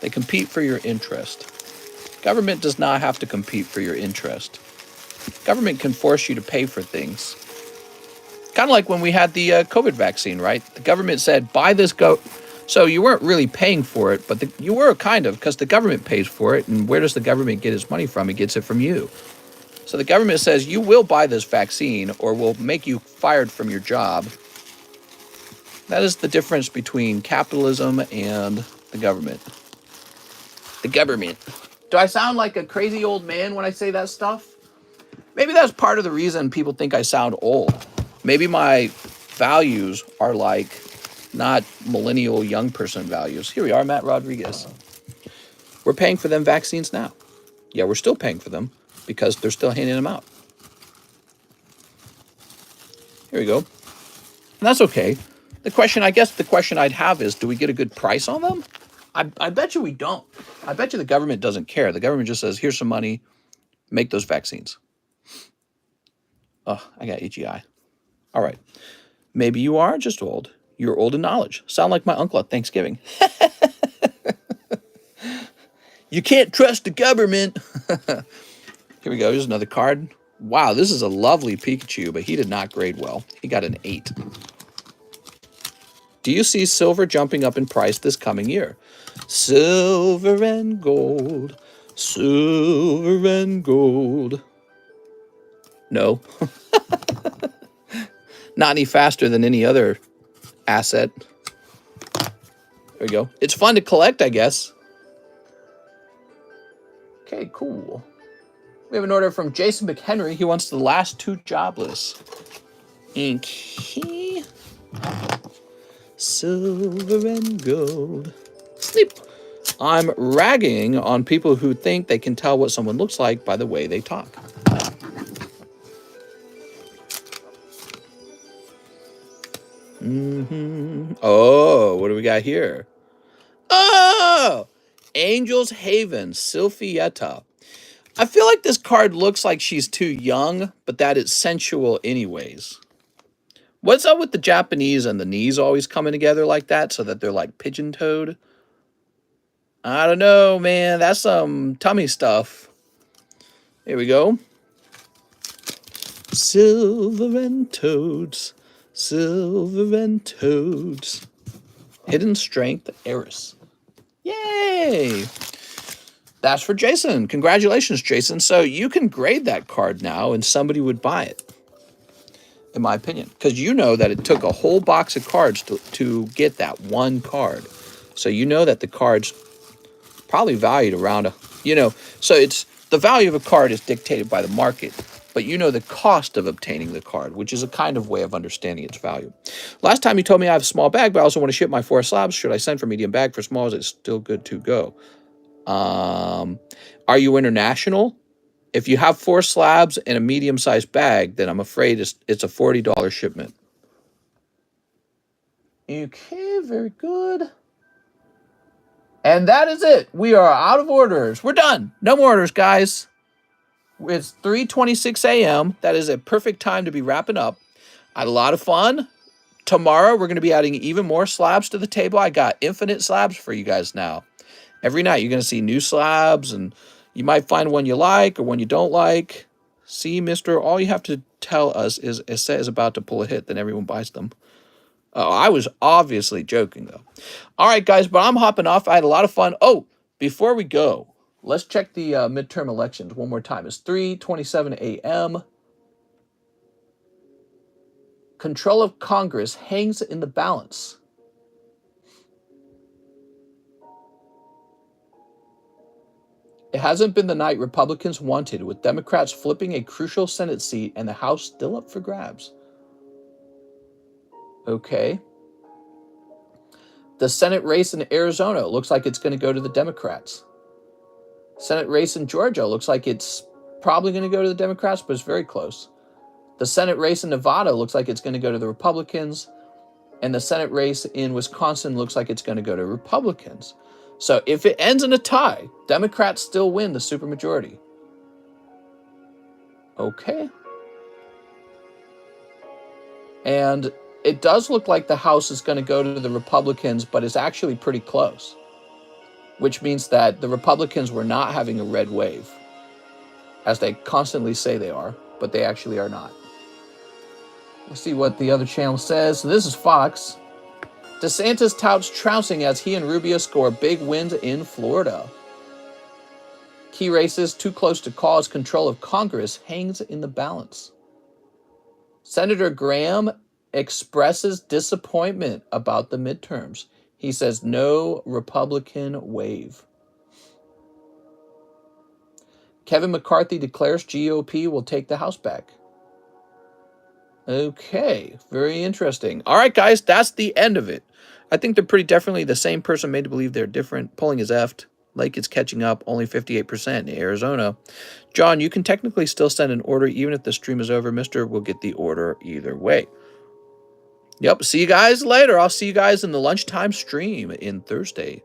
S1: They compete for your interest. Government does not have to compete for your interest. Government can force you to pay for things. Kind of like when we had the COVID vaccine, right? The government said, buy this So you weren't really paying for it, but you were kind of, because the government pays for it. And where does the government get its money from? It gets it from you. So the government says, you will buy this vaccine or we'll make you fired from your job. That is the difference between capitalism and the government. The government. Do I sound like a crazy old man when I say that stuff? Maybe that's part of the reason people think I sound old. Maybe my values are like not millennial young person values. Here we are, Matt Rodriguez. We're paying for them vaccines now. Yeah, we're still paying for them because they're still handing them out. Here we go. And that's okay. The question I'd have is, do we get a good price on them? I bet you we don't. I bet you the government doesn't care. The government just says, here's some money, make those vaccines. Oh, I got itchy eye. All right. Maybe you are just old. You're old in knowledge. Sound like my uncle at Thanksgiving. You can't trust the government. Here we go. Here's another card. Wow, this is a lovely Pikachu, but he did not grade well. He got an 8. Do you see silver jumping up in price this coming year? Silver and gold. Silver and gold. No. Not any faster than any other asset. There we go. It's fun to collect, I guess. Okay, cool. We have an order from Jason McHenry. He wants the last 2 jobless. Okay. Silver and gold. Sleep. I'm ragging on people who think they can tell what someone looks like by the way they talk. Oh, what do we got here? Oh! Angel's Haven, Sylphietta. I feel like this card looks like she's too young, but that it's sensual anyways. What's up with the Japanese and the knees always coming together like that so that they're like pigeon-toed? I don't know, man. That's some tummy stuff. Here we go. Silver and toads. Silver and toads. Hidden Strength Heiress. Yay! That's for Jason. Congratulations, Jason. So you can grade that card now and somebody would buy it, in my opinion. Because you know that it took a whole box of cards to get that one card. So you know that the card's probably valued around so it's the value of a card is dictated by the market. But you know the cost of obtaining the card, which is a kind of way of understanding its value. Last time you told me I have a small bag, but I also want to ship my 4 slabs. Should I send for medium bag for small? Is it still good to go? Are you international? If you have 4 slabs and a medium-sized bag, then I'm afraid it's a $40 shipment. Okay, very good. And that is it. We are out of orders. We're done. No more orders, guys. It's 3:26 a.m. That is a perfect time to be wrapping up. I had a lot of fun. Tomorrow, we're going to be adding even more slabs to the table. I got infinite slabs for you guys now. Every night, you're going to see new slabs, and you might find one you like or one you don't like. See, mister, all you have to tell us is a set is about to pull a hit, then everyone buys them. Oh, I was obviously joking, though. All right, guys, but I'm hopping off. I had a lot of fun. Oh, before we go, let's check the midterm elections one more time. It's 3:27 a.m. Control of Congress hangs in the balance. It hasn't been the night Republicans wanted, with Democrats flipping a crucial Senate seat and the House still up for grabs. Okay. The Senate race in Arizona looks like it's going to go to the Democrats. Senate race in Georgia looks like it's probably going to go to the Democrats, but it's very close. The Senate race in Nevada looks like it's going to go to the Republicans. And the Senate race in Wisconsin looks like it's going to go to Republicans. So if it ends in a tie, Democrats still win the supermajority. Okay. And it does look like the House is going to go to the Republicans, but it's actually pretty close. Which means that the Republicans were not having a red wave, as they constantly say they are, but they actually are not. Let's see what the other channel says. So this is Fox. DeSantis touts trouncing as he and Rubio score big wins in Florida. Key races too close to call as control of Congress hangs in the balance. Senator Graham expresses disappointment about the midterms. He says no Republican wave. Kevin McCarthy declares GOP will take the House back. Okay, very interesting. All right, guys, that's the end of it. I think they're pretty definitely the same person made to believe they're different. Polling is effed. Like it's catching up, only 58% in Arizona. John, you can technically still send an order even if the stream is over. Mister will get the order either way. Yep, see you guys later. I'll see you guys in the lunchtime stream in Thursday.